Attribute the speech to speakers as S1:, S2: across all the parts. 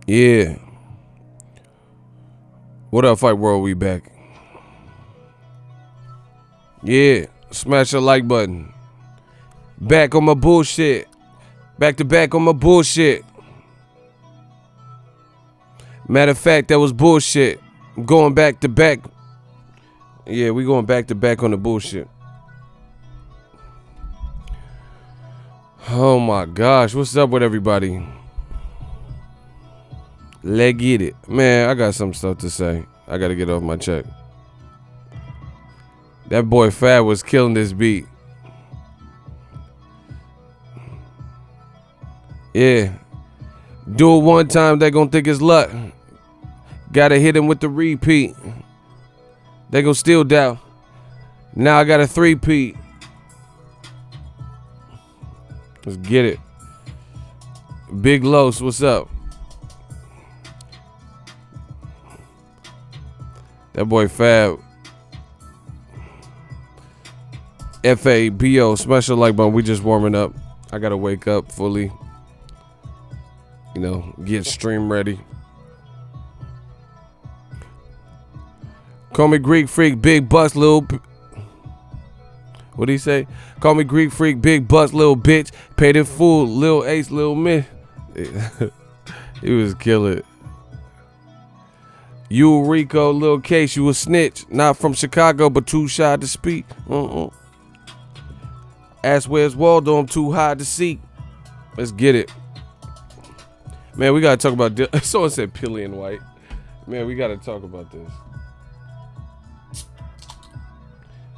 S1: Yeah. What up, Fight World? We back. Yeah. Smash the like button. Back on my bullshit. Back to back on my bullshit. Matter of fact, that was bullshit. I'm going back to back. Yeah, we going back to back on the bullshit. Oh my gosh. What's up with everybody? Let's get it. Man, I got some stuff to say. I got to get off my check. That boy Fab was killing this beat. Yeah. Do it one time, they gonna think it's luck. Gotta hit him with the repeat. They gonna still doubt. Now I got a 3-peat. Let's get it. Big Los, what's up? That boy Fab. FABO, special like button. We just warming up. I gotta wake up fully. You know, get stream ready. Call me Greek Freak, big bust, little. What'd he say? Call me Greek Freak, big bust, little bitch. Paid in full, little ace, little man. He was killing. You Rico, little case, you a snitch. Not from Chicago, but too shy to speak. Ask where's Waldo, I'm too high to seek. Let's get it. Man, we gotta talk about someone said Dillian White. Man, we gotta talk about this.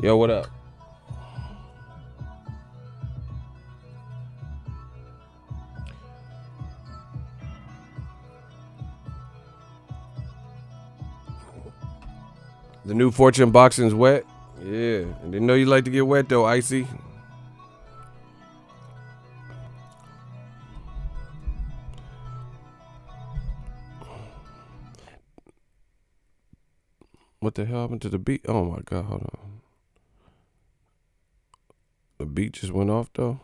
S1: Yo, what up? The new Fortune boxing's wet. Yeah, and they know you like to get wet though, Icy. What the hell happened to the beat? Oh my God, hold on. The beat just went off though.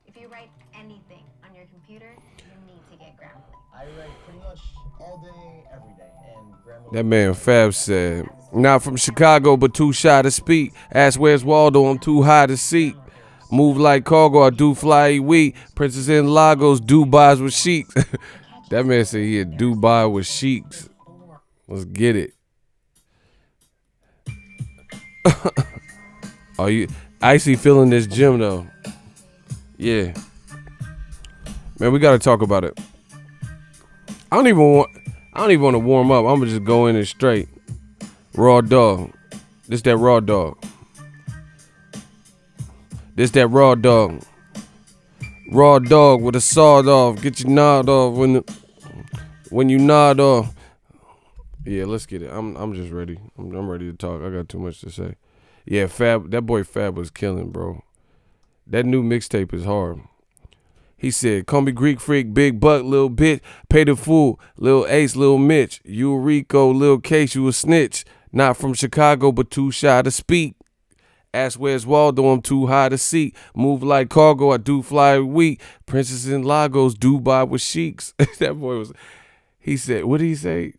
S2: If you write anything on your computer, you need to get Grammarly.
S3: I write pretty much all day, every day, and Grammarly.
S1: That man Fab said, not from Chicago, but too shy to speak. Ask where's Waldo, I'm too high to seek. Move like cargo, I do fly weak. Princess in Lagos, Dubai's with sheiks. That man said he had Dubai with sheiks. Let's get it. Are you Icy feeling this gym though? Yeah. Man, we gotta talk about it. I don't even want to warm up. I'm gonna just go in and straight. Raw dog. This that raw dog. This that raw dog. Raw dog with a sawed off. Get your nod off when you nod off. Yeah, let's get it. I'm just ready. I'm ready to talk. I got too much to say. Yeah, Fab. That boy Fab was killing, bro. That new mixtape is hard. He said, call me Greek Freak, big buck, little bitch. Pay the fool, little ace, little Mitch. You Rico, little case, you a snitch. Not from Chicago, but too shy to speak. Ask where's Waldo, I'm too high to seek. Move like cargo, I do fly weak. Princess in Lagos, Dubai with sheiks. That boy was, he said, what did he say?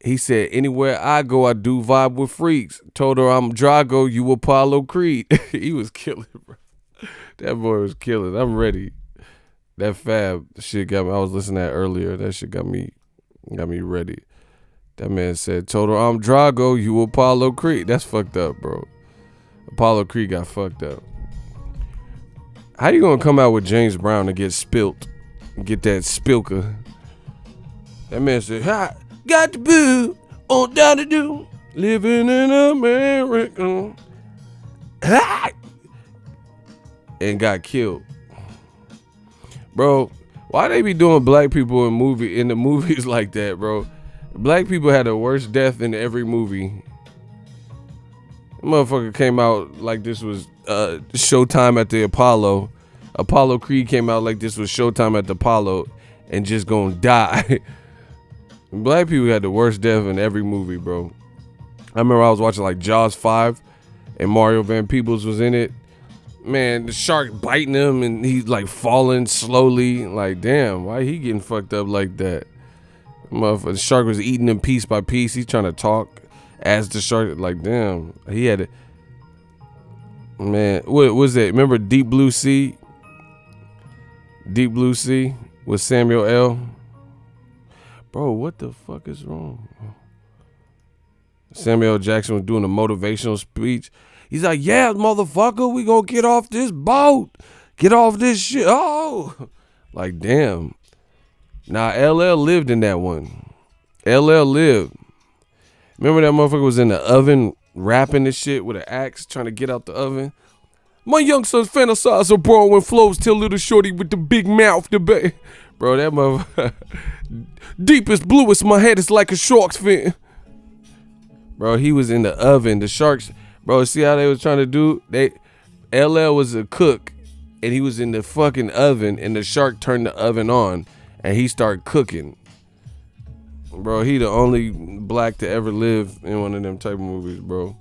S1: He said, anywhere I go, I do vibe with freaks. Told her I'm Drago, you Apollo Creed. He was killing, bro. That boy was killing. I'm ready. That Fab shit got me. I was listening to that earlier. That shit got me ready. That man said, told her I'm Drago, you Apollo Creed. That's fucked up, bro. Apollo Creed got fucked up. How you gonna come out with James Brown and get spilt? Get that spilker? That man said, ha, got the boo on down to do. Living in America. Ha! And got killed. Bro, why they be doing black people in the movies like that, bro? Black people had the worst death in every movie. The motherfucker came out like this was Showtime at the Apollo. Apollo Creed came out like this was Showtime at the Apollo and just gonna die. Black people had the worst death in every movie, bro. I remember I was watching like Jaws 5 and Mario Van Peebles was in it. Man, the shark biting him and he's like falling slowly. Like, damn, why he getting fucked up like that? The shark was eating him piece by piece. He's trying to talk as the shark. Like, damn, he had it. Man, what was that? Remember Deep Blue Sea? Deep Blue Sea with Samuel L. Bro, what the fuck is wrong? Samuel L. Jackson was doing a motivational speech. He's like, yeah, motherfucker, we gonna get off this boat. Get off this shit. Oh. Like, damn. Nah, LL lived in that one. LL lived. Remember that motherfucker was in the oven rapping this shit with an axe trying to get out the oven? My young son's fantasize of borrowing flows till little shorty with the big mouth debate. Bro, that motherfucker. Deepest, bluest, my head is like a shark's fin. Bro, he was in the oven. The sharks, bro, see how they was trying to do? LL was a cook, and he was in the fucking oven, and the shark turned the oven on, and he started cooking. Bro, he the only black to ever live in one of them type of movies, bro.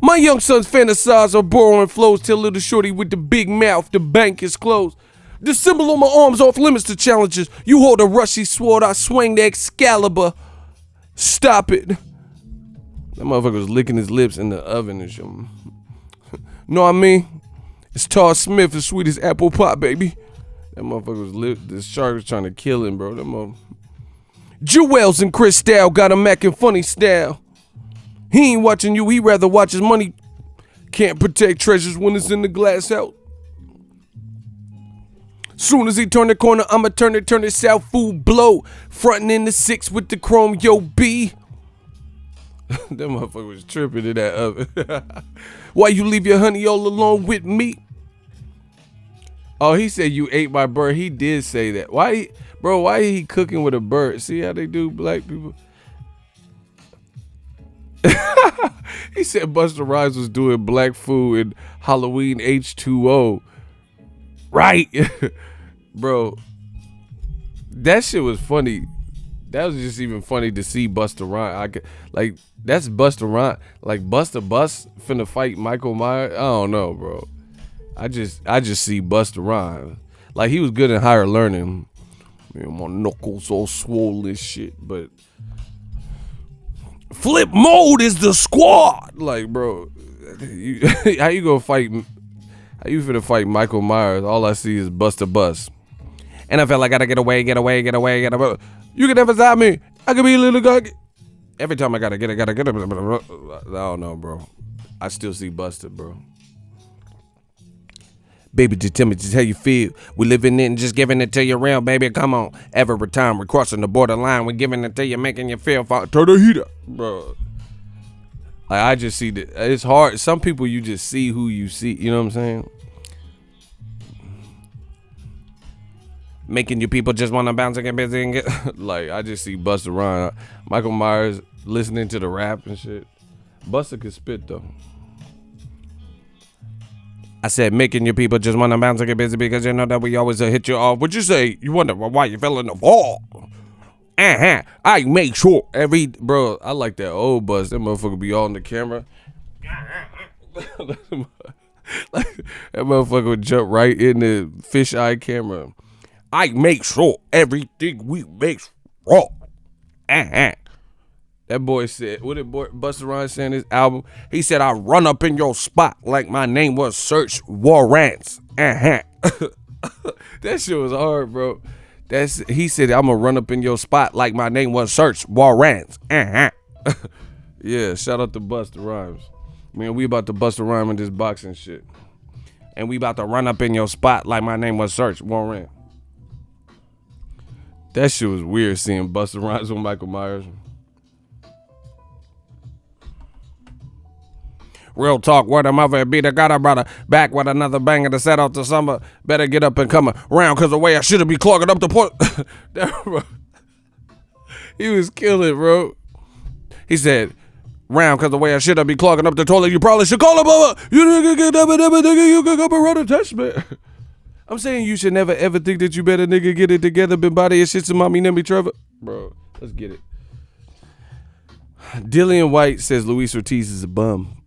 S1: My young son's fantasize of borrowing flows till little shorty with the big mouth, the bank is closed. The symbol on my arms off limits to challenges. You hold a rusty sword, I swing the Excalibur. Stop it. That motherfucker was licking his lips in the oven and shit. Know what I mean? It's Todd Smith, the sweetest apple pie, baby. That motherfucker was the shark was trying to kill him, bro. That motherfucker. Jewels and Cristal got him acting funny style. He ain't watching you, he rather watch his money. Can't protect treasures when it's in the glass house. Soon as he turn the corner, I'ma turn it south, food blow. Frontin' in the 6 with the chrome, yo, B. That motherfucker was tripping in that oven. Why you leave your honey all alone with me? Oh, he said you ate my bird. He did say that. Why he cooking with a bird? See how they do black people? He said Busta Rhymes was doing black food in Halloween H2O. Right. Bro, that shit was funny. That was just even funny to see Busta Rhymes. That's Busta Rhymes. Like Busta Bus finna fight Michael Myers. I don't know, bro. I just see Busta Rhymes. Like he was good in Higher Learning. Man, my knuckles all swollen shit, but Flip Mode is the squad. Like, bro, how you gonna fight? How you finna fight Michael Myers? All I see is Busta Bus. And I felt like I gotta get away. You can never stop me. I could be a little guy. Every time I gotta get it. I don't know, bro. I still see Busta, bro. Baby, just tell me just how you feel. We living it and just giving it to you real, baby. Come on. Every time we're crossing the borderline, we're giving it to you, making you feel fine. Turn the heat up, bro. Like, I just see that it's hard. Some people you just see who you see. You know what I'm saying? Making you people just want to bounce and get busy and get like I just see Busta Rhymes, Michael Myers listening to the rap and shit. Busta could spit though. I said making your people just want to bounce and get busy because you know that we always hit you off. Would you say you wonder why you fell in the fall? I make sure bro. I like that old Bus. That motherfucker be all in the camera. Like, that motherfucker would jump right in the fisheye camera. I make sure everything we make raw. That boy said, what did Busta Rhymes say in his album? He said, I run up in your spot like my name was Search Warrants. That shit was hard, bro. He said, I'm gonna run up in your spot like my name was Search Warrants. Yeah, shout out to Busta Rhymes. Man, we about to Busta Rhymes in this boxing shit. And we about to run up in your spot like my name was Search Warrant. That shit was weird seeing Busta Rhymes with Michael Myers. Real talk, word of mother, beat a gutter brother. Back with another banger to set out the summer. Better get up and come around, cause the way I should've be clogging up the point. He was killing, bro. He said, round, cause the way I should've be clogging up the toilet, you probably should call him over. You nigga get up and nigga, you can come around and touch me. I'm saying you should never ever think that you better nigga get it together, been body and shit to mommy, name me Trevor. Bro, let's get it. Dillian White says Luis Ortiz is a bum.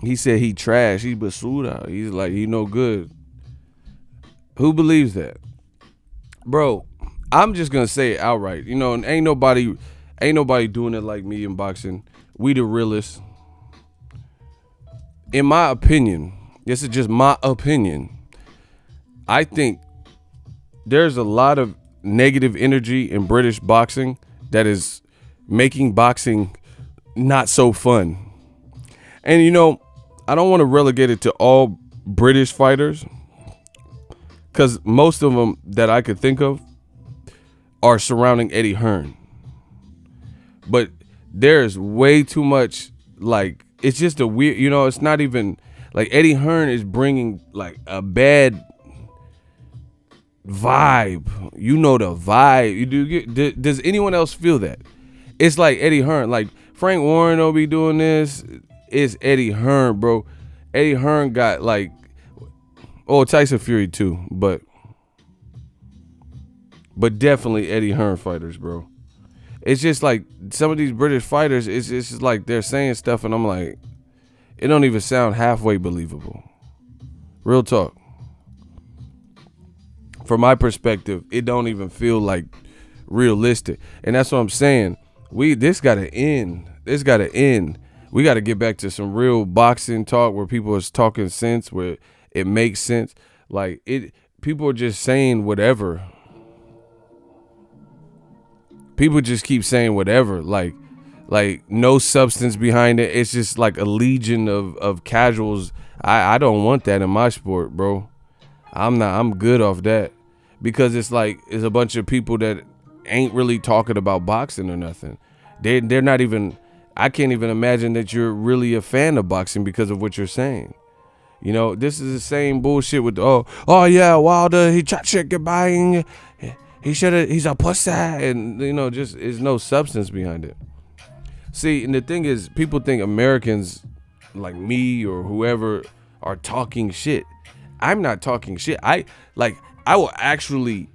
S1: He said he trash. He basura. He's like, he no good. Who believes that? Bro, I'm just gonna say it outright. You know, and ain't nobody doing it like me in boxing. We the realest. In my opinion, this is just my opinion. I think there's a lot of negative energy in British boxing that is making boxing not so fun. And you know, I don't want to relegate it to all British fighters, because most of them that I could think of are surrounding Eddie Hearn. But there's way too much, like, it's just a weird, you know, it's not even, like, Eddie Hearn is bringing, like, a bad vibe. You know the vibe. Does anyone else feel that? It's like Eddie Hearn. Like, Frank Warren will be doing this. It's Eddie Hearn, bro. Eddie Hearn got, like, Tyson Fury too, but definitely Eddie Hearn fighters, bro. It's just like some of these British fighters, it's just like they're saying stuff and I'm like, it don't even sound halfway believable. Real talk. From my perspective, it don't even feel like realistic. And that's what I'm saying. This gotta end. This gotta end. We gotta get back to some real boxing talk where people is talking sense, where it makes sense. Like, people are just saying whatever. People just keep saying whatever, like no substance behind it. It's just like a legion of casuals. I don't want that in my sport, bro. I'm good off that, because it's like, it's a bunch of people that ain't really talking about boxing or nothing. They're not even, I can't even imagine that you're really a fan of boxing because of what you're saying. You know, this is the same bullshit with oh yeah, Wilder, he tried to get buying. He's a pussy, and you know, just there's no substance behind it. See, and the thing is, people think Americans like me or whoever are talking shit. I'm not talking shit. I will actually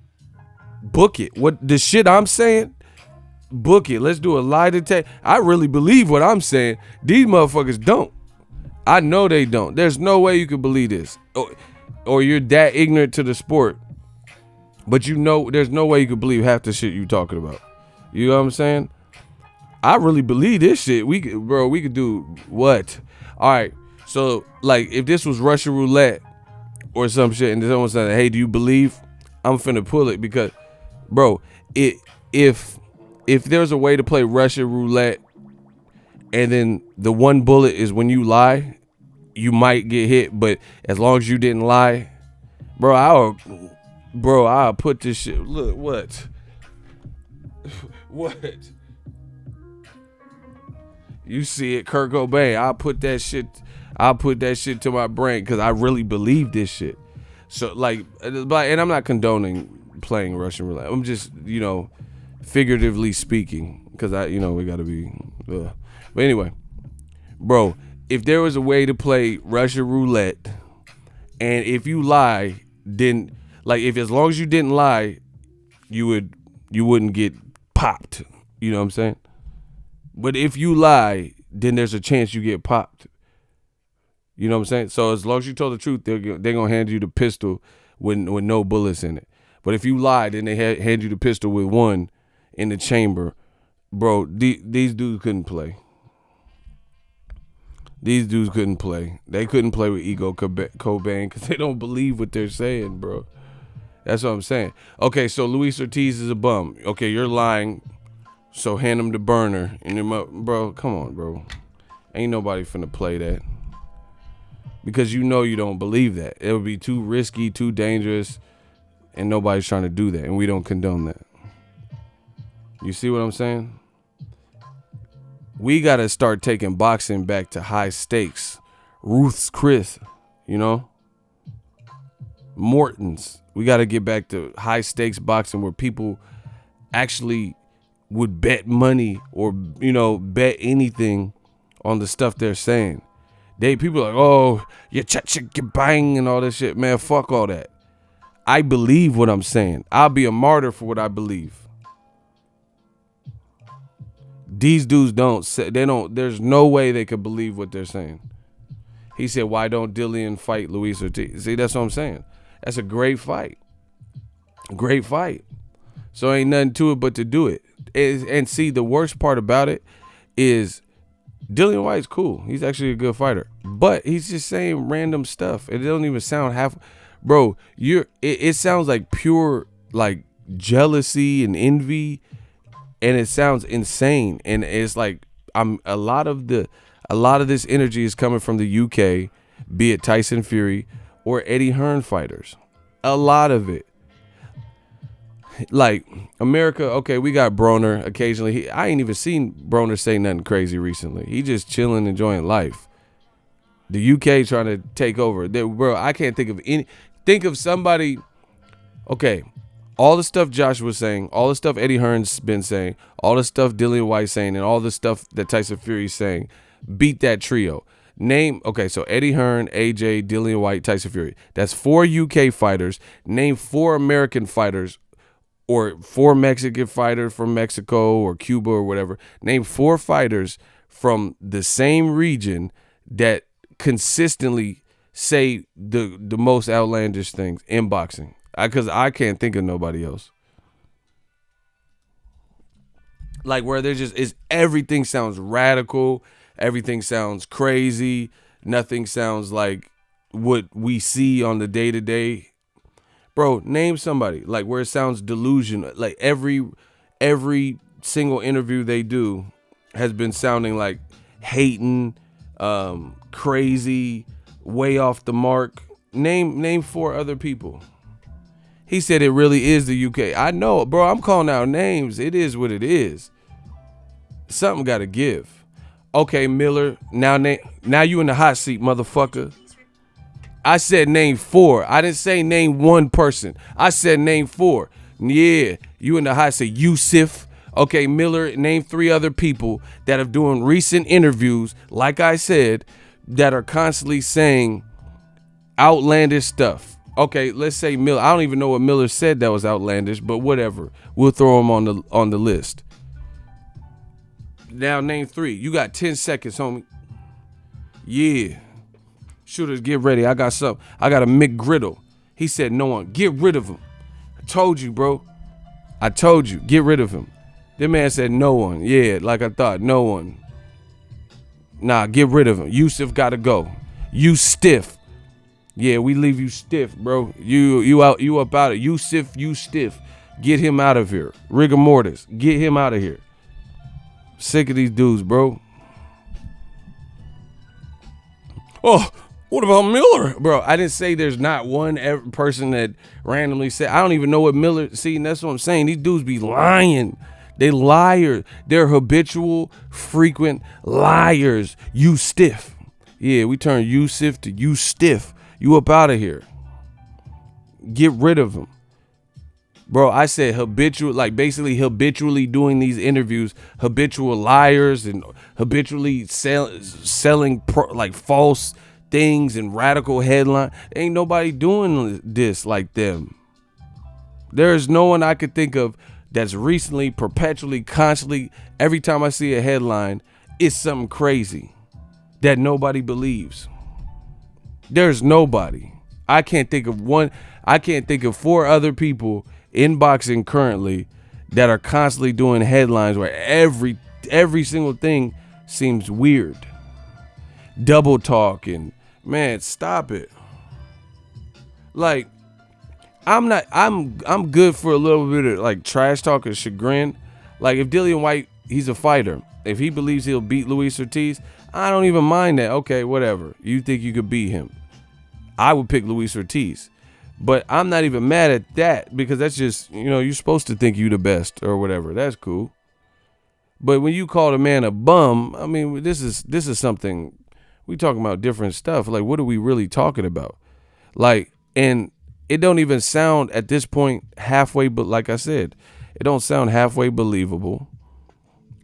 S1: book it. What the shit I'm saying, book it. Let's do a lie detector. I really believe what I'm saying. These motherfuckers don't. I know they don't. There's no way you can believe this, or you're that ignorant to the sport. But you know, there's no way you could believe half the shit you talking about. You know what I'm saying? I really believe this shit. We could do what? All right. So, like, if this was Russian roulette or some shit, and someone said, "Hey, do you believe?" I'm finna pull it, because, bro, if there's a way to play Russian roulette, and then the one bullet is when you lie, you might get hit, but as long as you didn't lie, bro, I'll put this shit. Look, what? What? You see it, Kurt Cobain. I'll put that shit to my brain, because I really believe this shit. So, like, and I'm not condoning playing Russian roulette. I'm just, you know, figuratively speaking, because we gotta be. But anyway, bro, if there was a way to play Russian roulette, and if you lie, then, like, if as long as you didn't lie, you wouldn't get popped. You know what I'm saying? But if you lie, then there's a chance you get popped. You know what I'm saying? So as long as you told the truth, they're gonna hand you the pistol with no bullets in it. But if you lie, then they hand you the pistol with one in the chamber. Bro, these dudes couldn't play. These dudes couldn't play. They couldn't play with Ego Cobain because they don't believe what they're saying, bro. That's what I'm saying. Okay, so Luis Ortiz is a bum. Okay, you're lying. So hand him the burner. And bro, come on, bro. Ain't nobody finna play that. Because you know you don't believe that. It would be too risky, too dangerous. And nobody's trying to do that. And we don't condone that. You see what I'm saying? We got to start taking boxing back to high stakes. Ruth's Chris, you know? Morton's. We got to get back to high stakes boxing where people actually would bet money or, you know, bet anything on the stuff they're saying. People are like, oh, you bang and all this shit. Man, fuck all that. I believe what I'm saying. I'll be a martyr for what I believe. These dudes there's no way they could believe what they're saying. He said, why don't Dillian fight Luis-Ortiz? See, that's what I'm saying. That's a great fight. Great fight. So ain't nothing to it but to do it. And see, the worst part about it is Dillian White's cool. He's actually a good fighter. But he's just saying random stuff. It don't even sound bro, it sounds like pure like jealousy and envy, and it sounds insane. And it's like a lot of this energy is coming from the UK, be it Tyson Fury or Eddie Hearn fighters. A lot of it. Like America, okay, we got Broner occasionally. I ain't even seen Broner say nothing crazy recently. He just chilling, enjoying life. The UK trying to take over. Bro, I can't think of somebody. Okay, all the stuff Josh was saying, all the stuff Eddie Hearn's been saying, all the stuff Dillian White saying, and all the stuff that Tyson Fury's saying, beat that trio. So Eddie Hearn, AJ, Dillian White, Tyson Fury. That's 4 UK fighters. Name 4 American fighters, or 4 Mexican fighters from Mexico or Cuba or whatever. Name 4 fighters from the same region that consistently say the most outlandish things in boxing. Because I can't think of nobody else. Like where everything sounds radical, everything sounds crazy, nothing sounds like what we see on the day-to-day. Bro, name somebody like where it sounds delusional. Like every single interview they do has been sounding like hating, crazy, way off the mark. Name 4 other people. He said it really is the UK. I know, bro. I'm calling out names. It is what it is. Something got to give. Okay, Miller. Now you in the hot seat, motherfucker. I said name 4. I didn't say name 1 person. I said name 4. Yeah, you in the hot seat. Yusuf. Okay, Miller, name 3 other people that are doing recent interviews, like I said, that are constantly saying outlandish stuff. Okay, let's say Miller. I don't even know what Miller said that was outlandish, but whatever. We'll throw him on the list. Now name 3. You got 10 seconds, homie. Yeah. Shooters, get ready. I got something. I got a McGriddle. He said no one. Get rid of him. I told you, bro. I told you. Get rid of him. That man said no one. Yeah, like I thought. No one. Nah, get rid of him. Yusuf got to go. You stiff. Yeah, we leave you stiff, bro. You up out of Yusuf, you stiff. Get him out of here. Rigor mortis. Get him out of here. Sick of these dudes, bro. Oh, what about Miller? Bro, I didn't say there's not one person that randomly said. I don't even know what Miller. See, and that's what I'm saying. These dudes be lying. They liars. They're habitual, frequent liars. You stiff. Yeah, we turn Yusuf to you stiff. You up out of here. Get rid of him. Bro, I said habitual, like basically habitually doing these interviews, habitual liars and habitually selling like false things and radical headline. Ain't nobody doing this like them. There's no one I could think of that's recently, perpetually, constantly, every time I see a headline, it's something crazy that nobody believes. There's nobody. I can't think of one. I can't think of 4 other people in boxing currently that are constantly doing headlines where every single thing seems weird. Double talk and man, stop it. Like I'm good for a little bit of like trash talk and chagrin. Like if Dillian White, he's a fighter. If he believes he'll beat Luis-Ortiz, I don't even mind that. Okay, whatever. You think you could beat him? I would pick Luis-Ortiz. But I'm not even mad at that because that's just, you're supposed to think you the best or whatever. That's cool. But when you call a man a bum, I mean, this is something, we talking about different stuff. Like, what are we really talking about? Like, and it don't even sound at this point halfway, but like I said, it don't sound halfway believable.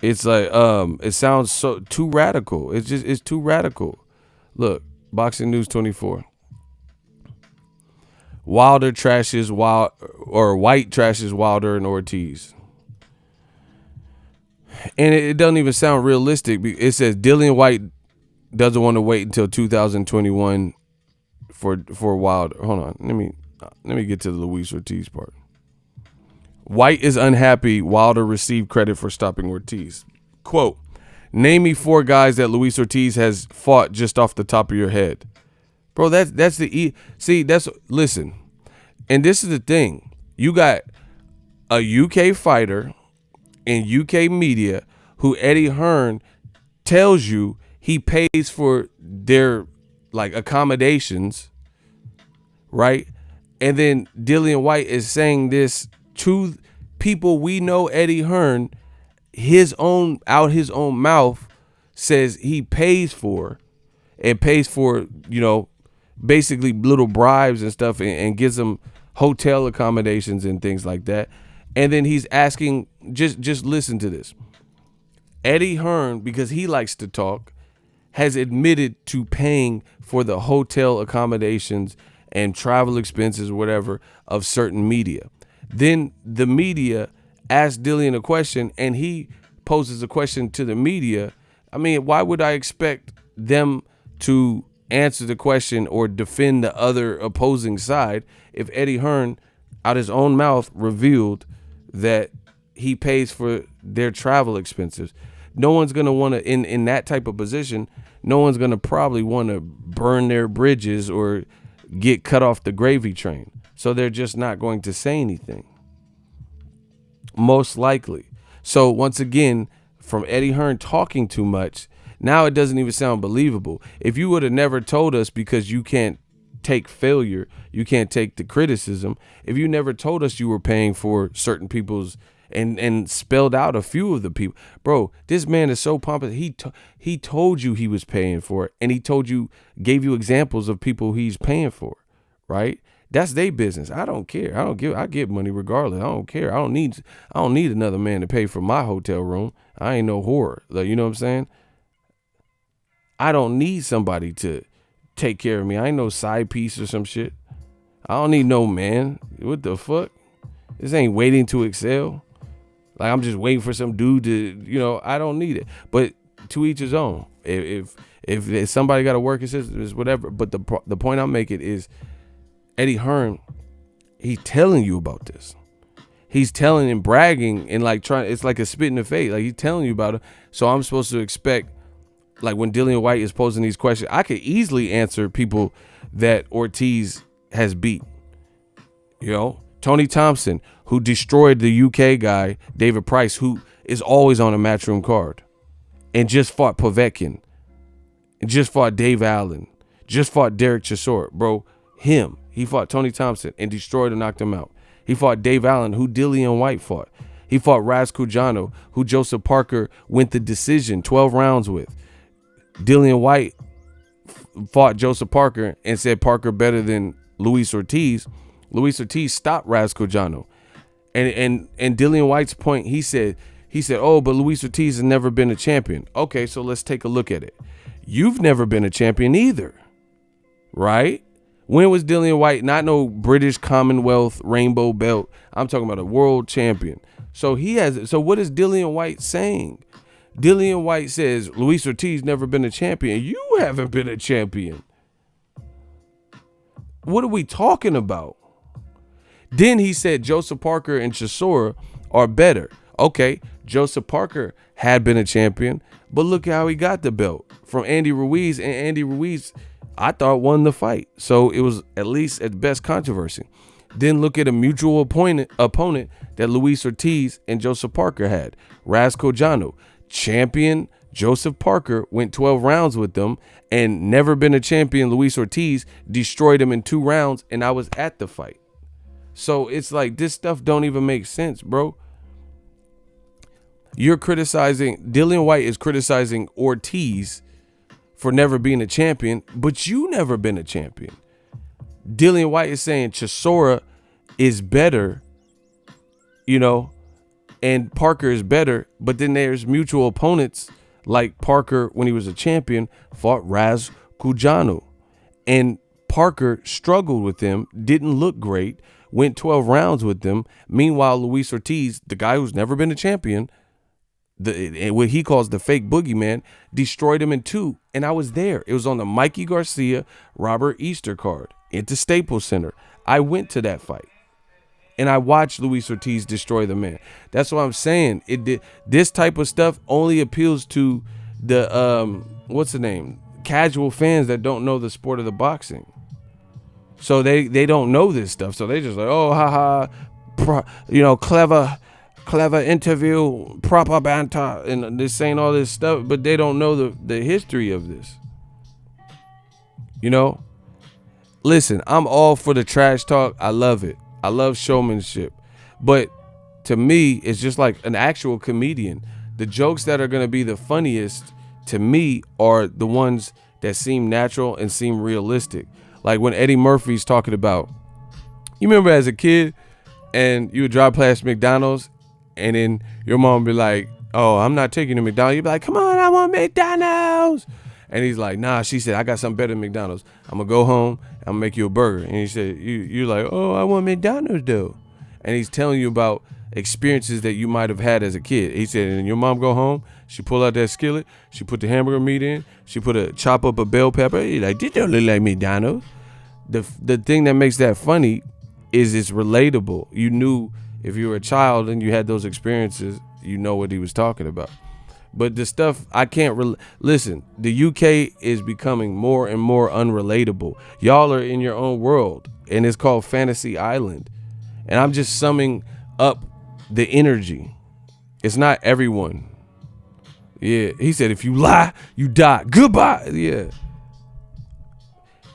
S1: It's like, it sounds so too radical. It's too radical. Look, Boxing News 24. White trashes Wilder and Ortiz. And it doesn't even sound realistic. It says Dillian White doesn't want to wait until 2021 for Wilder. Hold on, let me get to the Luis Ortiz part. White is unhappy Wilder received credit for stopping Ortiz. Quote, name me 4 guys that Luis Ortiz has fought just off the top of your head. Bro, that's the see, listen. And this is the thing. You got a UK fighter in UK media who Eddie Hearn tells you he pays for their like accommodations, right? And then Dillian White is saying this to people we know. Eddie Hearn, his own mouth, says he pays for, basically little bribes and stuff, and gives them hotel accommodations and things like that. And then he's asking, just listen to this. Eddie Hearn, because he likes to talk, has admitted to paying for the hotel accommodations and travel expenses, whatever, of certain media. Then the media asks Dillian a question, and he poses a question to the media. I mean, why would I expect them to answer the question or defend the other opposing side if Eddie Hearn, out his own mouth, revealed that he pays for their travel expenses? No one's going to want to, in that type of position, no one's going to probably want to burn their bridges or get cut off the gravy train. So they're just not going to say anything, most likely. So once again, from Eddie Hearn talking too much, now it doesn't even sound believable. If you would have never told us, because you can't take failure, you can't take the criticism, if you never told us you were paying for certain people's and spelled out a few of the people, bro, this man is so pompous. He told you he was paying for it, and he gave you examples of people he's paying for, right? That's their business. I don't care. I get money regardless. I don't care. I don't need another man to pay for my hotel room. I ain't no whore. Like, you know what I'm saying? I don't need somebody to take care of me. I ain't no side piece or some shit. I don't need no man. What the fuck? This ain't waiting to excel. Like, I'm just waiting for some dude to, I don't need it. But to each his own. If somebody got to work, it's whatever. But the point I'm making is Eddie Hearn, he's telling you about this. He's telling and bragging and like it's like a spit in the face. Like, he's telling you about it. So I'm supposed to expect, like, when Dillian White is posing these questions, I could easily answer people that Ortiz has beat. Tony Thompson, who destroyed the UK guy, David Price, who is always on a Matchroom card, and just fought Povetkin, and just fought Dave Allen, just fought Derek Chisora. Bro, he fought Tony Thompson and destroyed and knocked him out. He fought Dave Allen, who Dillian White fought. He fought Raz Cujano, who Joseph Parker went the decision 12 rounds with. Dillian White fought Joseph Parker and said Parker better than Luis Ortiz. Luis Ortiz stopped Raz Cujano. And Dillian White's point, he said, oh, but Luis Ortiz has never been a champion. Okay, so let's take a look at it. You've never been a champion either, right? When was Dillian White not no British Commonwealth rainbow belt? I'm talking about a world champion. So what is Dillian White saying? Dillian White says Luis Ortiz never been a champion. You haven't been a champion. What are we talking about? Then he said Joseph Parker and Chisora are better. Okay, Joseph Parker had been a champion, but look how he got the belt from Andy Ruiz, and Andy Ruiz, I thought, won the fight. So it was at least at best controversy. Then look at a mutual opponent that Luis Ortiz and Joseph Parker had. Raz Cujano, champion Joseph Parker, went 12 rounds with them, and never been a champion Luis Ortiz destroyed him in 2 rounds, and I was at the fight. So it's like, this stuff don't even make sense, bro. Dillian White is criticizing Ortiz for never being a champion, but you never been a champion. Dillian White is saying Chisora is better, and Parker is better, but then there's mutual opponents like Parker, when he was a champion, fought Raz Cujano, and Parker struggled with him, didn't look great, went 12 rounds with them. Meanwhile, Luis Ortiz, the guy who's never been a champion, what he calls the fake boogeyman, destroyed him in 2. And I was there. It was on the Mikey Garcia, Robert Easter card at the Staples Center. I went to that fight. And I watched Luis Ortiz destroy the man. That's what I'm saying. This type of stuff only appeals to the what's the name? Casual fans that don't know the sport of the boxing. So they don't know this stuff. So they just like, oh, haha, clever interview, proper banter, and they're saying all this stuff, but they don't know the history of this. Listen, I'm all for the trash talk. I love it. I love showmanship. But to me, it's just like an actual comedian. The jokes that are going to be the funniest to me are the ones that seem natural and seem realistic. Like when Eddie Murphy's talking about, you remember as a kid and you would drive past McDonald's and then your mom would be like, oh, I'm not taking you to McDonald's. You'd be like, come on, I want McDonald's. And he's like, nah, she said, I got something better than McDonald's. I'm going to go home. I'm going to make you a burger. And he said, you're like, oh, I want McDonald's though. And he's telling you about experiences that you might have had as a kid. He said, and your mom go home, she pull out that skillet, she put the hamburger meat in, she chop up a bell pepper. He's like, this don't look like McDonald's. The thing that makes that funny is it's relatable. You knew if you were a child and you had those experiences, you know what he was talking about. But the stuff I can't listen. The UK is becoming more and more unrelatable. Y'all are in your own world, and it's called Fantasy Island. And I'm just summing up the energy. It's not everyone. Yeah, he said if you lie, you die. Goodbye. Yeah.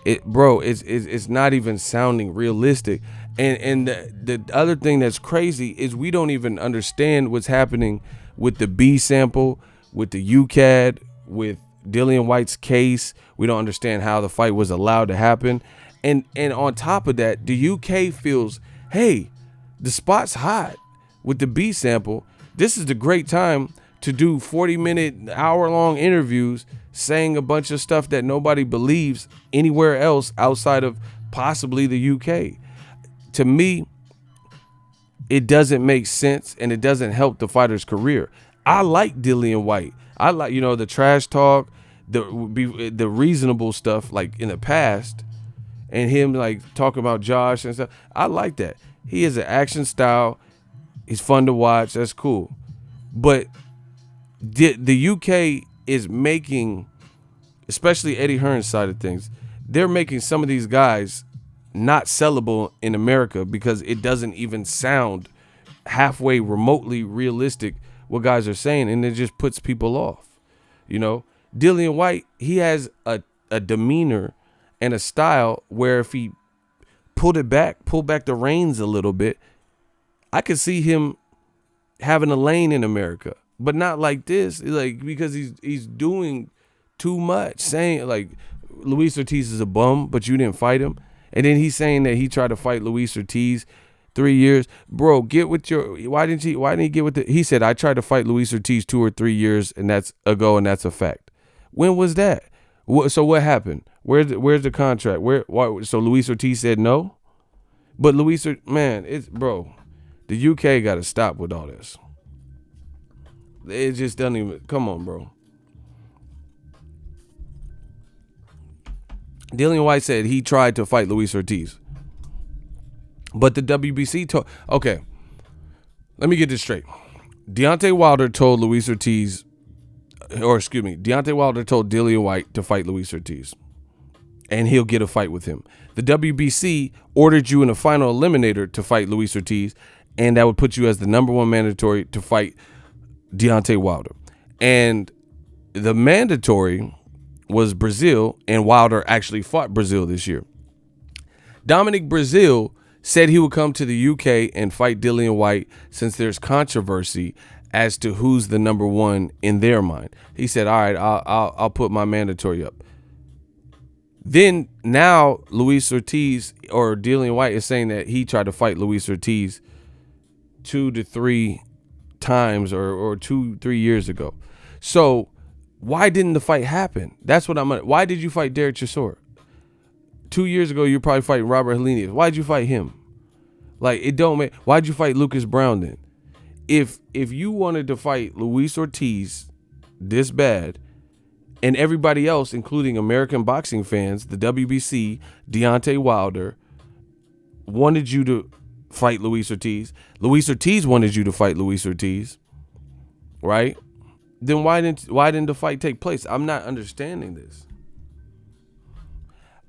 S1: It's not even sounding realistic. And the other thing that's crazy is we don't even understand what's happening with the B sample, with the UCAD, with Dillian White's case. We don't understand how the fight was allowed to happen. And on top of that, the UK feels, hey, the spot's hot with the B sample. This is the great time to do 40-minute, hour-long interviews saying a bunch of stuff that nobody believes anywhere else outside of possibly the UK. To me, it doesn't make sense and it doesn't help the fighter's career. I like Dillian White. I like, the trash talk, the reasonable stuff like in the past, and him like talking about Josh and stuff. I like that. He has an action style. He's fun to watch. That's cool. But the UK is making, especially Eddie Hearn's side of things, they're making some of these guys not sellable in America because it doesn't even sound halfway remotely realistic what guys are saying, and it just puts people off. Dillian White, he has a demeanor and a style where if he pull back the reins a little bit, I could see him having a lane in America, but not like this, like because he's doing too much, saying like Luis Ortiz is a bum, but you didn't fight him. And then he's saying that he tried to fight Luis Ortiz 3 years. Bro, get with your, why didn't he get with he said, I tried to fight Luis Ortiz 2 or 3 years and that's a fact. When was that? So what happened? Where's the contract? So Luis Ortiz said no? But the UK got to stop with all this. It just doesn't even, come on, bro. Dillian White said he tried to fight Luis Ortiz. But the WBC told, okay, let me get this straight. Deontay Wilder told Dillian White to fight Luis Ortiz. And he'll get a fight with him. The WBC ordered you in a final eliminator to fight Luis Ortiz, and that would put you as the number 1 mandatory to fight Deontay Wilder. And the mandatory was Brazil, and Wilder actually fought Brazil this year. Dominic Brazil said he would come to the UK and fight Dillian White since there's controversy as to who's the number 1 in their mind. He said, all right, I'll put my mandatory up. Then now Luis Ortiz or Dillian White is saying that he tried to fight Luis Ortiz 2 to 3 times or 2-3 years ago. So why didn't the fight happen? That's what why did you fight Derek Chisora? 2 years ago, you're probably fighting Robert Helenius. Why'd you fight him? Like, it don't make, why'd you fight Lucas Brown then? if you wanted to fight Luis Ortiz this bad, and everybody else, including American boxing fans, the WBC, Deontay Wilder, wanted you to fight Luis Ortiz. Luis Ortiz wanted you to fight Luis Ortiz, right? Then why didn't the fight take place? I'm not understanding this.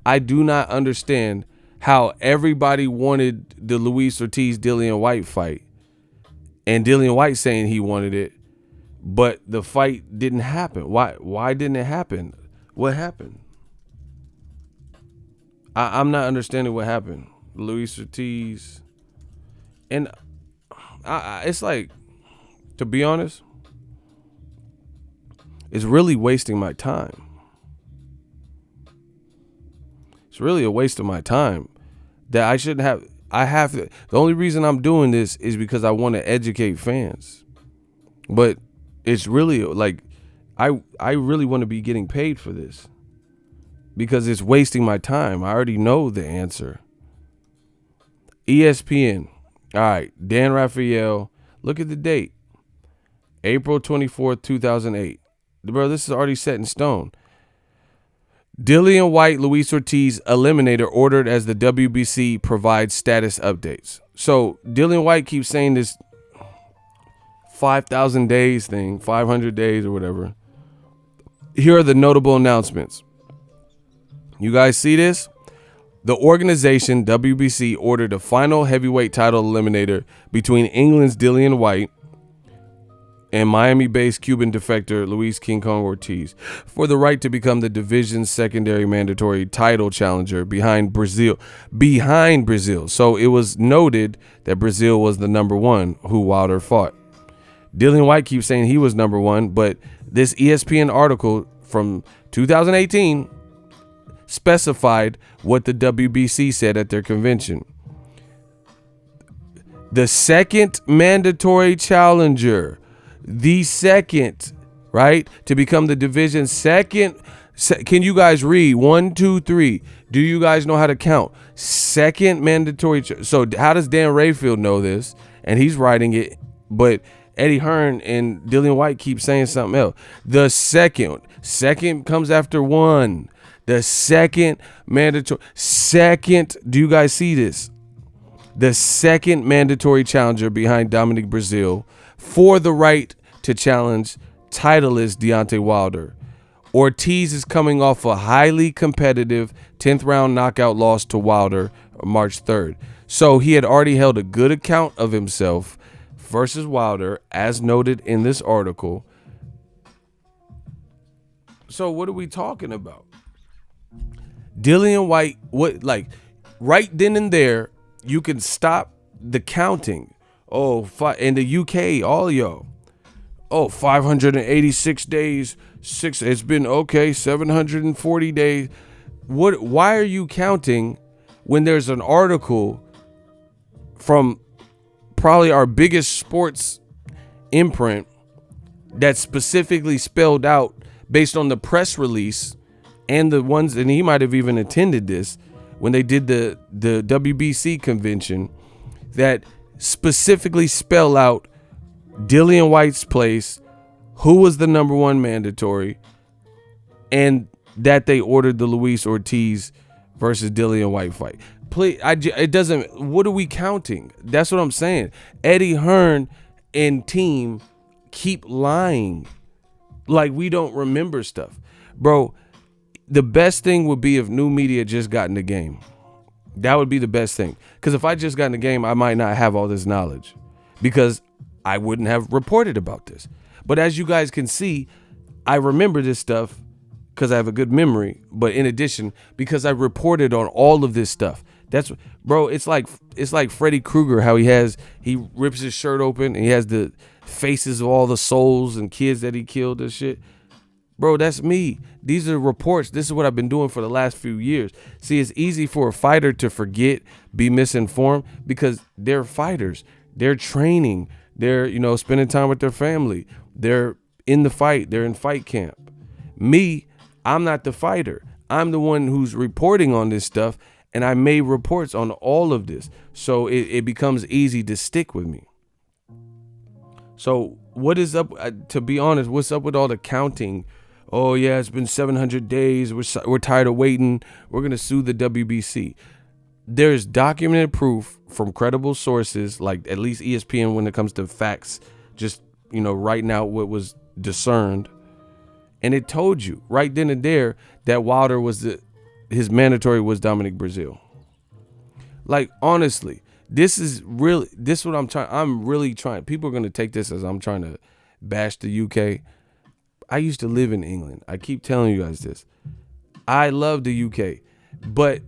S1: I do not understand how everybody wanted the Luis Ortiz Dillian White fight, and Dillian White saying he wanted it, but the fight didn't happen. Why didn't it happen? What happened? I'm not understanding what happened. Luis Ortiz, and it's like, to be honest, it's really wasting my time. It's really a waste of my time that I shouldn't have. I have to. The only reason I'm doing this is because I want to educate fans. But it's really like, I really want to be getting paid for this because it's wasting my time. I already know the answer. ESPN. All right. Dan Rafael. Look at the date. April 24th, 2008. Bro, this is already set in stone. Dillian White, Luis Ortiz eliminator ordered as the WBC provides status updates. So Dillian White keeps saying this 5,000 days thing, 500 days or whatever. Here are the notable announcements. You guys see this? The organization, WBC, ordered a final heavyweight title eliminator between England's Dillian White and Miami-based Cuban defector Luis King Kong Ortiz for the right to become the division's secondary mandatory title challenger behind Brazil. So it was noted that Brazil was the number one who Wilder fought. Dillian White keeps saying he was number one, but this ESPN article from 2018 specified what the WBC said at their convention. The second mandatory challenger, the second, right, to become the division's second. Can you guys read? 1, 2, 3. Do you guys know how to count? Second mandatory. So how does Dan Rayfield know this? And he's writing it, but Eddie Hearn and Dillian White keep saying something else. The second comes after one. The second mandatory. Second, do you guys see this? The second mandatory challenger behind Dominic Brazil for the right to challenge titleist Deontay Wilder. Ortiz is coming off a highly competitive 10th round knockout loss to Wilder March 3rd. So he had already held a good account of himself versus Wilder, as noted in this article. So what are we talking about? Dillian White, right then and there, you can stop the counting. In the UK, all y'all. 586 days. It's been 740 days. Why are you counting when there's an article from probably our biggest sports imprint that specifically spelled out based on the press release and the ones, and he might have even attended this when they did the WBC convention, that specifically spell out Dillian White's place, who was the number one mandatory, and that they ordered the Luis Ortiz versus Dillian White fight. Please, it doesn't. What are we counting? That's what I'm saying. Eddie Hearn and team keep lying, like we don't remember stuff, bro. The best thing would be if new media just got in the game. That would be the best thing. Because if I just got in the game, I might not have all this knowledge because I wouldn't have reported about this. But as you guys can see, I remember this stuff because I have a good memory. But in addition, because I reported on all of this stuff. That's, bro, it's like Freddy Krueger, how he rips his shirt open and he has the faces of all the souls and kids that he killed and shit. Bro, that's me. These are reports. This is what I've been doing for the last few years. See, it's easy for a fighter to forget, be misinformed, because they're fighters. They're training. They're, spending time with their family. They're in the fight. They're in fight camp. Me, I'm not the fighter. I'm the one who's reporting on this stuff, and I made reports on all of this. So it becomes easy to stick with me. So what is up? To be honest, what's up with all the counting? Oh yeah, it's been 700 days. We're tired of waiting. We're gonna sue the WBC. There's documented proof from credible sources, like at least ESPN, when it comes to facts, just writing out what was discerned, and it told you right then and there that Wilder his mandatory was Dominic Brazil. Like, honestly, this is what I'm really trying. People are going to take this as I'm trying to bash the UK. I used to live in England. I keep telling you guys this. I love the UK, but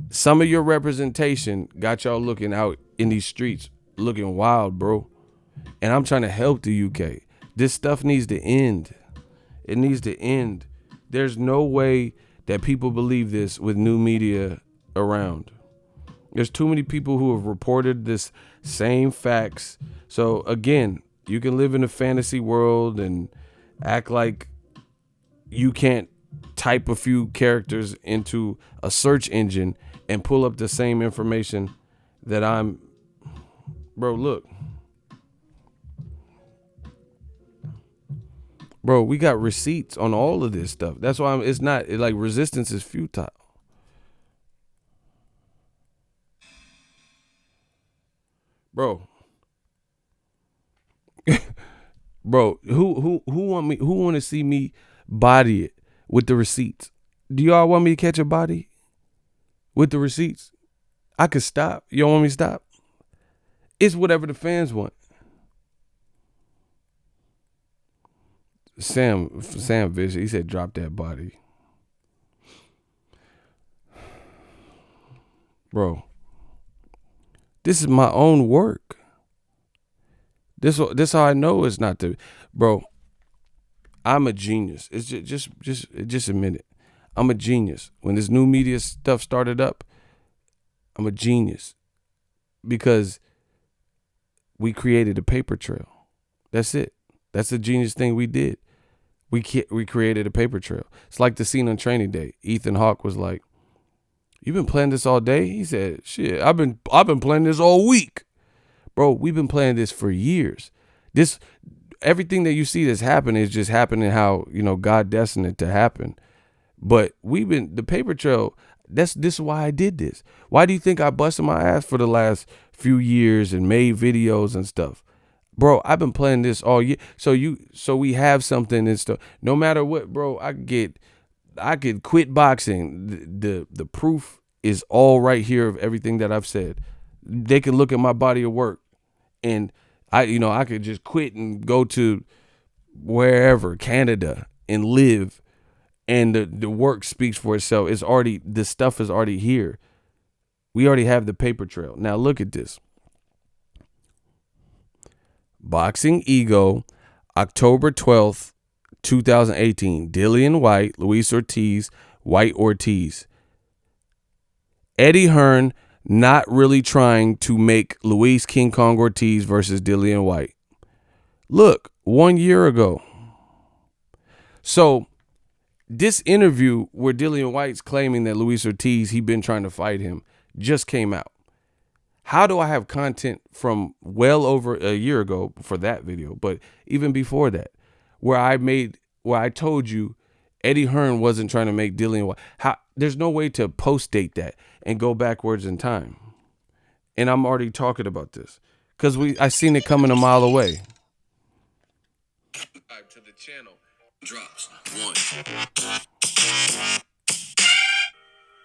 S1: some of your representation got y'all looking out in these streets looking wild, bro. And I'm trying to help the UK. This stuff needs to end. It needs to end. There's no way that people believe this with new media around. There's too many people who have reported this same facts. So again, you can live in a fantasy world and act like you can't type a few characters into a search engine and pull up the same information that bro, look. Bro, we got receipts on all of this stuff. That's why it's not like resistance is futile. Bro. Bro, who want to see me body it with the receipts? Do y'all want me to catch a body with the receipts? I could stop. You don't want me to stop? It's whatever the fans want. Sam Vish, he said drop that body. Bro, this is my own work. This how I know it's not bro. I'm a genius. It's just admit it. I'm a genius. When this new media stuff started up, I'm a genius because we created a paper trail. That's it. That's the genius thing we did. We created a paper trail. It's like the scene on Training Day. Ethan Hawke was like, "You've been playing this all day?" He said, "Shit, I've been playing this all week." Bro, we've been playing this for years. Everything that you see that's happening is just happening how, God destined it to happen. But the paper trail, this is why I did this. Why do you think I busted my ass for the last few years and made videos and stuff? Bro, I've been playing this all year. So we have something and stuff. No matter what, bro, I could quit boxing. The proof is all right here of everything that I've said. They can look at my body of work. And I could just quit and go to wherever, Canada, and live, and the work speaks for itself. The stuff is already here. We already have the paper trail. Now look at this. Boxing Ego, October 12th, 2018. Dillian White, Luis-Ortiz, Whyte-Ortiz. Eddie Hearn not really trying to make Luis King Kong Ortiz versus Dillian White. Look, 1 year ago. So this interview where Dillian White's claiming that Luis Ortiz, he'd been trying to fight him, just came out. How do I have content from well over a year ago for that video, but even before that, where I told you Eddie Hearn wasn't trying to make Dillian White? There's no way to post date that and go backwards in time. And I'm already talking about this because I seen it coming a mile away. Subscribe to the channel. Drops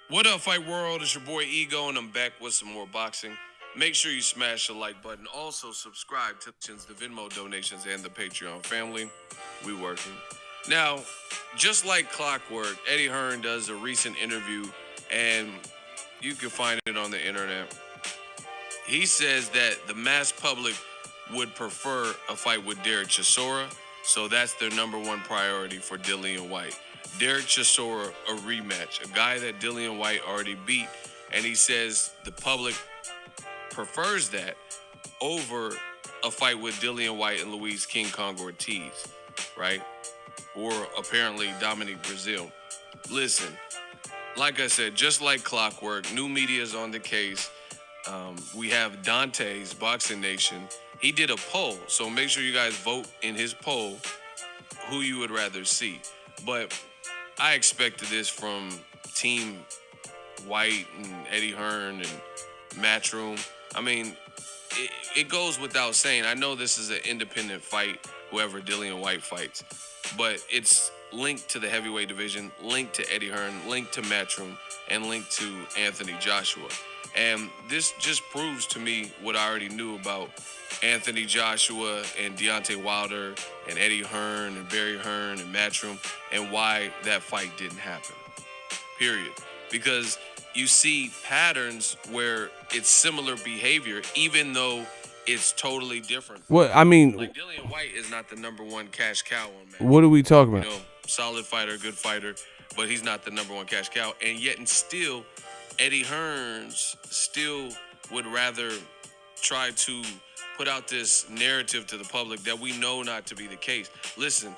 S1: 1. What up, Fight World? It's your boy Ego, and I'm back with some more boxing. Make sure you smash the like button. Also, subscribe to the Venmo donations and the Patreon family. We working. Now, just like clockwork, Eddie Hearn does a recent interview, and you can find it on the internet. He says that the mass public would prefer a fight with Derek Chisora, so that's their number one priority for Dillian White. Derek Chisora, a rematch, a guy that Dillian White already beat, and he says the public prefers that over a fight with Dillian White and Luis King Kong Ortiz, right? Or apparently Dominic Brazil. Listen, like I said, just like clockwork, new media is on the case. We have Dante's Boxing Nation. He did a poll, so make sure you guys vote in his poll who you would rather see. But I expected this from Team Whyte and Eddie Hearn and Matchroom. I mean, it goes without saying. I know this is an independent fight, whoever Dillian White fights, but it's linked to the heavyweight division, linked to Eddie Hearn, linked to Matchroom, and linked to Anthony Joshua. And this just proves to me what I already knew about Anthony Joshua and Deontay Wilder and Eddie Hearn and Barry Hearn and Matchroom, and why that fight didn't happen. Period. Because you see patterns where it's similar behavior, even though it's totally different.
S4: Well, I mean,
S1: like Dillian White is not the number one cash cow on Match.
S4: What are we talking about?
S1: You know, solid fighter, good fighter, but he's not the number one cash cow. And yet, and still, Eddie Hearns still would rather try to put out this narrative to the public that we know not to be the case. Listen,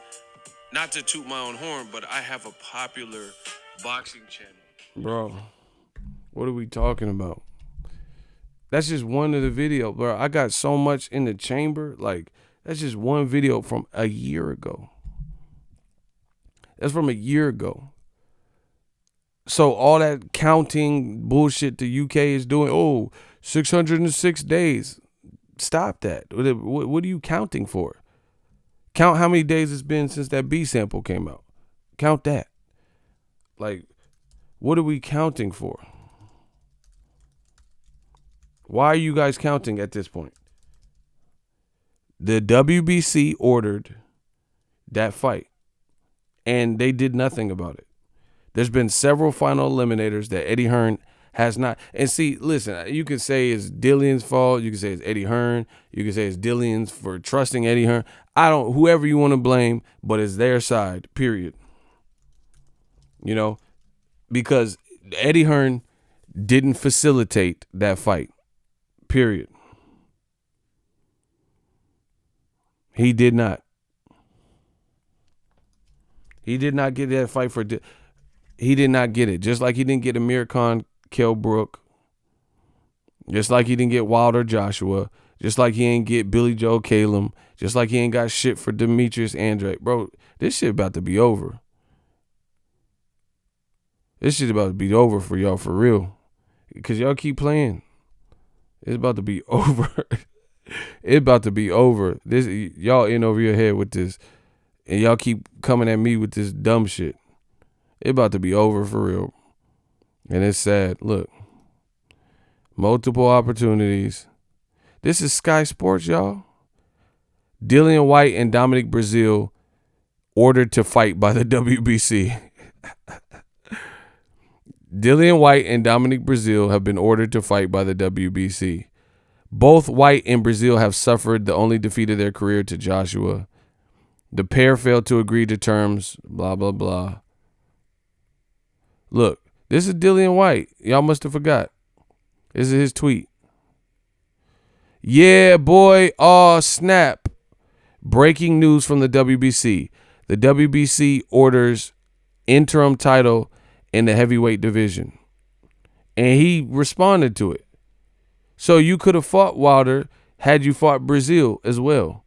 S1: not to toot my own horn, but I have a popular boxing channel.
S4: Bro, what are we talking about? That's just one of the videos, bro. I got so much in the chamber. Like, that's just one video from a year ago. That's from a year ago. So all that counting bullshit the UK is doing, 606 days. Stop that. What are you counting for? Count how many days it's been since that B sample came out. Count that. Like, what are we counting for? Why are you guys counting at this point? The WBC ordered that fight, and they did nothing about it. There's been several final eliminators that Eddie Hearn has not. And see, listen, you can say it's Dillian's fault. You can say it's Eddie Hearn. You can say it's Dillian's for trusting Eddie Hearn. Whoever you want to blame, but it's their side, period. You know, because Eddie Hearn didn't facilitate that fight, period. He did not. He did not get that fight for. He did not get it. Just like he didn't get Amir Khan, Kell Brook. Just like he didn't get Wilder Joshua. Just like he ain't get Billy Joe Calum. Just like he ain't got shit for Demetrius Andrade. Bro, this shit about to be over. This shit about to be over for y'all, for real. Because y'all keep playing. It's about to be over. It's about to be over. This, y'all in over your head with this. And y'all keep coming at me with this dumb shit. It's about to be over for real. And it's sad. Look. Multiple opportunities. This is Sky Sports, y'all. Dillian White and Dominic Breazeale ordered to fight by the WBC. Dillian White and Dominic Breazeale have been ordered to fight by the WBC. Both White and Breazeale have suffered the only defeat of their career to Joshua. The pair failed to agree to terms, blah, blah, blah. Look, this is Dillian White. Y'all must have forgot. This is his tweet. Yeah, boy. Oh, snap. Breaking news from the WBC. The WBC orders interim title in the heavyweight division. And he responded to it. So you could have fought Wilder had you fought Breazeale as well.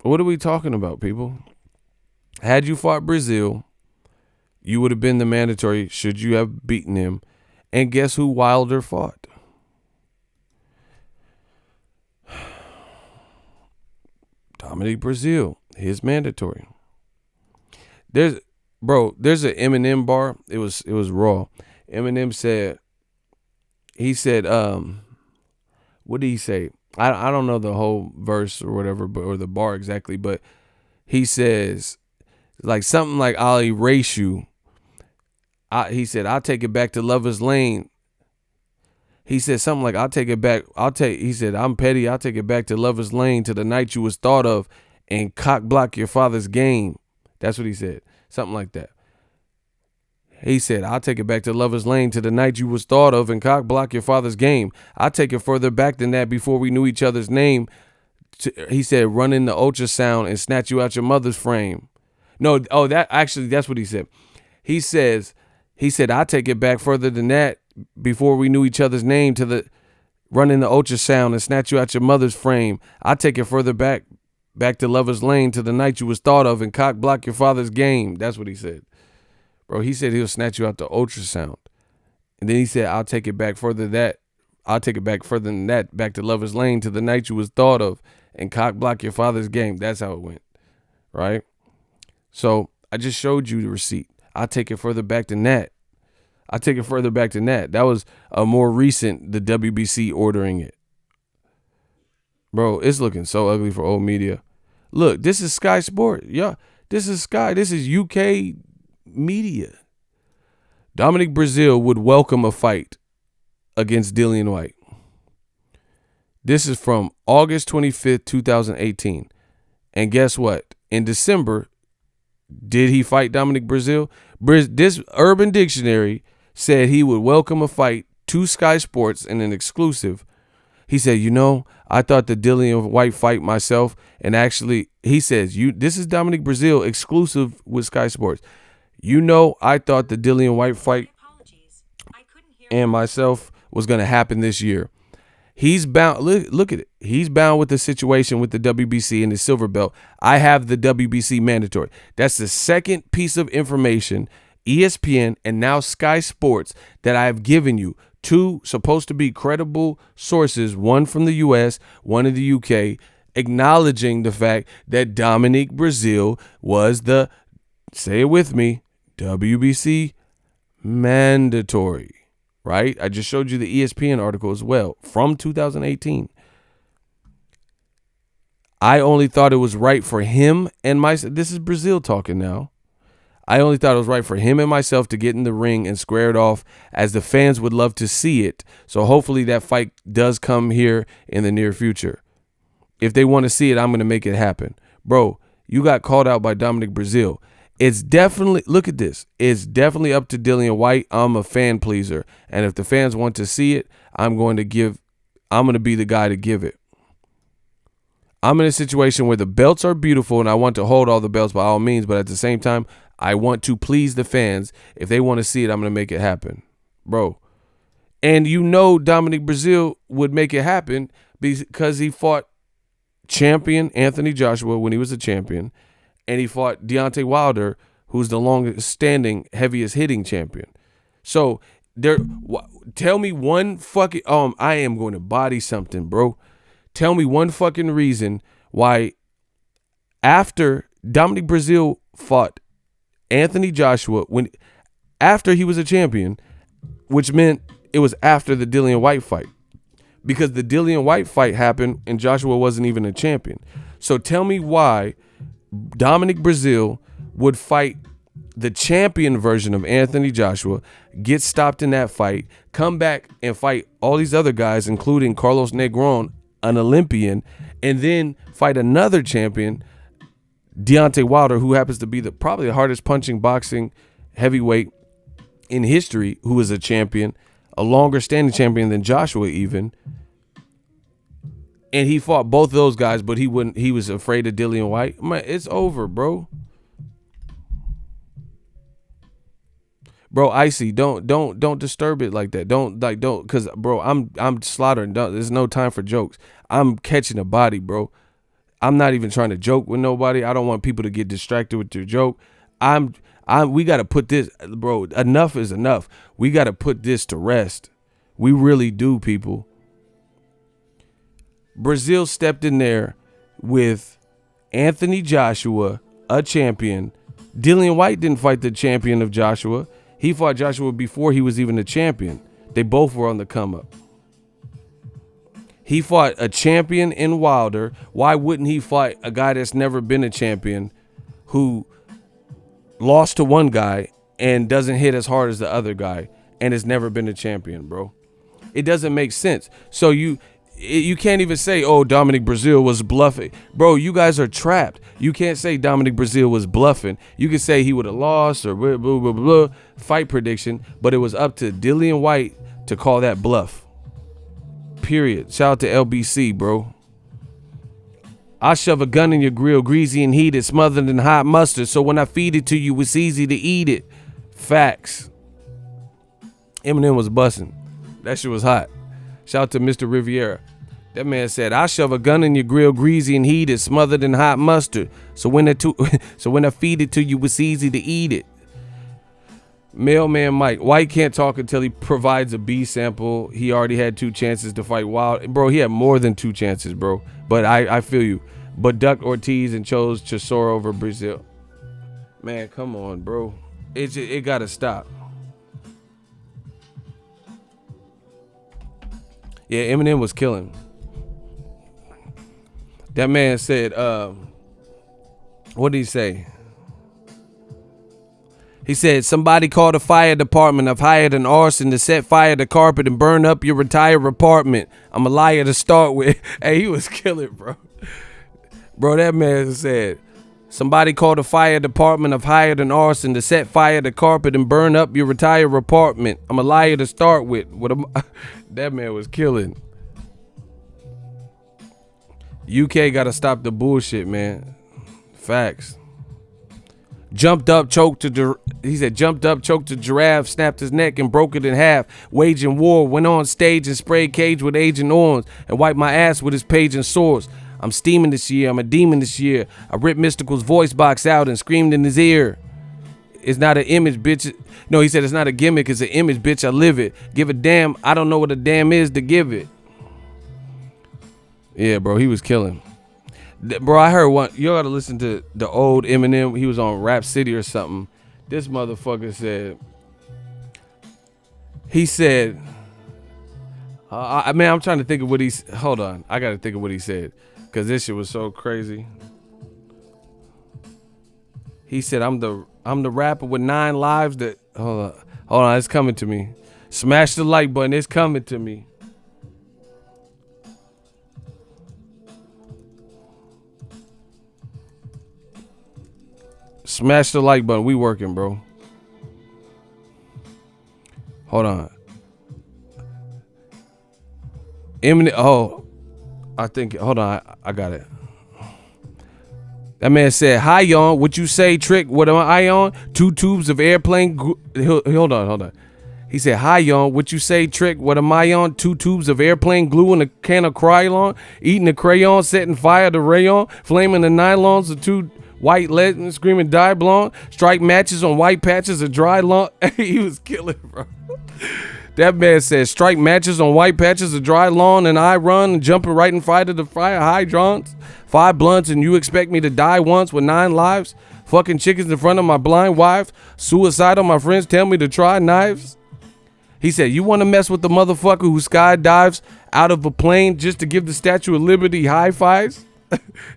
S4: What are we talking about, people? Had you fought Breazeale, you would have been the mandatory should you have beaten him. And guess who Wilder fought? Dominic Breazeale, his mandatory. There's an Eminem bar. It was raw. Eminem said, what did he say? I don't know the whole verse or whatever, or the bar exactly, but he says like something like, I'll erase you. He said, I'll take it back to Lover's Lane. He said something like, I'll take it back. He said, I'm petty. I'll take it back to Lover's Lane, to the night you was thought of, and cock block your father's game. That's what he said. Something like that. He said, I'll take it back to Lover's Lane, to the night you was thought of, and cock block your father's game. I'll take it further back than that, before we knew each other's name. He said, run in the ultrasound and snatch you out your mother's frame. No, that's what he said. He said, I'll take it back further than that. before we knew each other's name to the running the ultrasound and snatch you out your mother's frame. I take it further back to Lover's Lane to the night you was thought of and cock block your father's game. That's what he said. Bro, he said he'll snatch you out the ultrasound. And then he said, I'll take it back further than that, back to Lover's Lane to the night you was thought of and cock block your father's game. That's how it went, right? So I just showed you the receipt. I'll take it further back than that. That was a more recent, the WBC ordering it. Bro, it's looking so ugly for old media. Look, this is Sky Sport. Yeah, this is Sky. This is UK media. Dominic Breazeale would welcome a fight against Dillian White. This is from August 25th, 2018. And guess what? In December, did he fight Dominic Breazeale? This Urban Dictionary said he would welcome a fight to Sky Sports in an exclusive. He said, I thought the Dillian White fight myself. And actually, he says, this is Dominic Breazeale exclusive with Sky Sports. I thought the Dillian White fight and myself was going to happen this year. He's bound. Look at it. He's bound with the situation with the WBC and the silver belt. I have the WBC mandatory. That's the second piece of information, ESPN and now Sky Sports, that I have given you. Two supposed to be credible sources, one from the US, one in the UK, acknowledging the fact that Dominic Breazeale was the, say it with me, WBC mandatory, right? I just showed you the ESPN article as well from 2018. I only thought it was right for him and myself. This is Breazeale talking now. I only thought it was right for him and myself to get in the ring and square it off, as the fans would love to see it. So hopefully that fight does come here in the near future. If they want to see it, I'm going to make it happen. Bro, you got called out by Dominic Breazeale. It's definitely, look at this. It's definitely up to Dillian White. I'm a fan pleaser. And if the fans want to see it, I'm going to be the guy to give it. I'm in a situation where the belts are beautiful and I want to hold all the belts by all means. But at the same time, I want to please the fans. If they want to see it, I'm going to make it happen. Bro. And Dominic Breazeale would make it happen because he fought champion Anthony Joshua when he was a champion. And he fought Deontay Wilder, who's the longest standing, heaviest hitting champion. So tell me one fucking, I am going to body something, bro. Tell me one fucking reason why after Dominic Breazeale fought Anthony Joshua, after he was a champion, which meant it was after the Dillian White fight, because the Dillian White fight happened and Joshua wasn't even a champion. So tell me why Dominic Breazeale would fight the champion version of Anthony Joshua, get stopped in that fight, come back and fight all these other guys, including Carlos Negron, an Olympian, and then fight another champion, Deontay Wilder, who happens to be probably the hardest punching boxing heavyweight in history, who is a champion, a longer standing champion than Joshua even. And he fought both those guys, but he was afraid of Dillian White. Man, it's over, bro. Bro, Icy, don't disturb it like that. Don't, cause bro, I'm slaughtering. There's no time for jokes. I'm catching a body, bro. I'm not even trying to joke with nobody. I don't want people to get distracted with your joke. We got to put this, bro. Enough is enough. We got to put this to rest. We really do, people. Breazeale stepped in there with Anthony Joshua, a champion. Dillian White didn't fight the champion of Joshua. He fought Joshua before he was even a champion. They both were on the come up. He fought a champion in Wilder. Why wouldn't he fight a guy that's never been a champion, who lost to one guy and doesn't hit as hard as the other guy and has never been a champion, bro? It doesn't make sense. So you can't even say, oh, Dominic Breazeale was bluffing. Bro, you guys are trapped. You can't say Dominic Breazeale was bluffing. You can say he would have lost or blah, blah, blah, blah, fight prediction, but it was up to Dillian White to call that bluff. Period. Shout out to LBC, bro. I shove a gun in your grill, greasy and heated, smothered in hot mustard, so when I feed it to you, it's easy to eat it. Facts. Eminem was busting. That shit was hot. Shout out to Mr. Riviera. That man said, I shove a gun in your grill, greasy and heated, smothered in hot mustard. So when I feed it to you, it's easy to eat it. Mailman Mike, Whyte can't talk until he provides a B sample. He already had 2 chances to fight Wilder. Bro, he had more than 2 chances, bro. But I feel you. But ducked Ortiz and chose Chisora over Brazil. Man, come on, bro. It gotta stop. Yeah, Eminem was killing. That man said, what did he say? He said, somebody call the fire department. I've hired an arson to set fire to carpet and burn up your retired apartment. I'm a liar to start with. Hey, he was killing, bro. Bro, that man said, somebody call the fire department. I've hired an arson to set fire to carpet and burn up your retired apartment. I'm a liar to start with. That man was killing. UK got to stop the bullshit, man. Facts. Jumped up, choked a giraffe, snapped his neck and broke it in half. Waging war, went on stage and sprayed cage with Agent Orange and wiped my ass with his page and swords. I'm steaming this year, I'm a demon this year. I ripped Mystical's voice box out and screamed in his ear. It's not an image, bitch. No, he said it's not a gimmick, it's an image, bitch. I live it. Give a damn, I don't know what a damn is to give it. Yeah, bro, he was killing. Bro, I heard one. You gotta listen to the old Eminem. He was on Rap City or something. This motherfucker said, man, I'm trying to think of what hold on. I gotta think of what he said. Cause this shit was so crazy. He said, I'm the rapper with 9 lives that, hold on, it's coming to me. Smash the like button, it's coming to me. Smash the like button. We working, bro. Hold on. Eminem. Oh, I think. Hold on. I got it. That man said, "Hi, y'all. What you say, Trick? What am I on? 2 tubes of airplane." Hold on. He said, "Hi, y'all. What you say, Trick? What am I on? 2 tubes of airplane glue and a can of Krylon, eating a crayon, setting fire to rayon, flaming the nylons of 2 white legends, screaming die blonde, strike matches on white patches of dry lawn." He was killing, bro. That man said, strike matches on white patches of dry lawn, and I run and jumping right in front of the fire hydrants. 5 blunts, and you expect me to die once with 9 lives? Fucking chickens in front of my blind wife. Suicide on my friends tell me to try knives. He said, you want to mess with the motherfucker who skydives out of a plane just to give the Statue of Liberty high fives?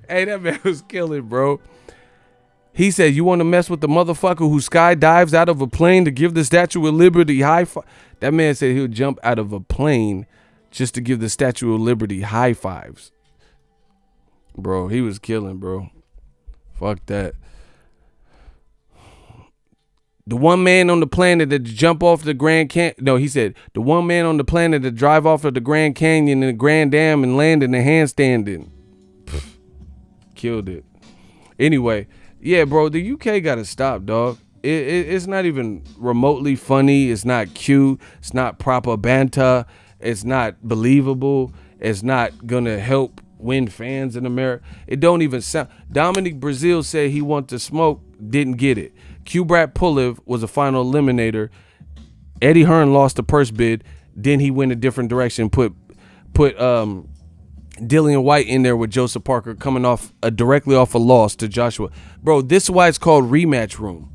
S4: Hey, that man was killing, bro. He said, you want to mess with the motherfucker who skydives out of a plane to give the Statue of Liberty high five? That man said he'll jump out of a plane just to give the Statue of Liberty high fives. Bro, he was killing, bro. Fuck that. The one man on the planet that jump off the Grand Canyon. No, he said, the one man on the planet that drive off of the Grand Canyon and the Grand Dam and land in the handstanding. Killed it. Anyway, yeah, bro, the UK got to stop, dog. It's not even remotely funny. It's not cute. It's not proper banter. It's not believable. It's not going to help win fans in America. It don't even sound. Dominic Brazil said he wanted to smoke, didn't get it. Kubrat Pulev was a final eliminator. Eddie Hearn lost the purse bid. Then he went a different direction. Put Dillian White in there with Joseph Parker coming off directly off a loss to Joshua. Bro, this is why it's called rematch room.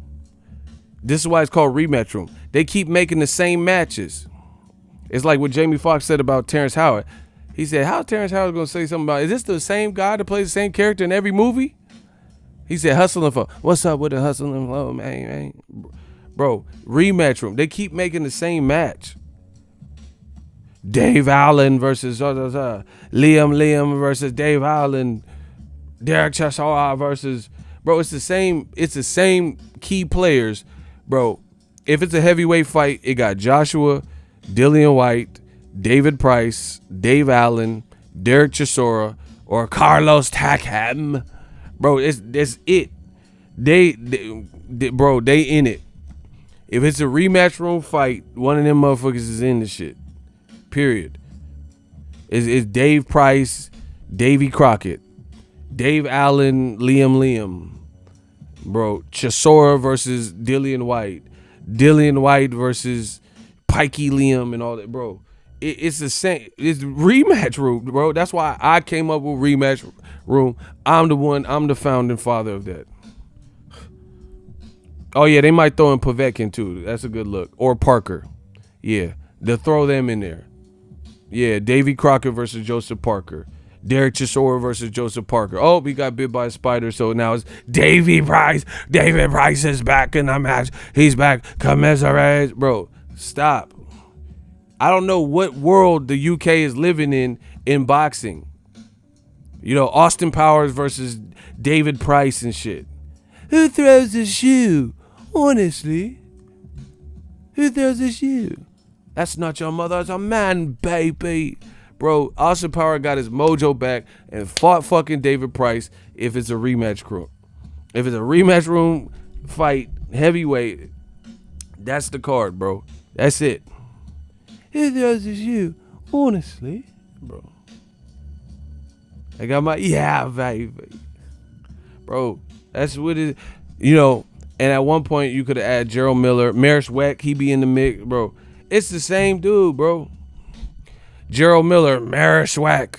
S4: This is why it's called rematch room. They keep making the same matches. It's like what Jamie Foxx said about Terrence Howard. He said, how Terrence Howard going to say something about, is this the same guy that plays the same character in every movie? He said, hustling for, what's up with the hustling flow, man? Bro, rematch room. They keep making the same match. Dave Allen versus Liam versus Dave Allen. Derek Chisora versus, bro, it's the same key players. Bro, if it's a heavyweight fight, it got Joshua, Dillian White, David Price, Dave Allen, Derek Chisora, or Carlos Takam. Bro, that's it. They in it. If it's a rematch room fight, one of them motherfuckers is in the shit. Period. It's Dave Price, Davy Crockett, Dave Allen, Liam. Bro, Chisora versus Dillian White. Dillian White versus Pikey Liam and all that, bro. It's the same. It's rematch room, bro. That's why I came up with rematch room. I'm the founding father of that. Oh yeah, they might throw in Povetkin too. That's a good look. Or Parker. Yeah, they'll throw them in there. Yeah, Davy Crockett versus Joseph Parker. Derek Chisora versus Joseph Parker. Oh, he got bit by a spider, so now it's Davy Price. David Price is back in the match. He's back. Commiserate. Bro, stop. I don't know what world the UK is living in boxing. You know, Austin Powers versus David Price and shit. Who throws a shoe? Honestly. Who throws a shoe? That's not your mother. It's a man, baby. Bro, Austin Power got his mojo back and fought fucking David Price if it's a rematch crew. If it's a rematch room fight, heavyweight, that's the card, bro. That's it. Who throws a shoe? Honestly. Bro. I got my, yeah, baby. Bro, that's what it, you know, and at one point you could have added Gerald Miller, Maris Weck, he be in the mix, bro. It's the same dude, bro. Gerald Miller, Maris Weck.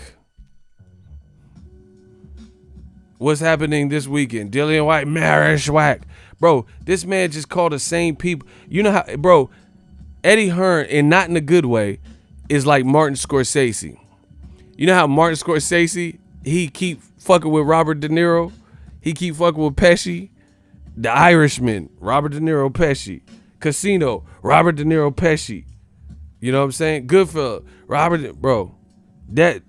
S4: What's happening this weekend? Dillian White, Maris Weck. Bro, this man just called the same people. You know how, bro, Eddie Hearn, and not in a good way, is like Martin Scorsese. You know how Martin Scorsese, he keep fucking with Robert De Niro? He keep fucking with Pesci? The Irishman, Robert De Niro, Pesci. Casino, Robert De Niro, Pesci. You know what I'm saying? Goodfellas, Robert, bro. That's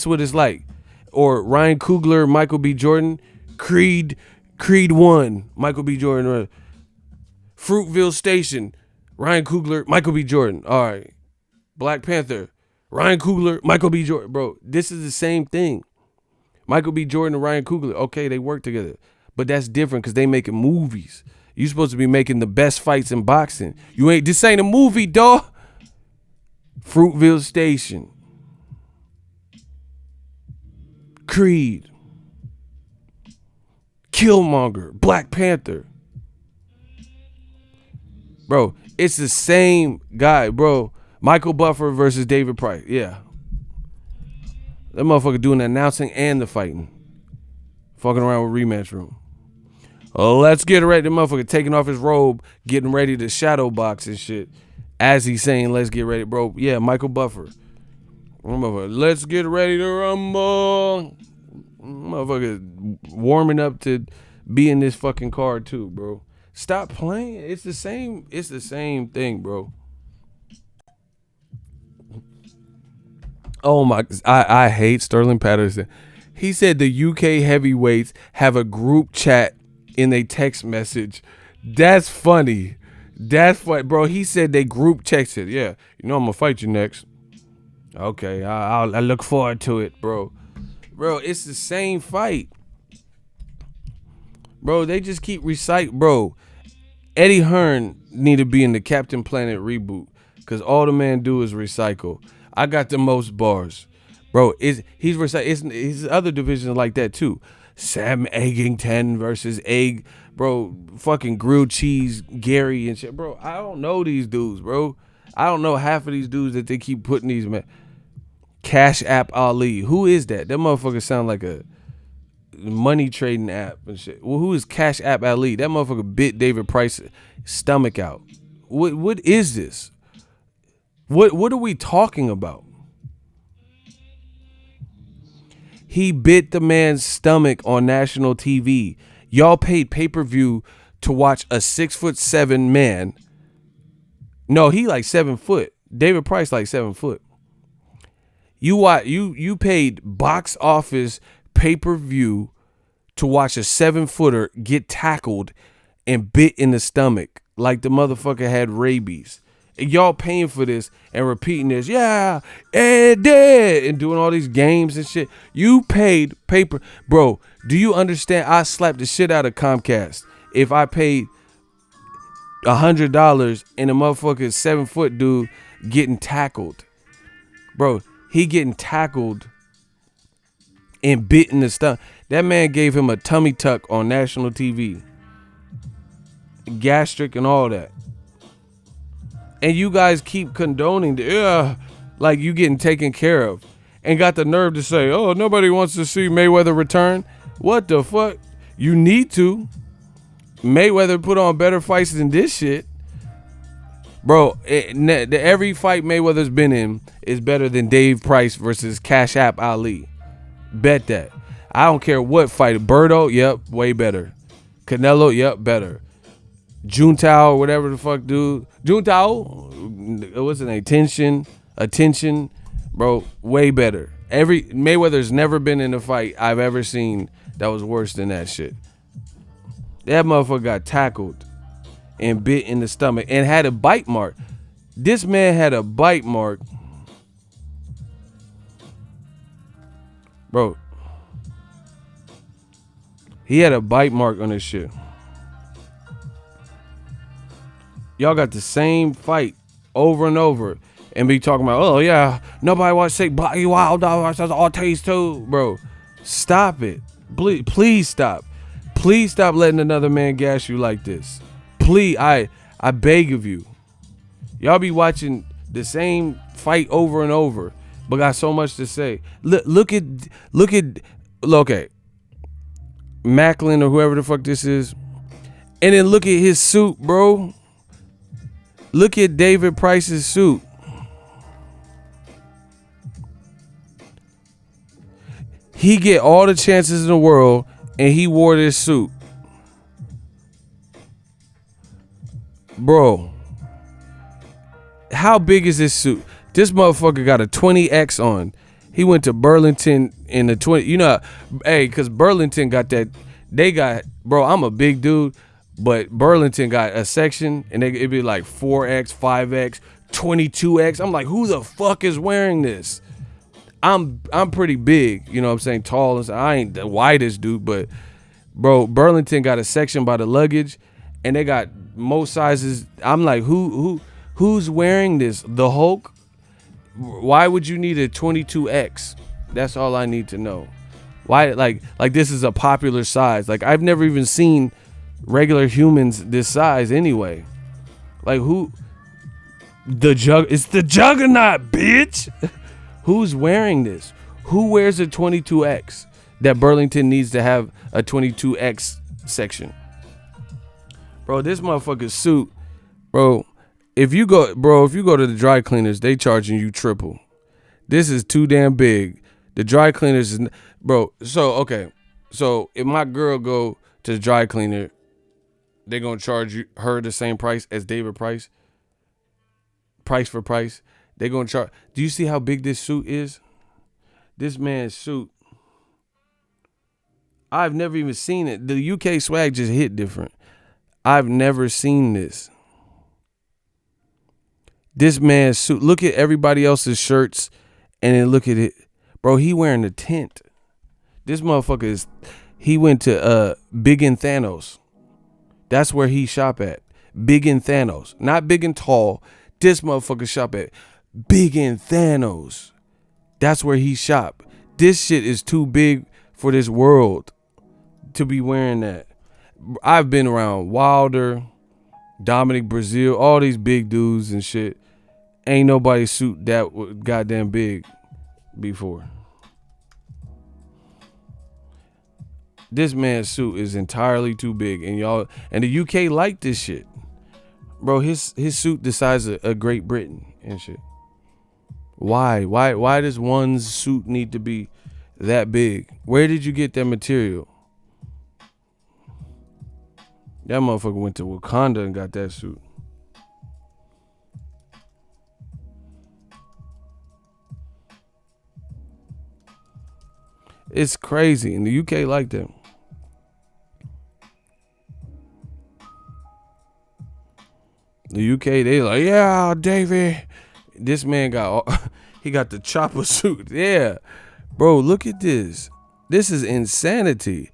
S4: what it's like. Or Ryan Coogler, Michael B. Jordan, Creed 1, Michael B. Jordan. Fruitville Station, Ryan Coogler, Michael B. Jordan. All right. Black Panther, Ryan Coogler, Michael B. Jordan. Bro, this is the same thing. Michael B. Jordan and Ryan Coogler, okay, they work together. But that's different because they making movies. You supposed to be making the best fights in boxing. This ain't a movie, dawg. Fruitville Station. Creed. Killmonger. Black Panther. Bro, it's the same guy, bro. Michael Buffer versus David Price. Yeah. That motherfucker doing the announcing and the fighting. Fucking around with rematch room. Let's get ready. The motherfucker taking off his robe, getting ready to shadow box and shit. As he's saying, let's get ready, bro. Yeah, Michael Buffer. Motherfucker, let's get ready to rumble. Motherfucker warming up to be in this fucking card too, bro. Stop playing. It's the same thing, bro. Oh my, I hate Sterling Patterson. He said the UK heavyweights have a group chat in a text message. That's funny. That's funny, bro. He said they group texted. Yeah, you know I'm gonna fight you next. Okay, I look forward to it, bro. Bro, it's the same fight. Bro, they just keep reciting. Bro, Eddie Hearn need to be in the Captain Planet reboot because all the man do is recycle. I got the most bars. Bro, he's recycling. His other divisions like that too. Sam Eggington versus Egg, bro, fucking grilled cheese, Gary and shit. Bro, I don't know these dudes, bro. I don't know half of these dudes that they keep putting these, man. CashApp Ali. Who is that? That motherfucker sound like a money trading app and shit. Well, who is CashApp Ali? That motherfucker bit David Price's stomach out. What is this? What are we talking about? He bit the man's stomach on national TV. Y'all paid pay-per-view to watch a 6'7" man. No, he like 7 foot. David Price like 7 foot. You paid box office pay-per-view to watch a 7-footer get tackled and bit in the stomach like the motherfucker had rabies. And y'all paying for this and repeating this, yeah, and dead, and doing all these games and shit. You paid paper. Bro, do you understand? I slapped the shit out of Comcast if I paid $100 and a motherfucking 7-foot dude getting tackled. Bro, he getting tackled and bit in the stomach. That man gave him a tummy tuck on national TV. Gastric and all that. And you guys keep condoning like you getting taken care of. And got the nerve to say, oh, nobody wants to see Mayweather return. What the fuck? You need to. Mayweather put on better fights than this shit. Bro, every fight Mayweather's been in is better than Dave Price versus CashApp Ali. Bet that. I don't care what fight. Berto, yep, way better. Canelo, yep, better. Juntao, whatever the fuck, dude. Juntao, what's his name? Attention, bro, way better. Mayweather's never been in a fight I've ever seen that was worse than that shit. That motherfucker got tackled and bit in the stomach and had a bite mark. This man had a bite mark. Bro, he had a bite mark on this shit. Y'all got the same fight over and over and be talking about, oh yeah, nobody wants to say Wilder versus Ortiz too. Bro, stop it. Please stop. Please stop letting another man gas you like this. Please, I beg of you. Y'all be watching the same fight over and over, but got so much to say. Look at okay, Macklin or whoever the fuck this is, and then look at his suit, bro. Look at David Price's suit. He get all the chances in the world, and he wore this suit. Bro, how big is this suit? This motherfucker got a 20X on. He went to Burlington in the 20. You know, hey, because Burlington got that. They got, bro, I'm a big dude, but Burlington got a section, and it'd be like 4X, 5X, 22X. I'm like, who the fuck is wearing this? I'm pretty big, you know what I'm saying, tall, and I ain't the widest dude, but bro, Burlington got a section by the luggage, and they got most sizes. I'm like, who's wearing this? The Hulk? Why would you need a 22X? That's all I need to know. Why, like this is a popular size. Like, I've never even seen regular humans this size anyway. Like, who? It's the Juggernaut, bitch. Who's wearing this? Who wears a 22X? That Burlington needs to have a 22X section. Bro, this motherfucker's suit, bro. If you go to the dry cleaners, they charging you triple. This is too damn big. The dry cleaners is, bro. So okay, so if my girl go to the dry cleaner, they gonna charge her the same price as David Price. Price for price. They gonna charge. Do you see how big this suit is? This man's suit. I've never even seen it. The UK swag just hit different. I've never seen this. This man's suit. Look at everybody else's shirts, and then look at it, bro. He wearing a tent. This motherfucker is. He went to Big and Thanos. That's where he shop at. Big and Thanos, not Big and Tall. This motherfucker shop at Big and Thanos. That's where he shop. This shit is too big for this world to be wearing that. I've been around Wilder, Dominic Brazil, all these big dudes and shit. Ain't nobody suit that goddamn big before. This man's suit is entirely too big, and y'all and the UK like this shit. Bro, his suit the size of Great Britain and shit. Why does one's suit need to be that big? Where did you get that material? That motherfucker went to Wakanda and got that suit. It's crazy. And the UK like that. The UK, they like, yeah, Davey. This man he got the chopper suit. Yeah. Bro, look at this. This is insanity.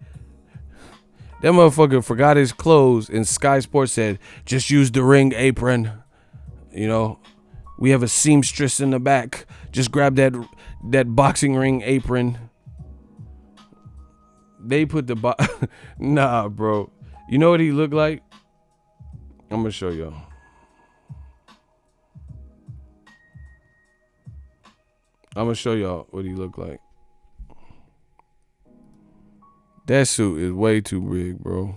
S4: That motherfucker forgot his clothes, and Sky Sports said, just use the ring apron. You know, we have a seamstress in the back. Just grab that boxing ring apron. They put the nah, bro. You know what he looked like? I'm gonna show y'all. I'm gonna show y'all what he looked like. That suit is way too big, bro.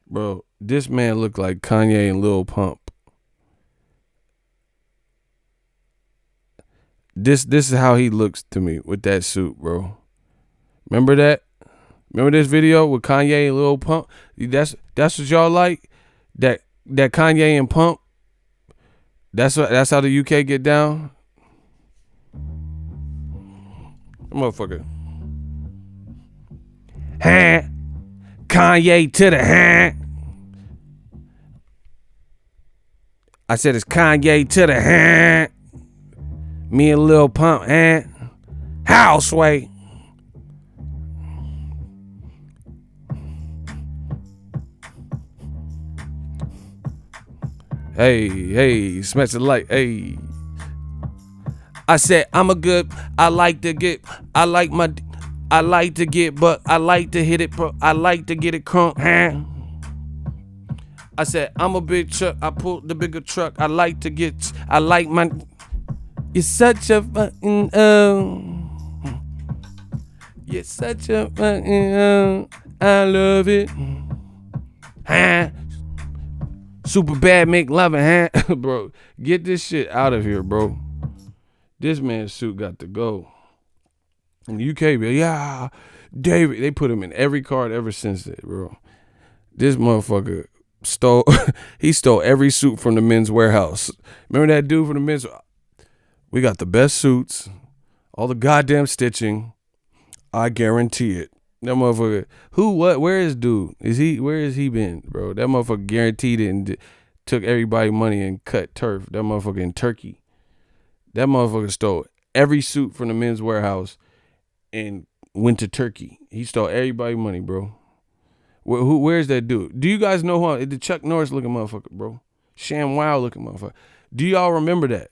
S4: Bro, this man looked like Kanye and Lil Pump. This is how he looks to me with that suit, bro. Remember that? Remember this video with Kanye and Lil Pump? That's what y'all like? That Kanye and Pump? That's how the UK get down? Motherfucker. Huh? Kanye to the huh? I said it's Kanye to the huh? Me and Lil Pump, huh? Houseway. Hey, smash the light, hey. I said I like to get, but I like to hit it, bro. I like to get it crunk, huh? I said I'm a big truck, I pull the bigger truck. I like my. You're such a fucking You're such a fucking I love it, huh? Super bad make loving, huh? Bro, get this shit out of here, bro. This man's suit got to go. In the UK, yeah, David, they put him in every card ever since that, bro. This motherfucker stole, he stole every suit from the Men's Warehouse. Remember that dude from the Men's? We got the best suits, all the goddamn stitching. I guarantee it. That motherfucker, where is dude? Where has he been, bro? That motherfucker guaranteed it and took everybody money and cut turf. That motherfucker in Turkey. That motherfucker stole every suit from the Men's Warehouse and went to Turkey. He stole everybody money, bro. Where's that dude? Do you guys know who? The Chuck Norris looking motherfucker, bro. Sham Wow looking motherfucker. Do y'all remember that?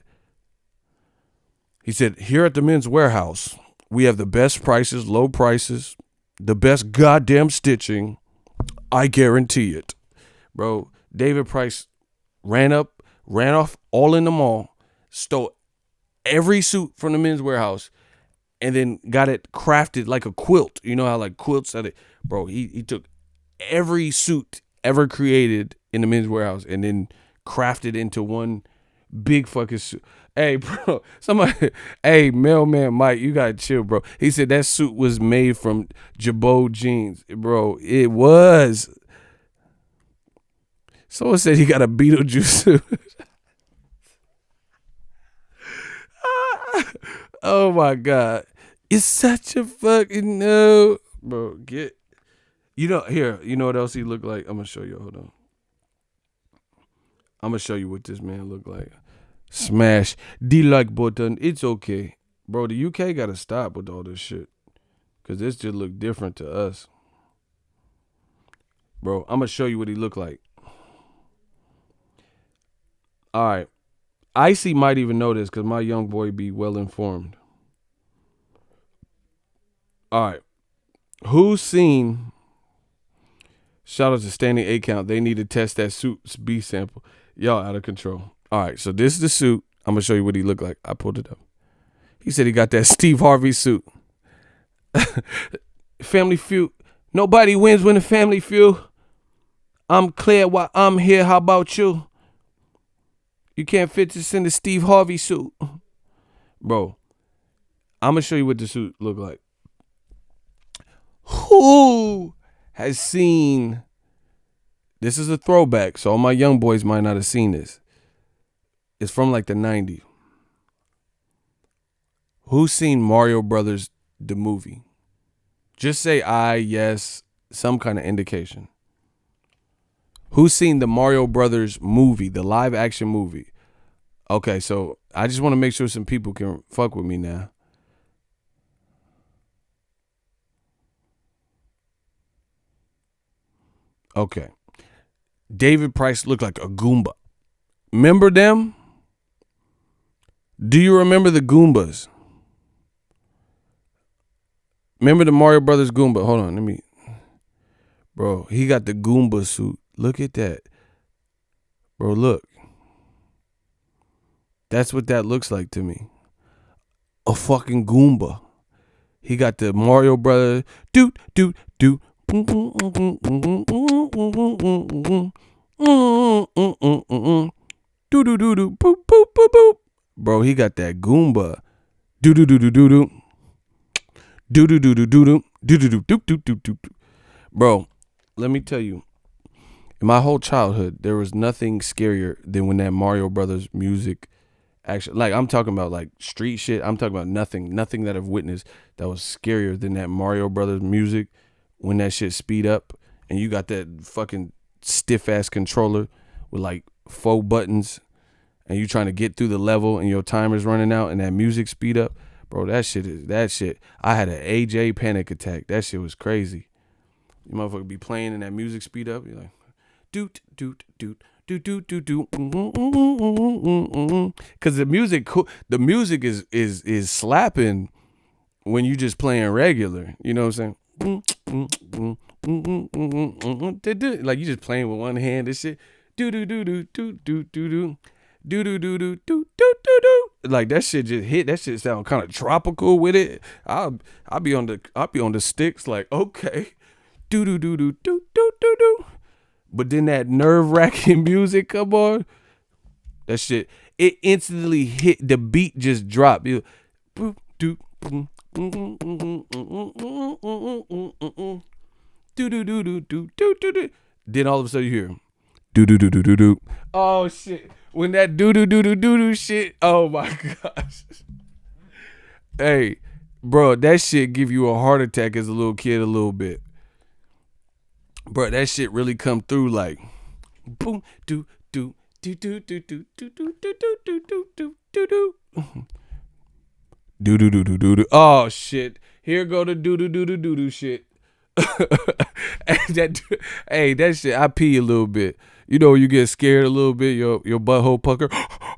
S4: He said, here at the Men's Warehouse, we have the best prices, low prices, the best goddamn stitching. I guarantee it. Bro, David Price ran off all in the mall, stole every suit from the Men's Warehouse, and then got it crafted like a quilt. You know how like quilts are? Bro, he took every suit ever created in the Men's Warehouse and then crafted into one big fucking suit. Hey, bro, hey, mailman Mike, you gotta chill, bro. He said that suit was made from Jabot jeans. Bro, it was. Someone said he got a Beetlejuice suit. Oh my God. It's such a fucking no. Bro, you know what else he looked like? I'm gonna show you. Hold on. I'm gonna show you what this man looked like. Smash the like button. It's okay. Bro, the UK gotta stop with all this shit. Cause this just look different to us. Bro, I'm gonna show you what he looked like. Alright. Icy might even know this because my young boy be well informed. Alright. Who's seen? Shout out to Standing 8 Count. They need to test that suit's B sample. Y'all out of control. All right, so this is the suit. I'm going to show you what he looked like. I pulled it up. He said he got that Steve Harvey suit. Family Feud. Nobody wins when the Family Feud. I'm clear while I'm here. How about you? You can't fit this in the Steve Harvey suit. Bro, I'm going to show you what the suit looked like. Who has seen, this is a throwback, so all my young boys might not have seen this. It's from like the 90s. Who's seen Mario Brothers, the movie? Just say I, yes, some kind of indication. Who's seen the Mario Brothers movie, the live action movie? Okay, so I just want to make sure some people can fuck with me now. Okay. David Price looked like a Goomba. Remember them? Do you remember the Goombas? Remember the Mario Brothers Goomba? Hold on, Bro, he got the Goomba suit. Look at that. Bro, look. That's what that looks like to me. A fucking Goomba. He got the Mario Brothers. Doot, doot, doot. Do do do do boop boop boop boop. Bro, he got that Goomba. Do do do do do do. Do do do do do do. Do do do do do do do. Bro, let me tell you, in my whole childhood, there was nothing scarier than when that Mario Brothers music actually, like, I'm talking about like street shit. I'm talking about nothing that I've witnessed that was scarier than that Mario Brothers music when that shit speed up and you got that fucking stiff ass controller with like 4 buttons and you trying to get through the level and your timer's running out and that music speed up. Bro, that shit. I had an AJ panic attack. That shit was crazy. You motherfucker be playing and that music speed up. You're like, doot, doot, doot, doot, doot, doot, doot. Cause the music is slapping when you just playing regular. You know what I'm saying? Like you just playing with one hand and shit. Do do do do do do do do. Do do do do do do do do. Like that shit just hit. That shit sound kind of tropical with it. I'll be on the sticks like, okay. Do do do do do do do do. But then that nerve-wracking music come on. That shit, it instantly hit. The beat just dropped. You boop do boom. Do do do do do do do. Then all of a sudden you hear do do do do do do. Oh shit! When that do do do do do do shit. Oh my gosh. Hey, bro, that shit give you a heart attack as a little kid a little bit. Bro, that shit really come through like boom do do do do do do do do do do do do do do do. Do do do do do do. Oh shit! Here go the do do do do do do shit. Hey, that shit. I pee a little bit. You know, you get scared a little bit. Your butthole pucker.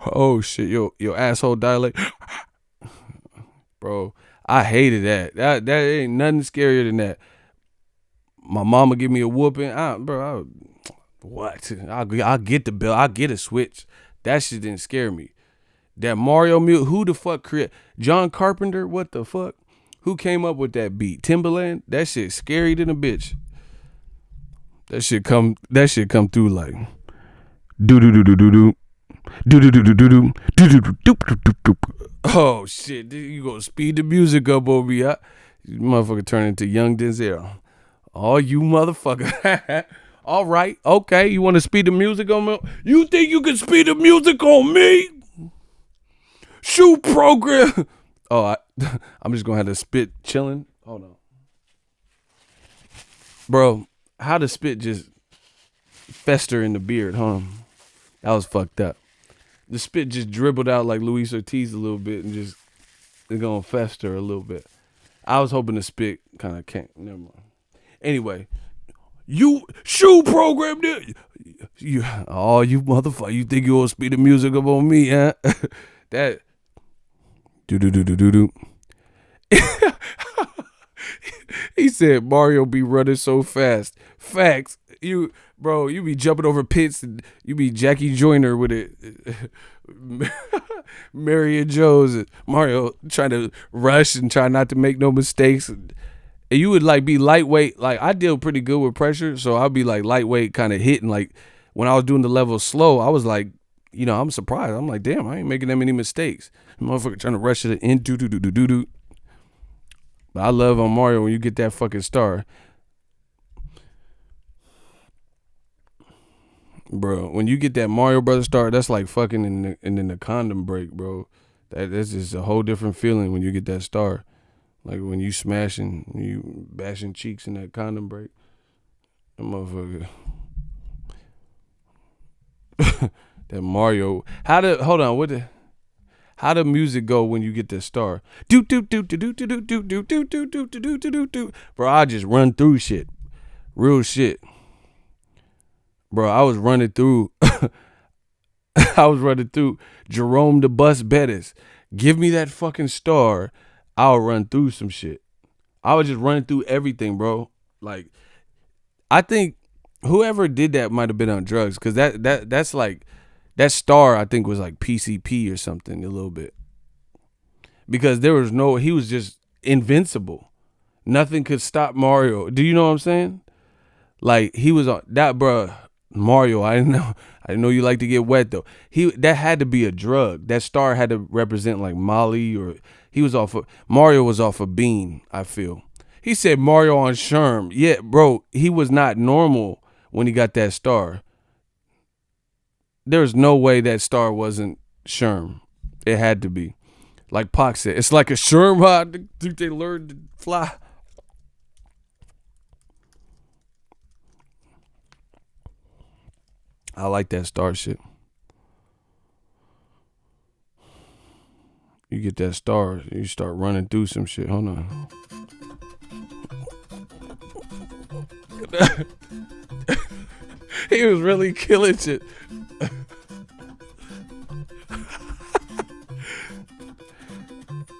S4: Oh shit! Your asshole dilate. Bro, I hated that. That ain't nothing scarier than that. My mama give me a whooping. What? I'll get the bill. I'll get a switch. That shit didn't scare me. That Mario music, who the fuck created? John Carpenter, what the fuck? Who came up with that beat? Timbaland? That shit scary than a bitch. That shit come through like do do do do do do do do do do do do do do do. Oh shit, you gonna speed the music up over me, huh? You motherfucker turn into young Denzel. Oh, you motherfucker. All right, okay, you wanna speed the music on me? You think you can speed the music on me? Shoot program. Oh, I'm just gonna have to spit chilling. Hold on, bro. How the spit just fester in the beard, huh? That was fucked up. The spit just dribbled out like Luis-Ortiz a little bit and just it's gonna fester a little bit. I was hoping the spit kind of can't. Never mind. Anyway, you shoe program you motherfucker. You think you gonna speed the music up on me, huh? That. Do do do do do do. He said Mario be running so fast. Facts. You be jumping over pits and you be Jackie Joyner with it. Marion Jones and Mario trying to rush and try not to make no mistakes. And you would like be lightweight. Like I deal pretty good with pressure, so I'll be like lightweight kind of hitting. Like when I was doing the level slow, I was like, you know, I'm surprised. I'm like, damn, I ain't making that many mistakes. Motherfucker trying to rush it in, do do do do do do. But I love on Mario when you get that fucking star, bro. When you get that Mario Brothers star, that's like fucking and then the condom break, bro. That's just a whole different feeling when you get that star. Like when you smashing, you bashing cheeks in that condom break. That motherfucker. That Mario. How the music go when you get that star? Do do do do do do do do do do do do do do do do. Bro, I just run through shit. Real shit. Bro, I was running through I was running through Jerome the Bus Bettis. Give me that fucking star. I'll run through some shit. I was just running through everything, bro. Like, I think whoever did that might have been on drugs, because that's like, that star I think was like PCP or something a little bit. Because he was just invincible. Nothing could stop Mario. Do you know what I'm saying? Like, he was on that, bro. Mario, I didn't know you like to get wet though. That had to be a drug. That star had to represent like Molly, or Mario was off of Bean, I feel. He said Mario on Sherm. Yeah, bro, he was not normal when he got that star. There's no way that star wasn't Sherm. It had to be. Like Pac said, it's like a Sherm. I think they learned to fly. I like that star shit. You get that star, you start running through some shit. Hold on. He was really killing shit.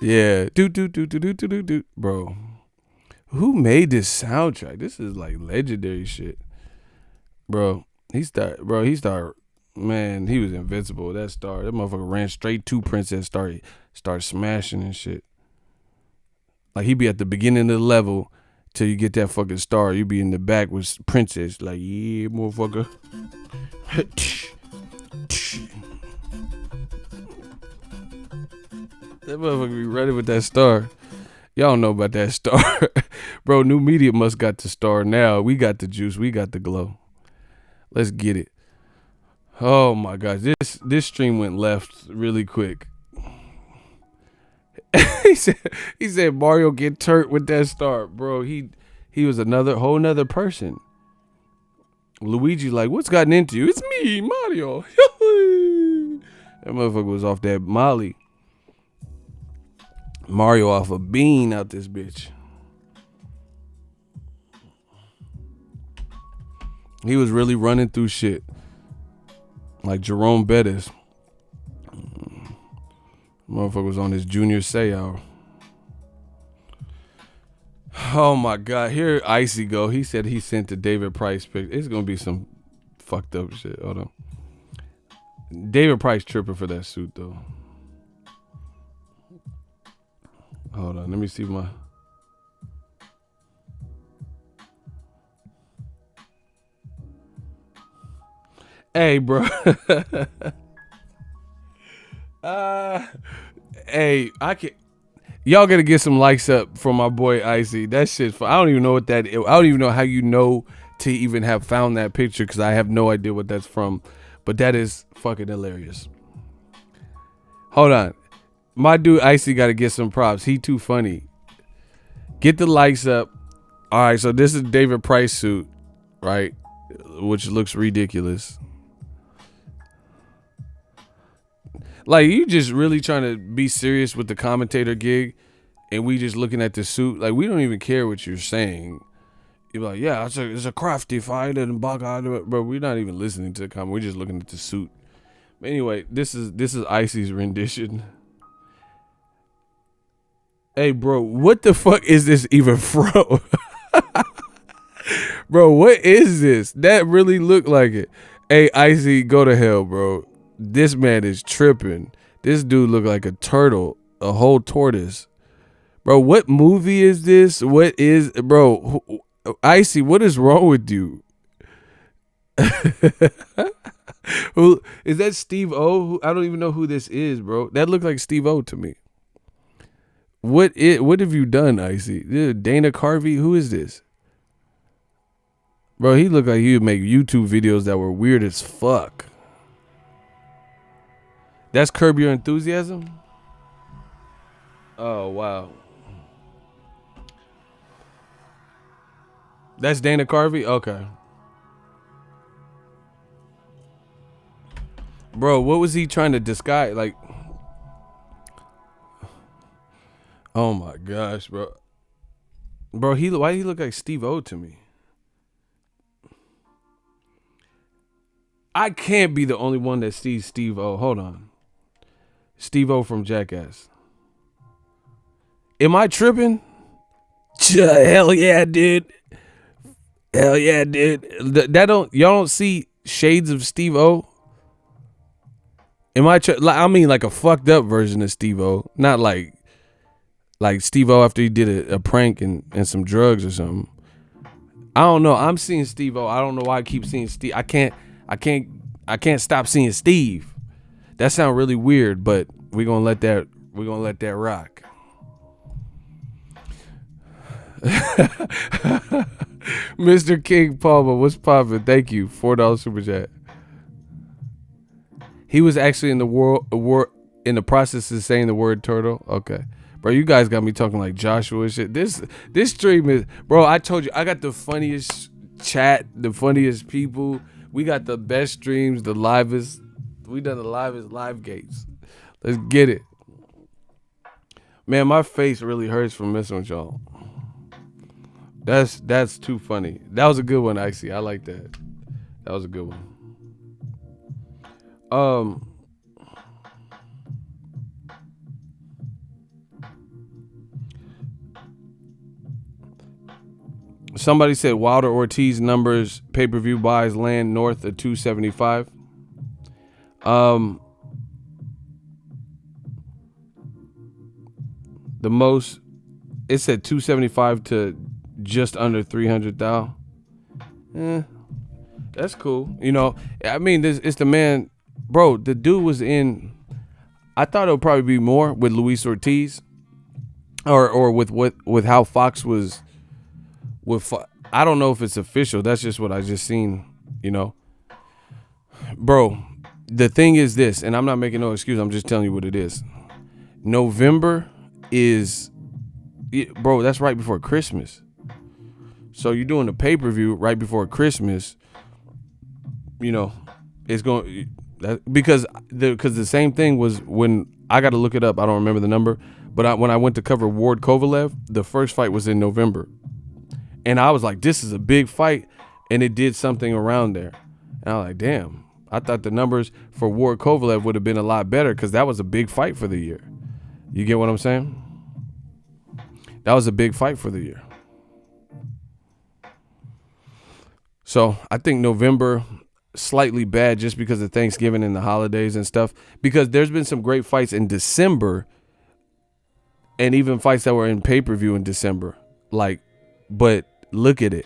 S4: Yeah. Do. Bro. Who made this soundtrack? This is like legendary shit. Bro. He started, man, he was invincible. That star, that motherfucker ran straight to Princess, started smashing and shit. Like, he be at the beginning of the level till you get that fucking star. You be in the back with Princess, like, yeah, motherfucker. That motherfucker be ready with that star. Y'all know about that star. Bro, New Media must got the star now. We got the juice. We got the glow. Let's get it. Oh my gosh, this stream went left really quick. he said Mario get turned with that star, bro. He was whole nother person. Luigi like, what's gotten into you? It's me, Mario. That motherfucker was off that Molly. Mario off a bean out this bitch. He was really running through shit. Like Jerome Bettis. Motherfucker was on his Junior Seau. Oh my God. Here Icy go. He said he sent the David Price pic. It's going to be some fucked up shit. Hold on. David Price tripping for that suit though. Hold on. Let me see my... Hey, bro. Hey, y'all gotta get some likes up for my boy Icy. That shit's fun. I don't even know what that is. I don't even know how you know to even have found that picture, because I have no idea what that's from. But that is fucking hilarious. Hold on. My dude Icy gotta get some props. He too funny. Get the likes up. All right, so this is David Price suit, right? Which looks ridiculous. Like, you just really trying to be serious with the commentator gig, and we just looking at the suit. Like, we don't even care what you're saying. You're like, yeah, it's a crafty fight and bug out of it, bro. We're not even listening to the comment. We're just looking at the suit. But anyway, this is Icy's rendition. Hey, bro, what the fuck is this even from? Bro, what is this? That really looked like it. Hey, Icy, go to hell, bro. This man is tripping. This dude look like a turtle, a whole tortoise. Bro, what movie is this? What is, bro, Icy, what is wrong with you? Who is that? Steve O? I don't even know who this is, bro. That looked like Steve O to me. What have you done, Icy? Dana Carvey? Who is this? Bro, he looked like he would make YouTube videos that were weird as fuck. That's Curb Your Enthusiasm? Oh, wow. That's Dana Carvey? Okay. Bro, what was he trying to disguise? Like, oh my gosh, bro. Bro, why did he look like Steve O to me? I can't be the only one that sees Steve O. Hold on. Steve O from Jackass. Am I tripping? Hell yeah, dude. Hell yeah, dude. Y'all don't see shades of Steve O? Am I I mean like a fucked up version of Steve O. Not like Steve O after he did a prank and some drugs or something. I don't know. I'm seeing Steve O. I don't know why I keep seeing Steve. I can't stop seeing Steve. That sounds really weird, but we're gonna let that rock. Mr. King Palmer, what's poppin'? Thank you. $4 super chat. He was actually in the process of saying the word turtle. Okay. Bro, you guys got me talking like Joshua and shit. This stream is, bro, I told you, I got the funniest chat, the funniest people. We got the best streams, the livest. We done the livest live gates. Let's get it. Man, my face really hurts from messing with y'all. That's too funny. That was a good one, Icy. I like that. That was a good one. Somebody said Wilder-Ortiz numbers pay-per-view buys land north of 275. The most, it said 275 to just under 300,000. That's cool. You know, I mean, it's the man, bro. The dude was in. I thought it would probably be more with Luis Ortiz, or with how Fox was. I don't know if it's official. That's just what I just seen. You know, bro. The thing is this, and I'm not making no excuse. I'm just telling you what it is. November is, bro. That's right before Christmas. So you're doing a pay-per-view right before Christmas. You know, it's going because the same thing was when I got to look it up. I don't remember the number, but when I went to cover Ward Kovalev, the first fight was in November, and I was like, "This is a big fight," and it did something around there, and I was like, "Damn." I thought the numbers for Ward Kovalev would have been a lot better because that was a big fight for the year. You get what I'm saying? That was a big fight for the year. So I think November slightly bad just because of Thanksgiving and the holidays and stuff. Because there's been some great fights in December, and even fights that were in pay-per-view in December. But look at it,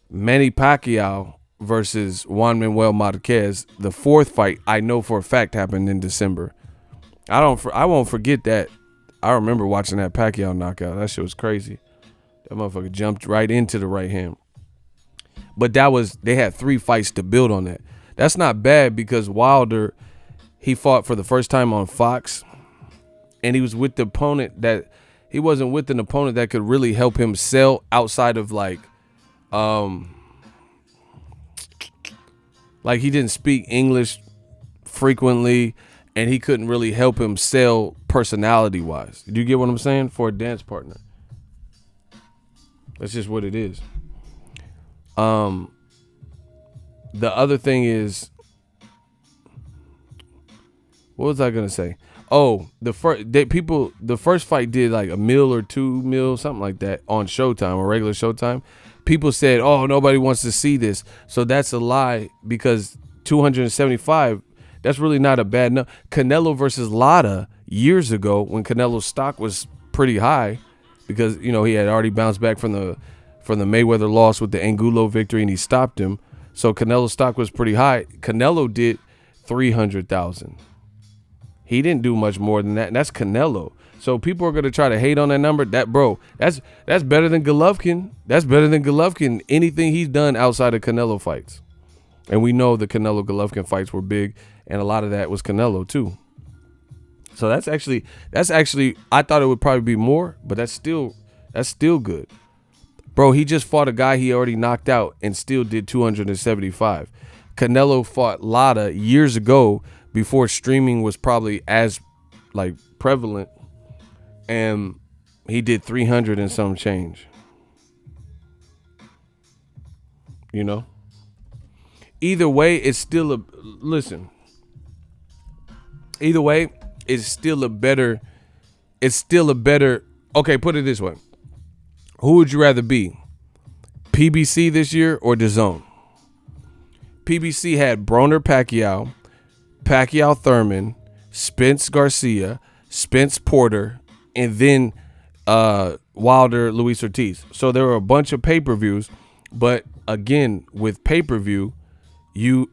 S4: Manny Pacquiao versus Juan Manuel Marquez, the fourth fight, I know for a fact happened in December. I won't forget that. I remember watching that Pacquiao knockout. That shit was crazy. That motherfucker jumped right into the right hand. But they had 3 fights to build on that. That's not bad because Wilder, he fought for the first time on Fox, and he was with the opponent that he wasn't with an opponent that could really help him sell outside of like he didn't speak English frequently, and he couldn't really help him sell personality wise. Do you get what I'm saying? For a dance partner. That's just what it is. The other thing is, what was I gonna say? Oh, the first fight did like $1 million or $2 million, something like that on Showtime or regular Showtime. People said, "Oh, nobody wants to see this," so that's a lie because 275. That's really not a bad number. Canelo versus Lara years ago when Canelo's stock was pretty high, because he had already bounced back from the Mayweather loss with the Angulo victory, and he stopped him. So Canelo's stock was pretty high. Canelo did 300,000. He didn't do much more than that, and that's Canelo. So people are gonna try to hate on that number. That's better than Golovkin. That's better than Golovkin. Anything he's done outside of Canelo fights, and we know the Canelo Golovkin fights were big, and a lot of that was Canelo too. So that's actually I thought it would probably be more, but that's still good. Bro, he just fought a guy he already knocked out and still did 275. Canelo fought Lara years ago before streaming was probably as prevalent, and he did 300 and some change. either way, it's still a listen. Either way, it's still a better. It's still a better. Okay, put it this way: who would you rather be, PBC this year or DAZN? PBC had Broner Pacquiao, Pacquiao Thurman, Spence Garcia, Spence Porter, and then Wilder-Luis Ortiz. So there were a bunch of pay-per-views, but again, with pay-per-view, you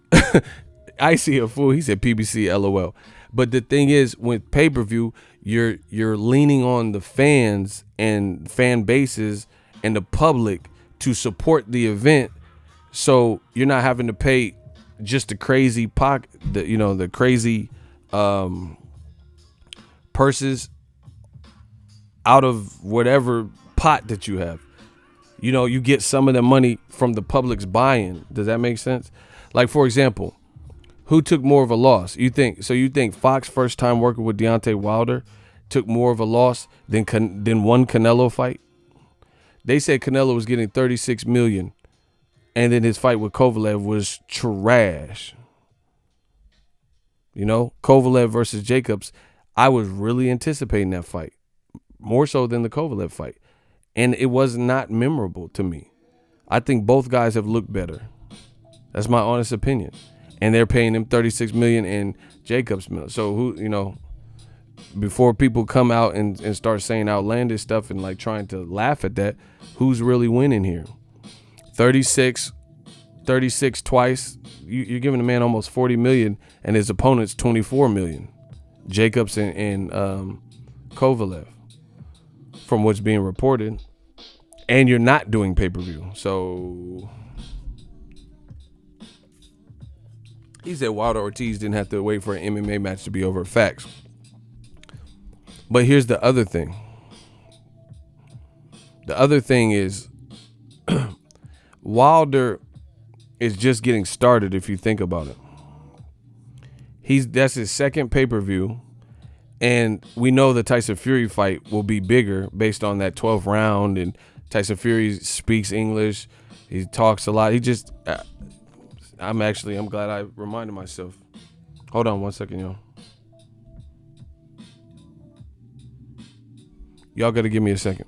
S4: I see a fool. He said PBC LOL. But the thing is, with pay-per-view, you're leaning on the fans and fan bases and the public to support the event. So you're not having to pay just the crazy the crazy purses out of whatever pot that you have. You get some of the money from the public's buy-in. Does that make sense? Like, for example, who took more of a loss? You think Fox first time working with Deontay Wilder took more of a loss than one Canelo fight? They said Canelo was getting $36 million. And then his fight with Kovalev was trash. Kovalev versus Jacobs, I was really anticipating that fight. More so than the Kovalev fight. And it was not memorable to me. I think both guys have looked better. That's my honest opinion. And they're paying him $36 million and Jacobs million. So before people come out and start saying outlandish stuff and like trying to laugh at that, who's really winning here? 36 twice. You're giving a man almost 40 million and his opponent's 24 million. Jacobs and Kovalev, from what's being reported. And you're not doing pay-per-view. So he said Wilder-Ortiz didn't have to wait for an MMA match to be over. Facts. But here's the other thing. The other thing is Wilder is just getting started if you think about it. That's his second pay-per-view, and we know the Tyson Fury fight will be bigger based on that 12th round, and Tyson Fury speaks English. He talks a lot. I'm glad I reminded myself. Hold on one second, y'all. Y'all got to give me a second.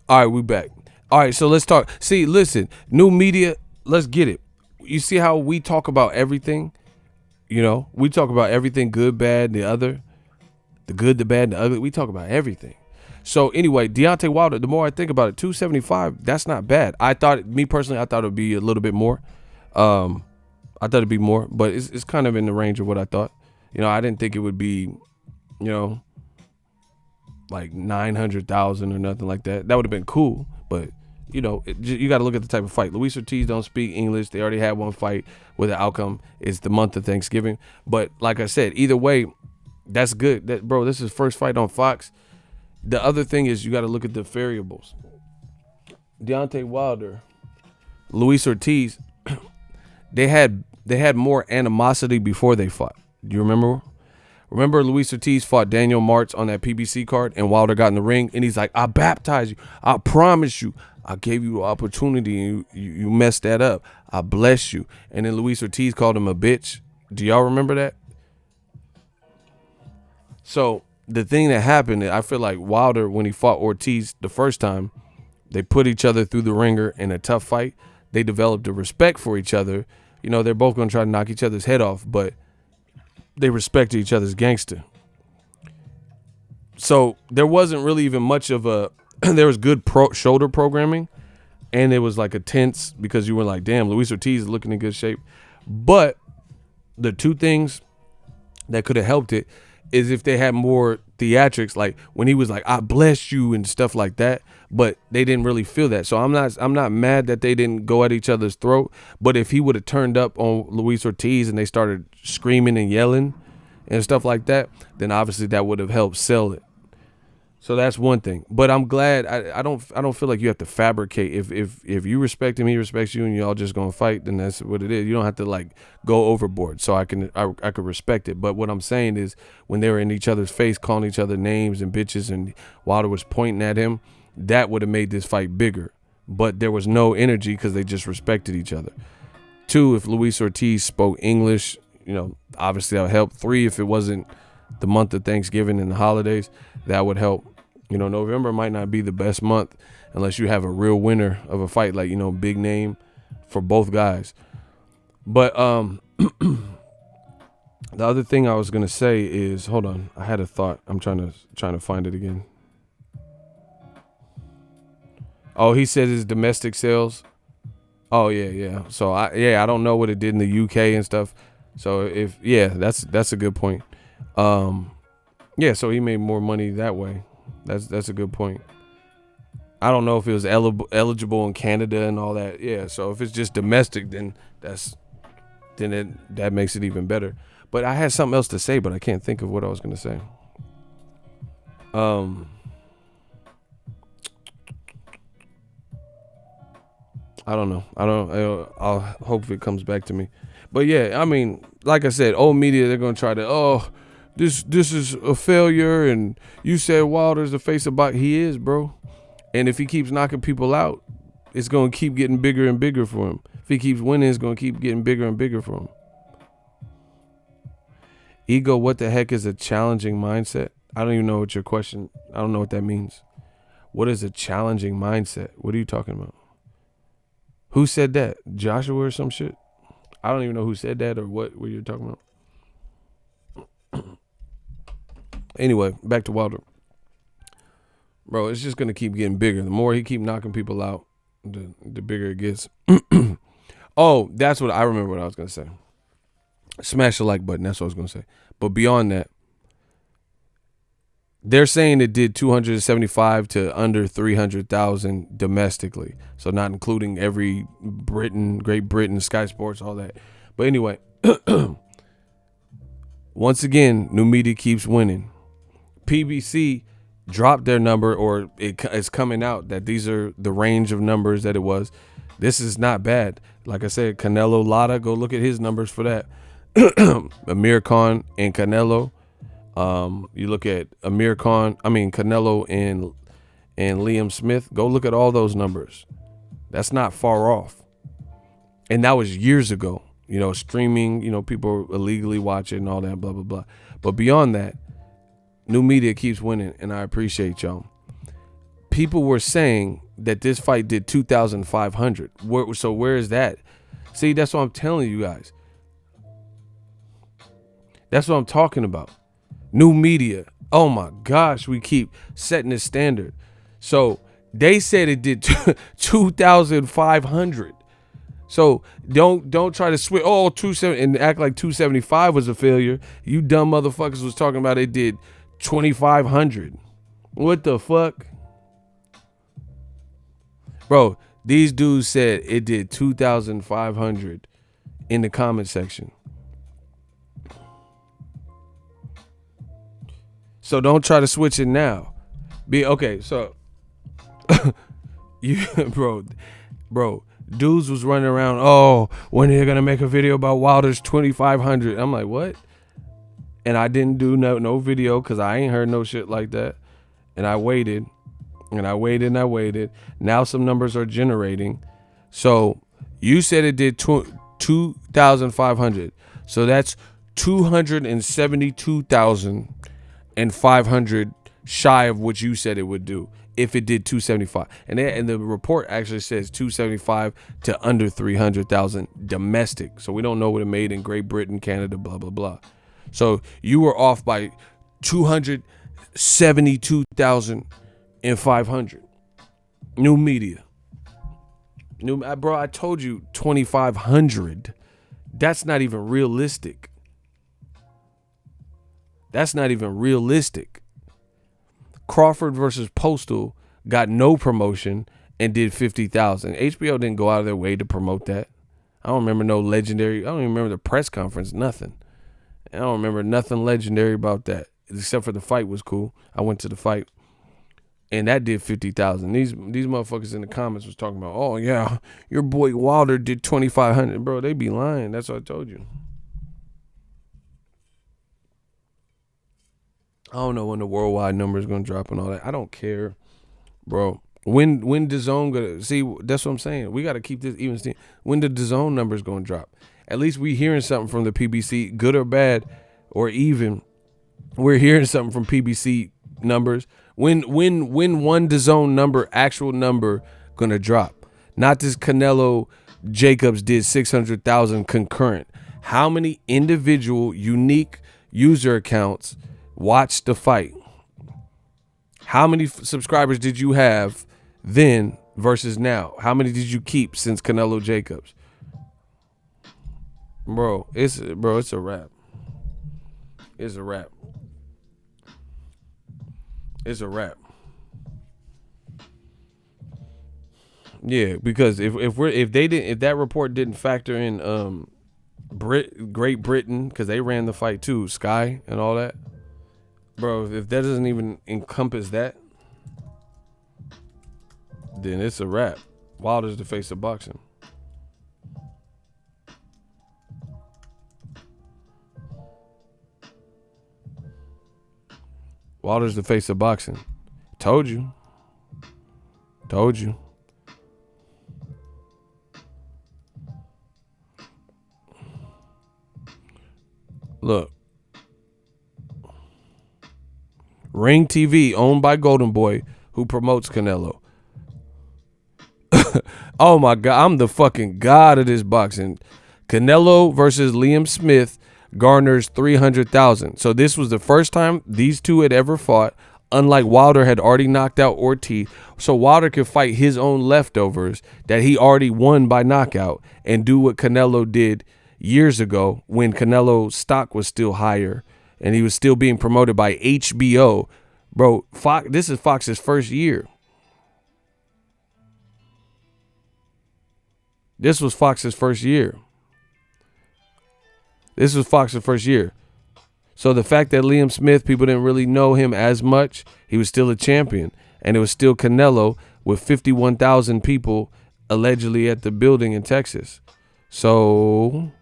S4: All right, we back. All right, so let's talk. See, listen, new media, let's get it. You see how we talk about everything? We talk about everything, good, bad, the other, the good, the bad, the ugly. We talk about everything. So anyway, Deontay Wilder, the more I think about it, 275, that's not bad. I thought it would be a little bit more. I thought it'd be more, but it's kind of in the range of what I thought. I didn't think it would be, like 900,000 or nothing like that. That would have been cool, but you know, you got to look at the type of fight. Luis Ortiz don't speak English. They already had one fight where the outcome is the month of Thanksgiving. But like I said, either way, that's good. Bro, this is his first fight on Fox. The other thing is you got to look at the variables. Deontay Wilder, Luis Ortiz, they had more animosity before they fought. Do you remember? Remember Luis Ortiz fought Daniel Martz on that PBC card, and Wilder got in the ring, and he's like, I baptized you. I promise you. I gave you the opportunity, and you messed that up. I bless you. And then Luis Ortiz called him a bitch. Do y'all remember that? So the thing that happened, I feel like Wilder, when he fought Ortiz the first time, they put each other through the ringer in a tough fight. They developed a respect for each other. You know, they're both going to try to knock each other's head off, but they respected each other's gangster. So there wasn't really even much of a there was good shoulder programming, and it was like a tense because you were like, damn, Luis Ortiz is looking in good shape. But the two things that could have helped it is if they had more theatrics, like when he was like, I bless you and stuff like that, but they didn't really feel that. So I'm not mad that they didn't go at each other's throat, but if he would have turned up on Luis Ortiz and they started screaming and yelling and stuff like that, then obviously that would have helped sell it. So that's one thing. But I'm glad I don't feel like you have to fabricate. If you respect him, he respects you, and y'all just gonna fight, then that's what it is. You don't have to like go overboard. So I could respect it. But what I'm saying is when they were in each other's face, calling each other names and bitches, and Wilder was pointing at him, that would have made this fight bigger. But there was no energy because they just respected each other. 2, if Luis Ortiz spoke English, you know, obviously that would help. 3, if it wasn't the month of Thanksgiving and the holidays, that would help. You know, November might not be the best month unless you have a real winner of a fight, like, you know, big name for both guys. But the other thing I was gonna say is, hold on, I had a thought. I'm trying to find it again. Oh, he said his domestic sales. Oh yeah. So I don't know what it did in the UK and stuff. So that's a good point. Yeah, so he made more money that way. That's a good point. I don't know if it was eligible in Canada and all that. Yeah, so if it's just domestic, then that makes it even better. But I had something else to say, but I can't think of what I was gonna say. I don't know. I'll hope it comes back to me. But yeah, I mean, like I said, old media, they're gonna try to this is a failure, and you said Wilder's the face of boxing. He is, bro. And if he keeps knocking people out, it's gonna keep getting bigger and bigger for him. If he keeps winning, it's gonna keep getting bigger and bigger for him. Ego, what the heck is a challenging mindset? I don't even know what your question. I don't know what that means. What is a challenging mindset? What are you talking about? Who said that? Joshua or some shit? I don't even know who said that or what you're talking about. Anyway, back to Wilder. Bro, it's just going to keep getting bigger. The more he keep knocking people out, the bigger it gets. Oh, that's what I remember what I was going to say. Smash the like button. That's what I was going to say. But beyond that, they're saying it did 275 to under 300,000 domestically. So not including every Great Britain, Sky Sports, all that. But anyway, once again, new media keeps winning. PBC dropped their number, or it's coming out that these are the range of numbers that it was. This is not bad. Like I said, Canelo Lara, go look at his numbers for that. Amir Khan and Canelo. You look at Canelo and Liam Smith. Go look at all those numbers. That's not far off. And that was years ago. You know, streaming, you know, people illegally watching and all that, blah, blah, blah. But beyond that, new media keeps winning, and I appreciate y'all. People were saying that this fight did 2,500. So where is that? See, that's what I'm telling you guys. That's what I'm talking about. New media. Oh my gosh, we keep setting the standard. So they said it did 2,500. So don't try to switch 270 and act like 275 was a failure. You dumb motherfuckers was talking about it did 2,500. What the fuck? Bro, these dudes said it did 2,500 in the comment section. So don't try to switch it now. Okay, so you bro, dudes was running around, oh, when are you gonna make a video about Wilder's 2,500? I'm like, what? And I didn't do no video because I ain't heard no shit like that. And I waited. And I waited. Now some numbers are generating. So you said it did 2,500. So that's 272,500 shy of what you said it would do if it did 275. And the report actually says 275 to under 300,000 domestic. So we don't know what it made in Great Britain, Canada, blah, blah, blah. So you were off by 272,500. New media. Bro, I told you 2,500. That's not even realistic. Crawford versus Postal got no promotion and did 50,000. HBO didn't go out of their way to promote that. I don't remember no legendary. I don't even remember the press conference, nothing. I don't remember nothing legendary about that, except for the fight was cool. I went to the fight, and that did 50,000. These motherfuckers in the comments was talking about, oh yeah, your boy Wilder did 2,500. Bro, they be lying. That's what I told you. I don't know when the worldwide number is gonna drop and all that. I don't care, bro. When DAZN gonna see? That's what I'm saying. We got to keep this even. When the DAZN number is gonna drop? At least we hearing something from the PBC, good or bad, or even. We're hearing something from PBC numbers. When one DAZN number, actual number, gonna drop? Not this Canelo Jacobs did 600,000 concurrent. How many individual unique user accounts watched the fight? How many subscribers did you have then versus now? How many did you keep since Canelo Jacobs? Bro, it's a wrap. It's a wrap. It's a wrap. Yeah, because if that report didn't factor in Great Britain, because they ran the fight too, Sky and all that. Bro, if that doesn't even encompass that, then it's a wrap. Wilder's the face of boxing. Wilder's the face of boxing. Told you. Look. Ring TV, owned by Golden Boy, who promotes Canelo. Oh my God, I'm the fucking god of this boxing. Canelo versus Liam Smith garners 300,000. So this was the first time these two had ever fought, unlike Wilder had already knocked out Ortiz. So Wilder could fight his own leftovers that he already won by knockout and do what Canelo did years ago when Canelo's stock was still higher and he was still being promoted by HBO. Bro, this is Fox's first year. This was Fox's first year. So the fact that Liam Smith, people didn't really know him as much, he was still a champion. And it was still Canelo with 51,000 people allegedly at the building in Texas. So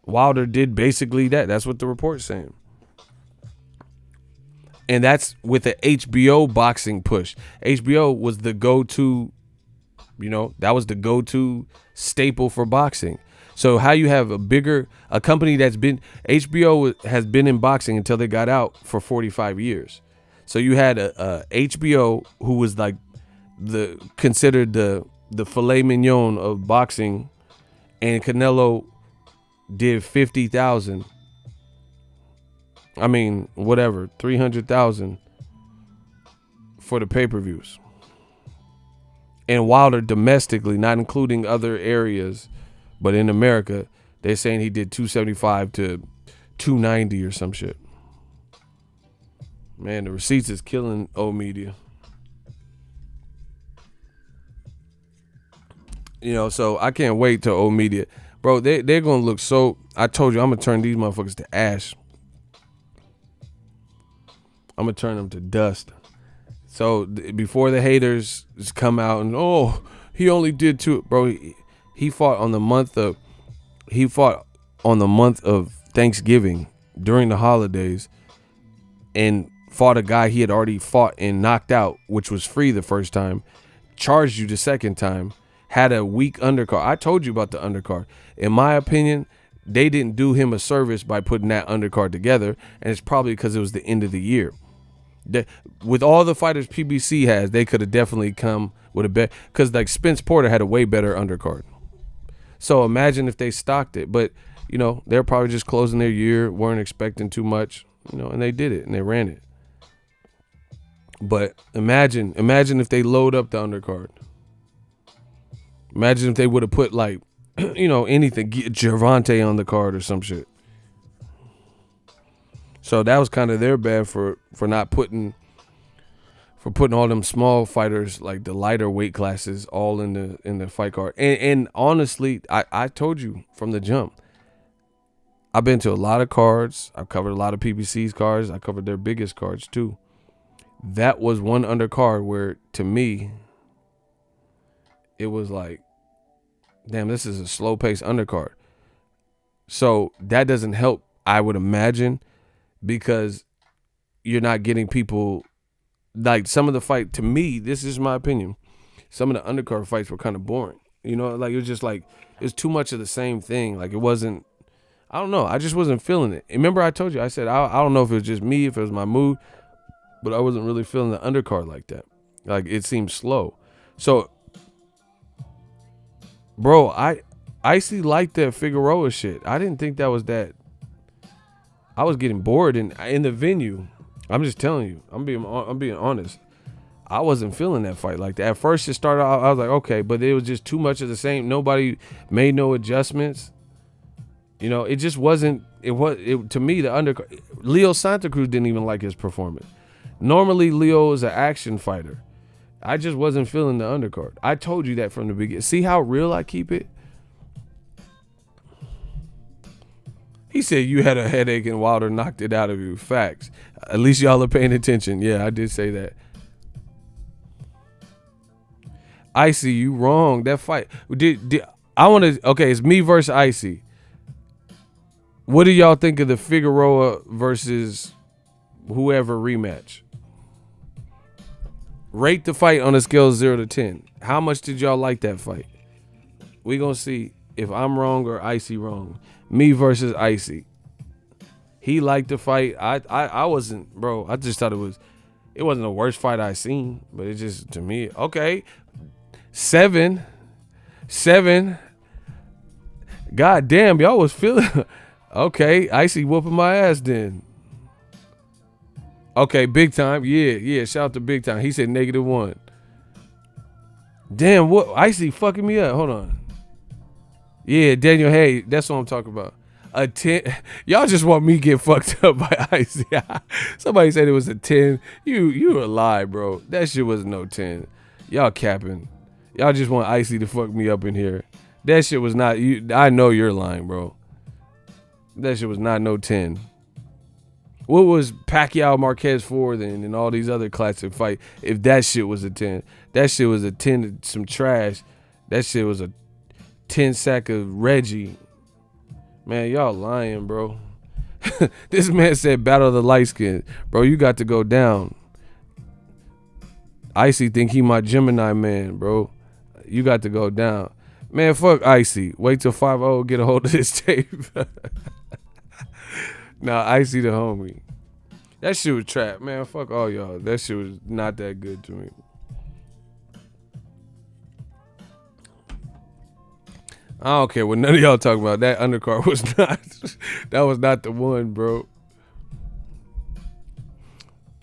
S4: Wilder did basically that. That's what the report's saying. And that's with the HBO boxing push. HBO was the go-to, that was the go-to staple for boxing. So how you have a company that's been, HBO has been in boxing until they got out for 45 years. So you had a HBO who was like considered the filet mignon of boxing, and Canelo did 50,000. I mean, whatever, 300,000 for the pay-per-views. And Wilder domestically, not including other areas, but in America, they're saying he did 275 to 290 or some shit. Man, the receipts is killing old media. You know, so I can't wait till old media. Bro, they're going to look so... I told you, I'm going to turn these motherfuckers to ash. I'm going to turn them to dust. So before the haters just come out and, oh, he only did 2. Bro, he fought on the month of... He fought on the month of Thanksgiving during the holidays and fought a guy he had already fought and knocked out, which was free the first time, charged you the second time, had a weak undercard. I told you about the undercard. In my opinion, they didn't do him a service by putting that undercard together, and it's probably because it was the end of the year. With all the fighters PBC has, they could have definitely come with a bet, because like Spence Porter had a way better undercard. So imagine if they stocked it, but you know, they're probably just closing their year, weren't expecting too much, you know, and they did it and they ran it. But imagine if they load up the undercard. Imagine if they would have put like, you know, anything, Gervonta on the card or some shit. So that was kind of their bad for not putting all them small fighters, like the lighter weight classes, all in the fight card. And honestly, I told you from the jump, I've been to a lot of cards. I've covered a lot of PBC's cards. I covered their biggest cards too. That was one undercard where, to me, it was like, damn, this is a slow-paced undercard. So that doesn't help, I would imagine, because you're not getting people, like some of the fight, to me, this is my opinion, some of the undercard fights were kind of boring. You know, like it was just like, it was too much of the same thing. Like it wasn't, I don't know, I just wasn't feeling it. Remember I told you, I said, I don't know if it was just me, if it was my mood, but I wasn't really feeling the undercard like that. Like it seemed slow. So, bro, I actually liked that Figueroa shit. I didn't think that was that. I was getting bored in the venue. I'm just telling you. I'm being honest. I wasn't feeling that fight like that. At first it started out, I was like, okay, but it was just too much of the same. Nobody made no adjustments. You know, it just wasn't. To me, the undercard. Leo Santa Cruz didn't even like his performance. Normally, Leo is an action fighter. I just wasn't feeling the undercard. I told you that from the beginning. See how real I keep it? He said you had a headache and Wilder knocked it out of you. Facts. At least y'all are paying attention. Yeah, I did say that. Icy, you wrong. That fight. I want to. Okay, it's me versus Icy. What do y'all think of the Figueroa versus whoever rematch? Rate the fight on a scale of 0 to 10. How much did y'all like that fight? We gonna see if I'm wrong or Icy wrong. Me versus Icy. He liked the fight. I wasn't, bro. I just thought it wasn't the worst fight I seen, but it just, to me, okay. 7. God damn, y'all was feeling. Okay, Icy whooping my ass then. Okay, big time. Yeah. Shout out to Big Time. He said -1. Damn, what? Icy fucking me up. Hold on. Yeah, Daniel Hay. That's what I'm talking about. A 10. Y'all just want me to get fucked up by Icy. Somebody said it was a 10. You a lie, bro. That shit was no 10. Y'all capping. Y'all just want Icy to fuck me up in here. That shit was not. I know you're lying, bro. That shit was not no 10. What was Pacquiao Marquez for then and all these other classic fights? If that shit was a 10. That shit was a 10 to some trash. That shit was a 10 sack of Reggie. Man, y'all lying, bro. This man said battle of the light skin. Bro, you got to go down. Icy think he my Gemini man, bro. You got to go down. Man, fuck Icy. Wait till 5-0 get a hold of this tape. Nah, Icy the homie. That shit was trap, man. Fuck all y'all. That shit was not that good to me. I don't care what none of y'all talking about. That undercard was not. That was not the one, bro.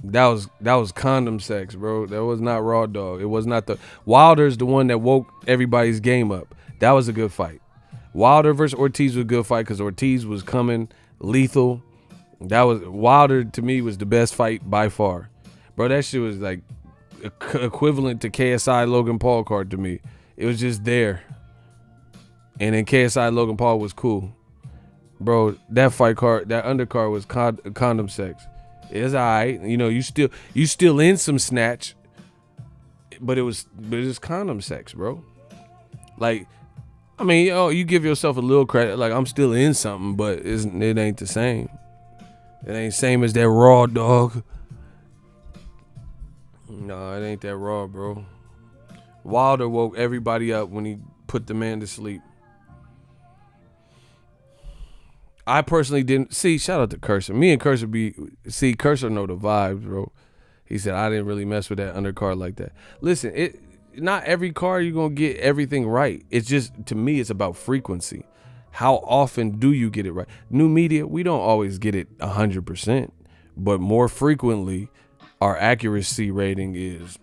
S4: That was condom sex, bro. That was not Raw Dog. It was not the Wilder's the one that woke everybody's game up. That was a good fight. Wilder versus Ortiz was a good fight because Ortiz was coming lethal. That was Wilder to me was the best fight by far, bro. That shit was like equivalent to KSI Logan Paul card to me. It was just there. And then KSI Logan Paul was cool. Bro, that undercard was condom sex. It's alright. You know, you still in some snatch, but it was condom sex, bro. Like, I mean, you give yourself a little credit. Like, I'm still in something, but it ain't the same. It ain't same as that raw, dog. No, it ain't that raw, bro. Wilder woke everybody up when he put the man to sleep. I personally didn't see. Shout out to Cursor. Me and Cursor Cursor know the vibes, bro. He said I didn't really mess with that undercard like that. Listen, not every card you're gonna get everything right. It's just, to me, it's about frequency. How often do you get it right? New media, we don't always get it 100%, but more frequently, our accuracy rating is,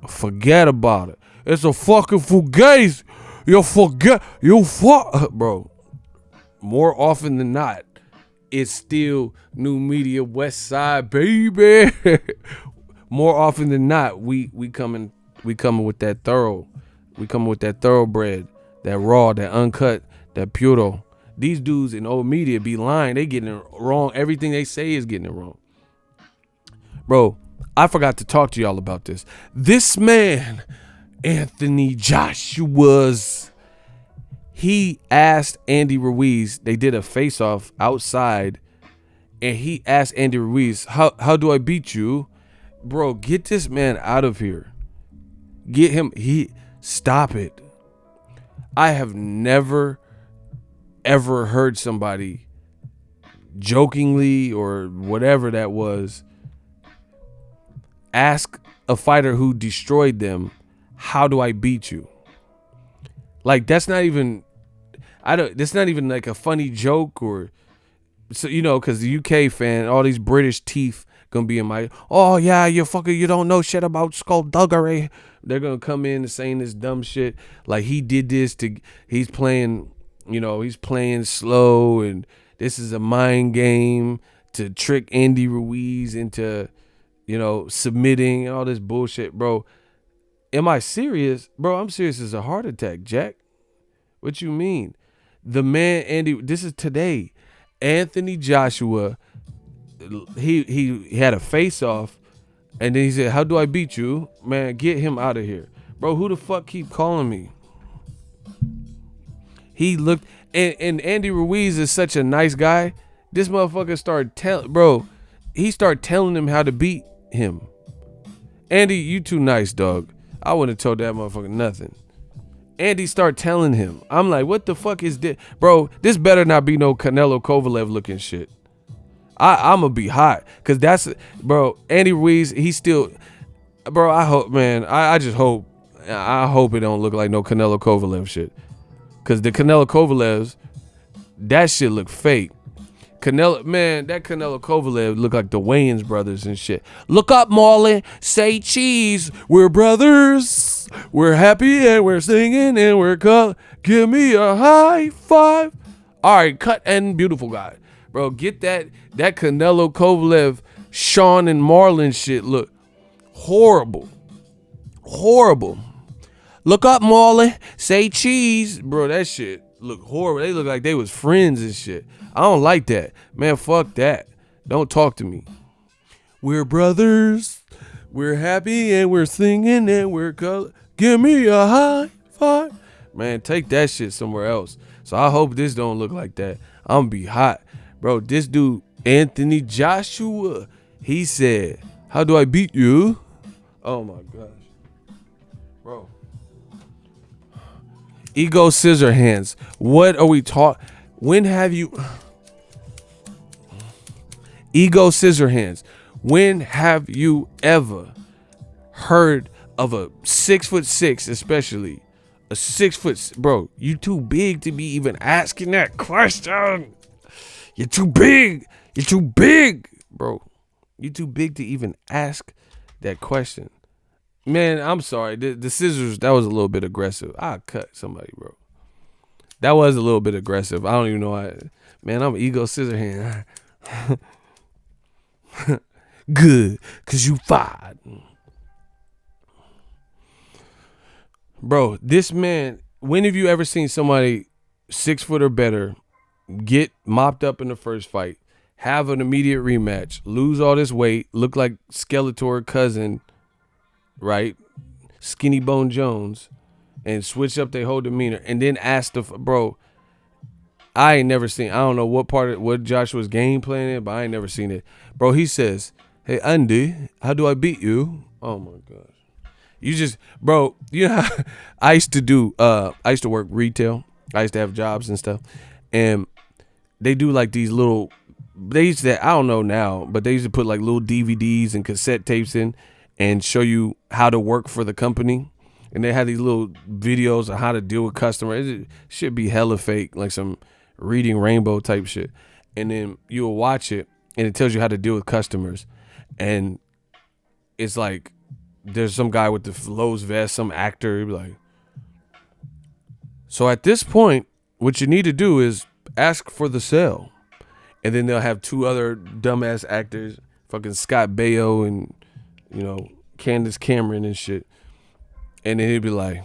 S4: forget about it. It's a fucking fugazi. Bro. More often than not, it's still new media West Side, baby. More often than not, we coming with that thoroughbred, that raw, that uncut, that puro. These dudes in old media be lying. They getting it wrong. Everything they say is getting it wrong. Bro, I forgot to talk to y'all about this. This man, Anthony Joshua's, he asked Andy Ruiz, they did a face-off outside, and he asked Andy Ruiz, how do I beat you? Bro, get this man out of here. Get him, stop it. I have never, ever heard somebody jokingly or whatever that was ask a fighter who destroyed them, how do I beat you? Like, that's not even like a funny joke, or, so, you know, because the UK fan, all these British teeth gonna be in my, oh yeah, you don't know shit about skullduggery. They're gonna come in and saying this dumb shit. Like, he did this he's playing slow, and this is a mind game to trick Andy Ruiz into, submitting and all this bullshit, bro. Am I serious? Bro, I'm serious as a heart attack, Jack. What you mean? The man, Andy, this is today. Anthony Joshua, he had a face-off, and then he said, how do I beat you? Man, get him out of here. Bro, who the fuck keep calling me? He looked, and Andy Ruiz is such a nice guy. This motherfucker started telling him how to beat him. Andy, you too nice, dog. I wouldn't have told that motherfucker nothing. Andy start telling him. I'm like, what the fuck is this? Bro, this better not be no Canelo Kovalev looking shit. I'm going to be hot. Because that's, bro, Andy Ruiz, he's still, bro, I hope, man, I just hope, I hope it don't look like no Canelo Kovalev shit. Because the Canelo Kovalevs, that shit look fake. That Canelo Kovalev look like the Wayans brothers and shit. Look up, Marlon. Say cheese. We're brothers. We're happy and we're singing and we're give me a high five. All right, cut and beautiful guy. Bro, get that Canelo Kovalev, Sean and Marlon shit look horrible. Horrible. Look up, Marlon. Say cheese. Bro, that shit look horrible. They look like they was friends and shit. I don't like that. Man, fuck that. Don't talk to me. We're brothers. We're happy and we're singing and we're give me a high five. Man, take that shit somewhere else. So I hope this don't look like that. I'm gonna be hot. Bro, this dude, Anthony Joshua, he said, how do I beat you? Oh my gosh. Bro. Ego scissor hands. What are we talking? When have you... Ego scissor hands. When have you ever heard of a 6'6", especially a 6 foot, bro? You too big to be even asking that question. You're too big. You're too big, bro. You too big to even ask that question. Man, I'm sorry. The scissors, that was a little bit aggressive. I cut somebody, bro. That was a little bit aggressive. I don't even know why. Man, I'm ego scissor hand. Good, cause you fired. Bro, this man, when have you ever seen somebody 6 foot or better, get mopped up in the first fight, have an immediate rematch, lose all this weight, look like Skeletor cousin, right? Skinny Bone Jones, and switch up their whole demeanor, and then ask bro. I ain't never seen. I don't know what Joshua's game plan is, but I ain't never seen it, bro. He says, "Hey Andy, how do I beat you?" Oh my gosh, you just, bro. You know, how I used to work retail. I used to have jobs and stuff, and they do like these little. They used to, I don't know now, but they used to put like little DVDs and cassette tapes in, and show you how to work for the company. And they had these little videos of how to deal with customers. It should be hella fake, like some Reading Rainbow type shit. And then you'll watch it, and it tells you how to deal with customers. And it's like there's some guy with the Lowe's vest, some actor. He'll be like, so at this point, what you need to do is ask for the sale. And then they'll have 2 other dumbass actors, fucking Scott Baio and, you know, Candace Cameron and shit. And then he'd be like,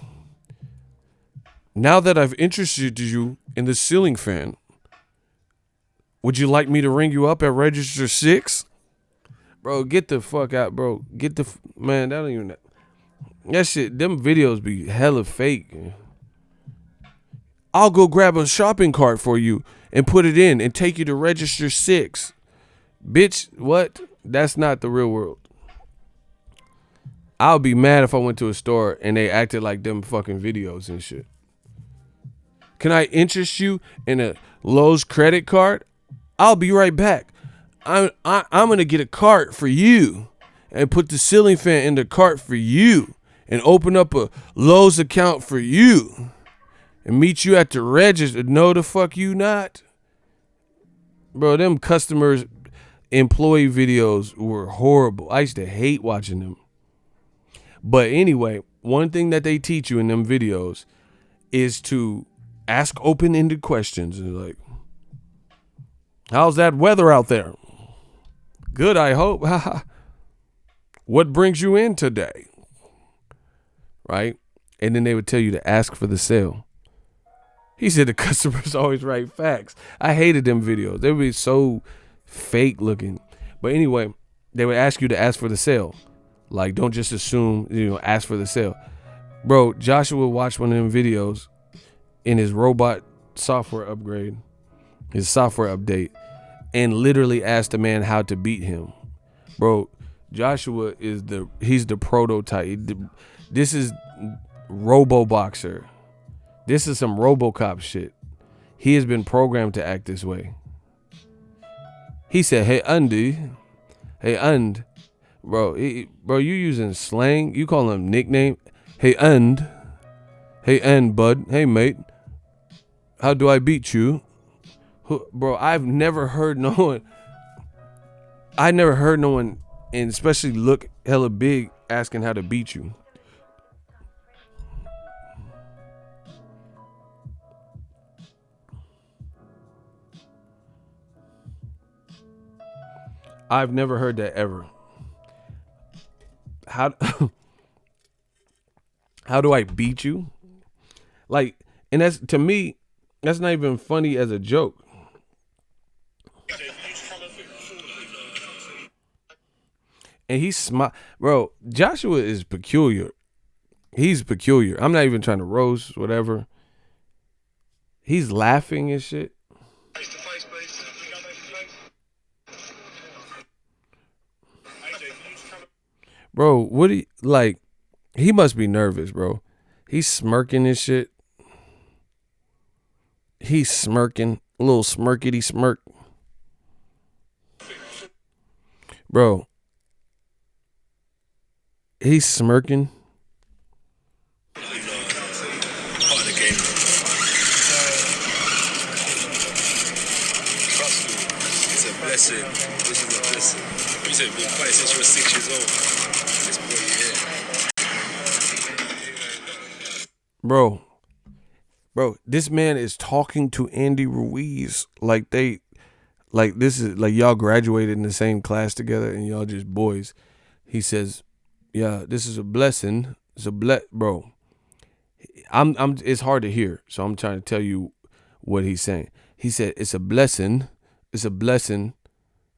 S4: now that I've interested you in the ceiling fan, would you like me to ring you up at register 6? Bro, get the fuck out, bro. Man, that don't even, that shit, them videos be hella fake. I'll go grab a shopping cart for you and put it in and take you to register 6. Bitch, what? That's not the real world. I'll be mad if I went to a store and they acted like them fucking videos and shit. Can I interest you in a Lowe's credit card? I'll be right back. I'm gonna get a cart for you and put the ceiling fan in the cart for you and open up a Lowe's account for you and meet you at the register. No, the fuck you not. Bro, them customers employee videos were horrible. I used to hate watching them. But anyway, one thing that they teach you in them videos is to ask open-ended questions. Like, how's that weather out there? Good, I hope. What brings you in today? Right? And then they would tell you to ask for the sale. He said the customers always write facts. I hated them videos. They would be so fake looking. But anyway, they would ask you to ask for the sale. Like, don't just assume, ask for the sale. Bro, Joshua watched one of them videos in his robot software upgrade, his software update, and literally asked the man how to beat him. Bro, Joshua he's the prototype. This is Robo Boxer. This is some RoboCop shit. He has been programmed to act this way. He said, "Hey, Andy. Hey, And." Bro, you using slang? You call him nickname? Hey, And. Hey, And, bud. Hey, mate. How do I beat you? Bro, I've never heard no one. And especially look hella big, asking how to beat you. I've never heard that ever. How do I beat you? Like, and that's, to me, that's not even funny as a joke. And he's smart. Bro, Joshua is peculiar. He's peculiar. I'm not even trying to roast, whatever. He's laughing and shit. Bro, what do you, like, he must be nervous, bro. He's smirking and shit. He's smirking. A little smirkity smirk. Bro. He's smirking.
S5: Part of the game. Trust me, it's a blessing. This is a blessing. You said you've been fighting since you were 6 years old. This boy here. Bro, this man is talking to Andy Ruiz like this is like y'all graduated in the same class together and y'all just boys. He says, "Yeah, this is a blessing. It's a bro." It's hard to hear, so I'm trying to tell you
S4: what he's saying. He said, it's a blessing. It's a blessing.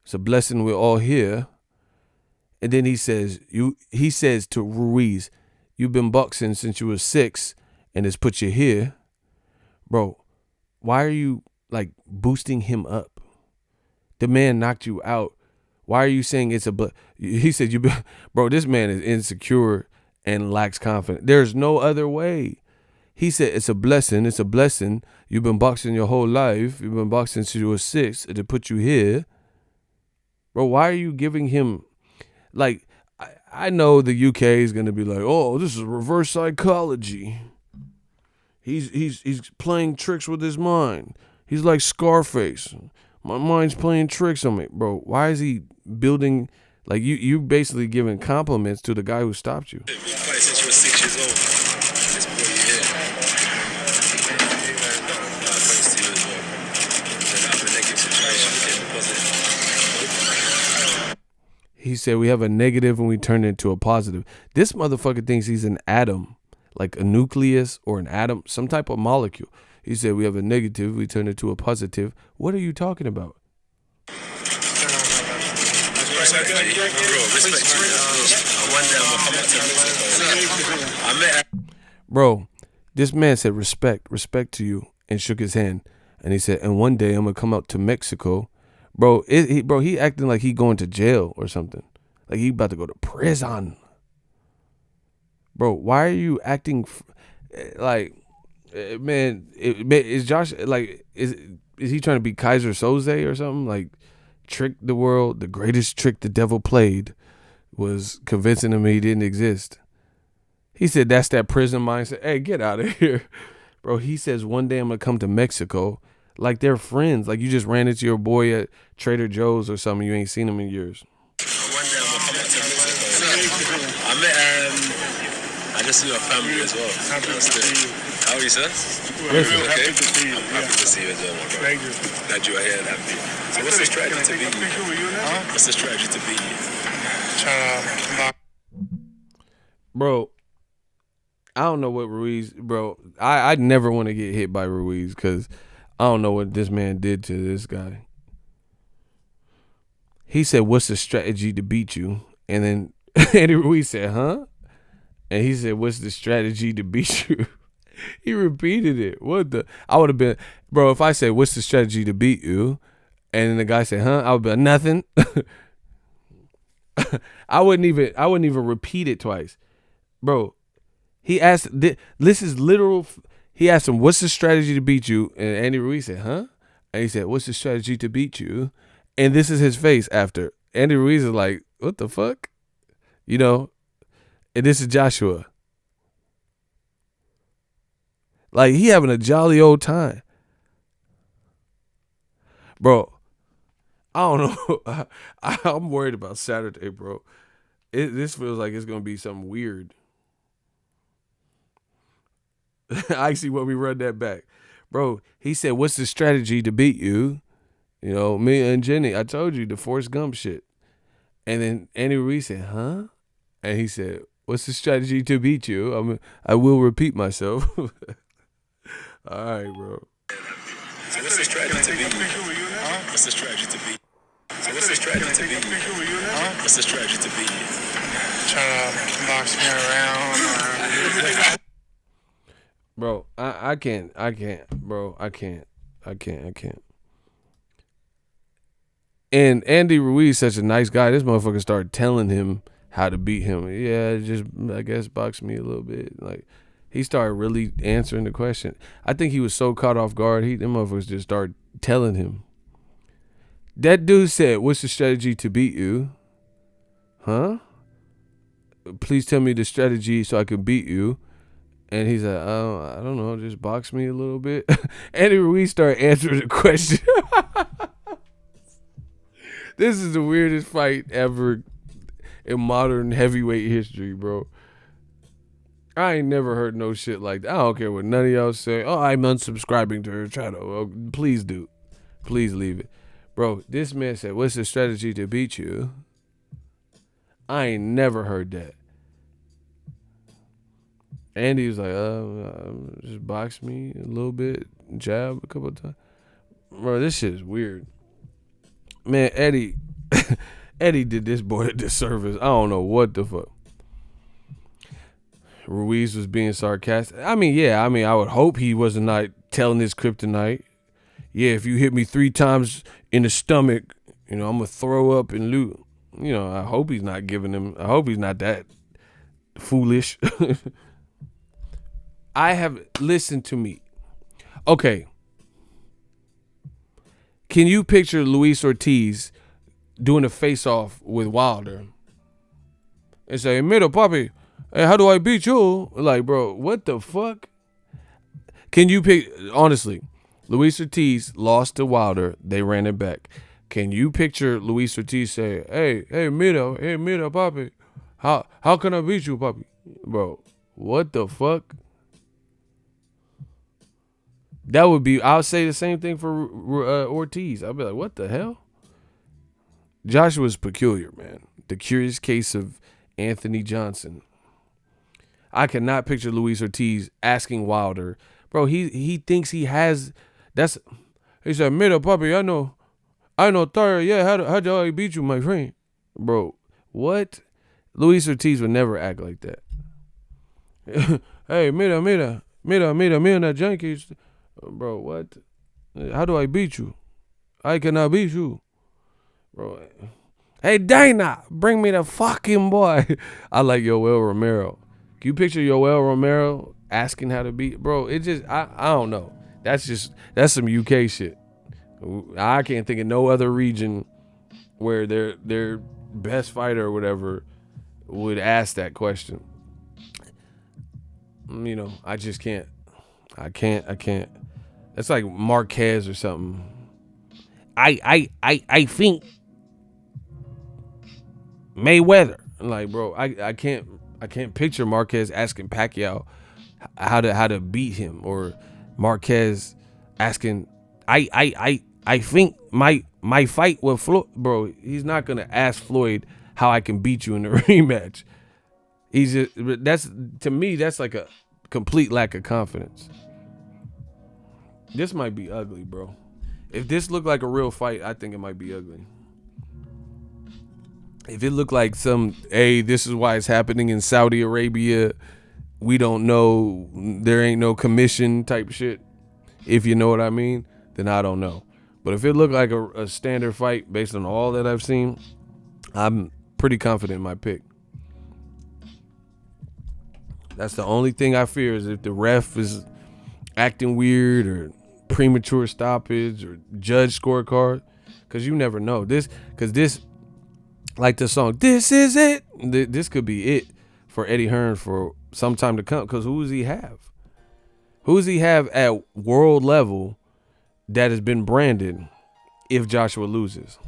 S4: It's a blessing we're all here. And then he says to Ruiz, you've been boxing since you were 6 and it's put you here. Bro, why are you like boosting him up? The man knocked you out. Why are you saying it's a he said bro, this man is insecure and lacks confidence. There's no other way. He said it's a blessing. It's a blessing. You've been boxing your whole life. You've been boxing since you were 6 and to put you here. Bro, why are you giving him like I know the UK is gonna be like, oh, this is reverse psychology. He's playing tricks with his mind. He's like Scarface. My mind's playing tricks on me. Bro, why is he building, like you basically giving compliments to the guy who stopped you.
S6: Fight since you were 6 years old. That's boy you here. Thanks to you as well. Then after a negative situation, we came to positive.
S4: He said we have a negative and we turn it into a positive. This motherfucker thinks he's an atom, like a nucleus or an atom, some type of molecule. He said we have a negative, we turn it to a positive. What are you talking about? Bro, this man said respect to you, and shook his hand. And he said, and one day I'm gonna come out to Mexico. Bro, he acting like he going to jail or something. Like he about to go to prison. Bro, why are you acting like, man, is Josh, like, is he trying to be Kaiser Soze or something? Like, trick the world. The greatest trick the devil played was convincing him he didn't exist. He said that's that prison mindset. Hey, get out of here. Bro, he says one day I'm going to come to Mexico. Like they're friends. Like you just ran into your boy at Trader Joe's or something. You ain't seen him in years.
S6: One day I'm going to come to Mexico. I just see your family as well. Happy to see you. How are you, sir?
S4: Listen.
S6: Okay? Happy to see you. I'm happy to see you as well, my bro. Thank you. Glad you are here and happy. So what's the strategy to beat you? What's the strategy to beat you?
S4: Bro, I don't know what Ruiz, bro. I never want to get hit by Ruiz because I don't know what this man did to this guy. He said, what's the strategy to beat you? And then Andy Ruiz said, huh? And he said, what's the strategy to beat you? He repeated it. What the? I would have been, bro, if I said, what's the strategy to beat you? And then the guy said, huh? I would be like, nothing. I wouldn't even repeat it twice. Bro, he asked, this is literal. He asked him, what's the strategy to beat you? And Andy Ruiz said, huh? And he said, what's the strategy to beat you? And this is his face after. Andy Ruiz is like, what the fuck? You know? And this is Joshua. Like, he having a jolly old time. Bro, I don't know. I'm worried about Saturday, bro. This feels like it's going to be something weird. I see when we run that back. Bro, he said, what's the strategy to beat you? You know, me and Jenny, I told you, the Forrest Gump shit. And then Andy Ruiz said, huh? And he said, what's the strategy to beat you? I will repeat myself. All right, bro.
S6: So what's the strategy to beat you? What's the strategy to beat you? So what's the strategy to beat you? What's the strategy to beat you?
S7: Trying to box me around.
S4: Bro, I can't, bro. I can't. And Andy Ruiz, such a nice guy. This motherfucker started telling him how to beat him. Yeah, just, I guess, box me a little bit. Like, he started really answering the question. I think he was so caught off guard, them motherfuckers just started telling him. That dude said, what's the strategy to beat you? Huh? Please tell me the strategy so I can beat you. And he's like, I don't know, just box me a little bit. Andy Ruiz started answering the question. This is the weirdest fight ever in modern heavyweight history, bro. I ain't never heard no shit like that. I don't care what none of y'all say. Oh, I'm unsubscribing to her channel. Oh, please do. Please leave it. Bro, this man said, what's the strategy to beat you? I ain't never heard that. Andy was like, just box me a little bit.
S5: jab a couple of times. Bro, this shit is weird. Man, Eddie did this boy a disservice. I don't know what the fuck. Ruiz was being sarcastic. I would hope he wasn't not telling his kryptonite. Yeah, if you hit me 3 times in the stomach, I'm going to throw up and loot. I hope he's not giving him. I hope he's not that foolish. Listen to me. Okay. Can you picture Luis-Ortiz doing a face-off with Wilder and say, "Mira, papi, hey, how do I beat you?" Like, bro, what the fuck? Can you pick, honestly, Luis-Ortiz lost to Wilder. They ran it back. Can you picture Luis-Ortiz say, hey, mira, papi, how can I beat you, papi? Bro, what the fuck? That would be, I'll say the same thing for Ortiz. I'll be like, what the hell? Joshua's peculiar, man. The curious case of Anthony Johnson. I cannot picture Luis-Ortiz asking Wilder. Bro, he thinks he has, he said, "Mira, papi, I know, Thar, yeah, how do I beat you, my friend?" Bro, what? Luis-Ortiz would never act like that. Hey, mira, me and that junkie. Bro, what? How do I beat you? I cannot beat you. Bro. Hey, Dana, bring me the fucking boy. I like Yoel Romero. Can you picture Yoel Romero asking how to beat? Bro, it just, I don't know. That's some UK shit. I can't think of no other region where their best fighter or whatever would ask that question. I just can't. I can't. It's like Marquez or something. I think Mayweather. Like, bro, I can't picture Marquez asking Pacquiao how to beat him, or Marquez asking I think my fight with Floyd. Bro, he's not gonna ask Floyd how I can beat you in the rematch. To me, that's like a complete lack of confidence. This might be ugly, bro. If this looked like a real fight, I think it might be ugly. If it looked like this is why it's happening in Saudi Arabia, we don't know, there ain't no commission type shit, if you know what I mean, then I don't know. But if it looked like a standard fight based on all that I've seen, I'm pretty confident in my pick. That's the only thing I fear, is if the ref is acting weird or premature stoppage or judge scorecard, because you never know. Like the song, "This Is It." This could be it for Eddie Hearn for some time to come, because who does he have? Who does he have at world level that has been branded if Joshua loses?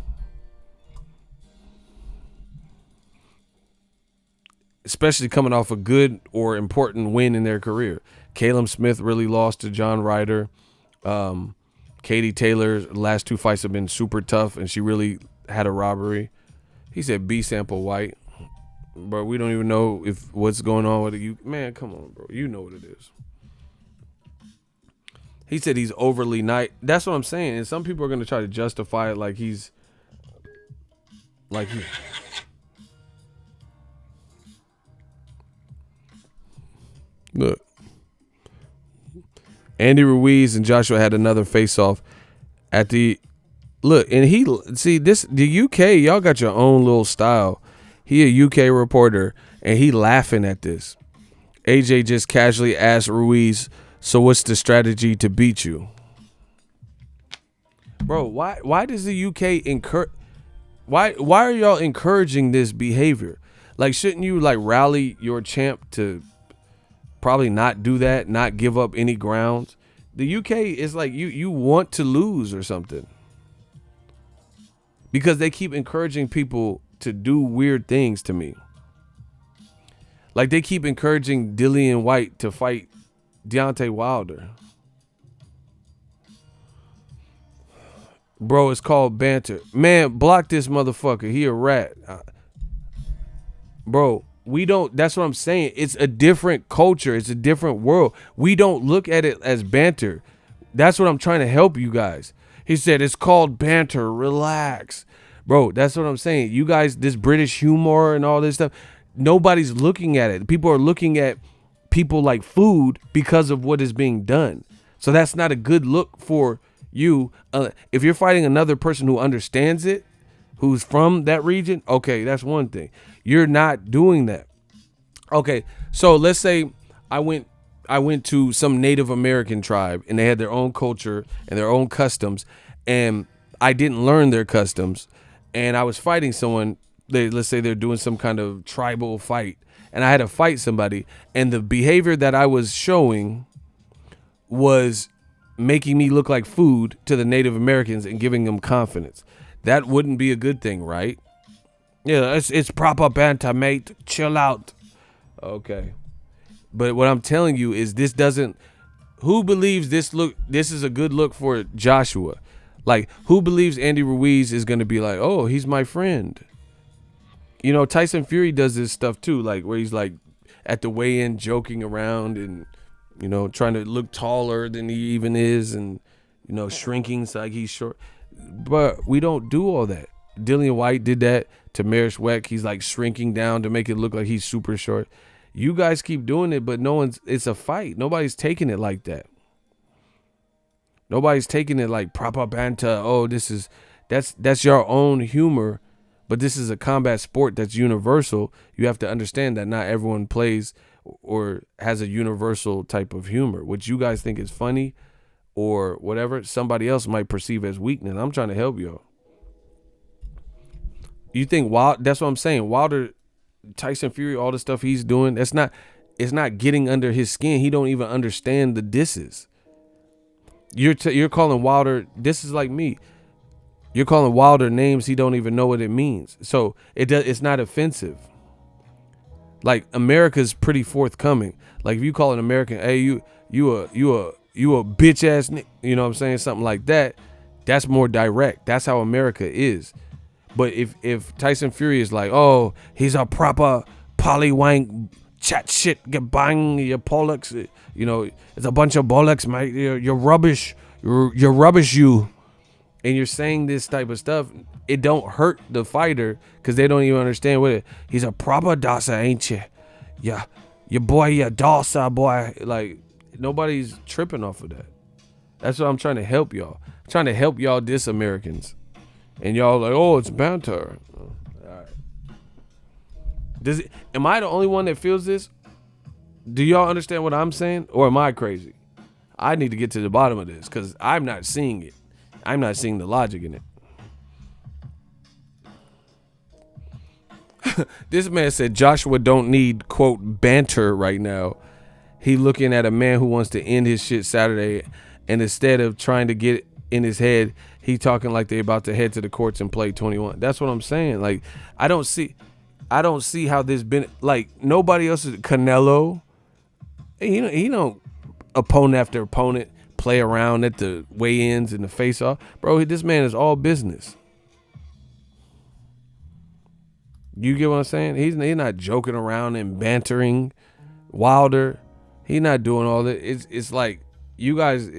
S5: Especially coming off a good or important win in their career. Caleb Smith really lost to John Ryder. Katie Taylor's last 2 fights have been super tough, and she really had a robbery. He said B sample Whyte. Bro, we don't even know if what's going on with it. Man, come on, bro. You know what it is. He said he's overly nice. That's what I'm saying. And some people are going to try to justify it like he's look. Andy Ruiz and Joshua had another face-off at the look, and the UK, y'all got your own little style. He a UK reporter, and he laughing at this. AJ just casually asked Ruiz, "So what's the strategy to beat you?" Bro, why does the UK why are y'all encouraging this behavior? Like, shouldn't you like rally your champ to probably not do that, not give up any grounds? The UK is like you want to lose or something, because they keep encouraging people to do weird things to me. Like, they keep encouraging Dillian White to fight Deontay Wilder. Bro, it's called banter. Man, block this motherfucker. He a rat. Bro, we don't, that's what I'm saying. It's a different culture. It's a different world. We don't look at it as banter.
S4: That's what I'm trying to help you guys. He said, it's called banter. Relax. Bro, that's what I'm saying. You guys, this British humor and all this stuff, nobody's looking at it. People are looking at people like food because of what is being done. So that's not a good look for you. If you're fighting another person who understands it, who's from that region, okay, that's one thing. You're not doing that. Okay, so let's say I went to some Native American tribe and they had their own culture and their own customs, and I didn't learn their customs, and I was fighting someone. Let's say they're doing some kind of tribal fight, and I had to fight somebody, and the behavior that I was showing was making me look like food to the Native Americans and giving them confidence. That wouldn't be a good thing, right? Yeah, it's proper banter, mate. Chill out. Okay. But what I'm telling you is this doesn't, who believes this is a good look for Joshua? Like, who believes Andy Ruiz is going to be like, oh, he's my friend? You know, Tyson Fury does this stuff too, like where he's like at the weigh-in joking around and, you know, trying to look taller than he even is and, you know, shrinking so like he's short. But we don't do all that. Dillian White did that to Weck. He's like shrinking down to make it look like he's super short. You guys keep doing it, but it's a fight. Nobody's taking it like that. Nobody's taking it like proper banter. Oh, that's your own humor, but this is a combat sport that's universal. You have to understand that not everyone plays or has a universal type of humor. What you guys think is funny or whatever, somebody else might perceive as weakness. I'm trying to help y'all. You think that's what I'm saying. Wilder, Tyson Fury, all the stuff he's doing, it's not getting under his skin. He don't even understand the disses. You're calling Wilder, this is like me. You're calling Wilder names he don't even know what it means. So it's not offensive. Like, America's pretty forthcoming. Like, if you call an American, hey, you a bitch ass, you know what I'm saying, something like that, that's more direct. That's how America is. But if Tyson Fury is like, oh, he's a proper polywank, chat shit, get bang, your bollocks, you know, it's a bunch of bollocks, mate. You're rubbish. You're rubbish, you. And you're saying this type of stuff, it don't hurt the fighter because they don't even understand what it. He's a proper dasa, ain't you? Yeah, your boy, your dasa boy. Like, nobody's tripping off of that. That's what I'm trying to help y'all. I'm trying to help y'all diss Americans. And y'all like, oh, it's banter. All right. Am I the only one that feels this? Do y'all understand what I'm saying? Or am I crazy? I need to get to the bottom of this because I'm not seeing it. I'm not seeing the logic in it. This man said Joshua don't need, quote, banter right now. He looking at a man who wants to end his shit Saturday, and instead of trying to get in his head, he talking like they about to head to the courts and play 21. That's what I'm saying. Like, I don't see how this been, like, nobody else is Canelo. He don't opponent after opponent play around at the weigh-ins and the face-off. Bro, this man is all business. You get what I'm saying? He's not joking around and bantering. Wilder, he not doing all that. It's like you guys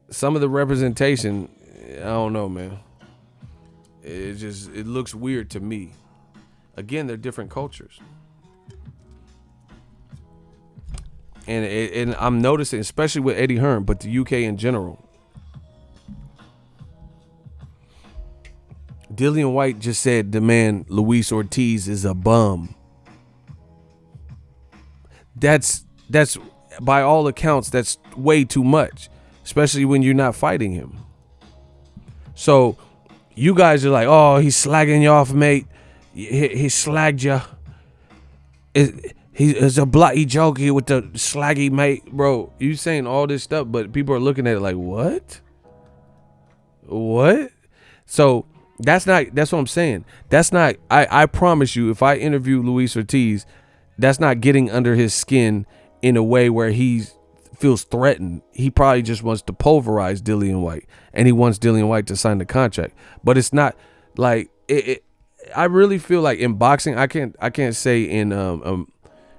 S4: some of the representation, I don't know, man. It looks weird to me. Again, they're different cultures. And I'm noticing, especially with Eddie Hearn, but the UK in general. Dillian White just said the man Luis-Ortiz is a bum. That's by all accounts, that's way too much, especially when you're not fighting him. So you guys are like, oh, he's slagging you off, mate. He slagged you. He's a bloody jokey with the slaggy, mate. Bro, you saying all this stuff, but people are looking at it like, what? What? So that's what I'm saying. That's not, I promise you, if I interview Luis-Ortiz, that's not getting under his skin in a way where he feels threatened. He probably just wants to pulverize Dillian White, and he wants Dillian White to sign the contract. But it's not like it. I really feel like in boxing, I can't say in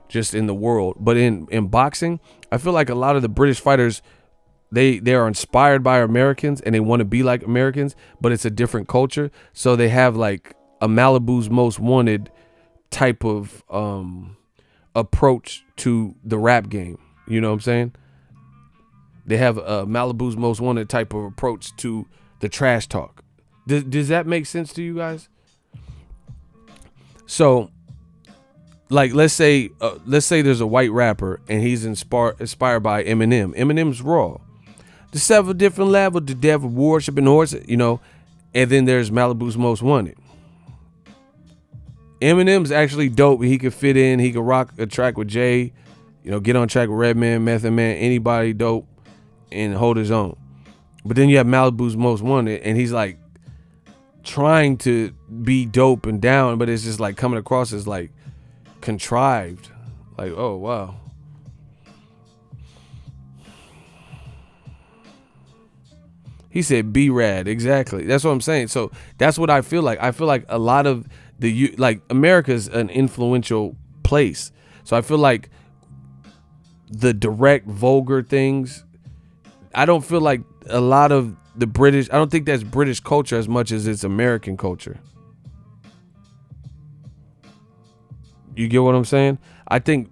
S4: just in the world, but in boxing, I feel like a lot of the British fighters they are inspired by Americans and they want to be like Americans, but it's a different culture. So they have like a Malibu's Most Wanted type of approach to the rap game. You know what I'm saying? They have a Malibu's Most Wanted type of approach to the trash talk. Does that make sense to you guys? So, like, let's say there's a white rapper and he's inspired by Eminem. Eminem's raw. The 7 different levels, the devil worshiping horses, you know, and then there's Malibu's Most Wanted. Eminem's actually dope. He could fit in. He could rock a track with Jay, you know, get on track with Redman, Method Man, anybody dope, and hold his own. But then you have Malibu's Most Wanted, and he's like trying to be dope and down, but it's just like coming across as like contrived. Like, oh wow. He said B-Rad. Exactly. That's what I'm saying. So that's what I feel like. I feel like a lot of like America's an influential place. So I feel like the direct vulgar things, I don't feel like a lot of the British, I don't think that's British culture as much as it's American culture. You get what I'm saying? I think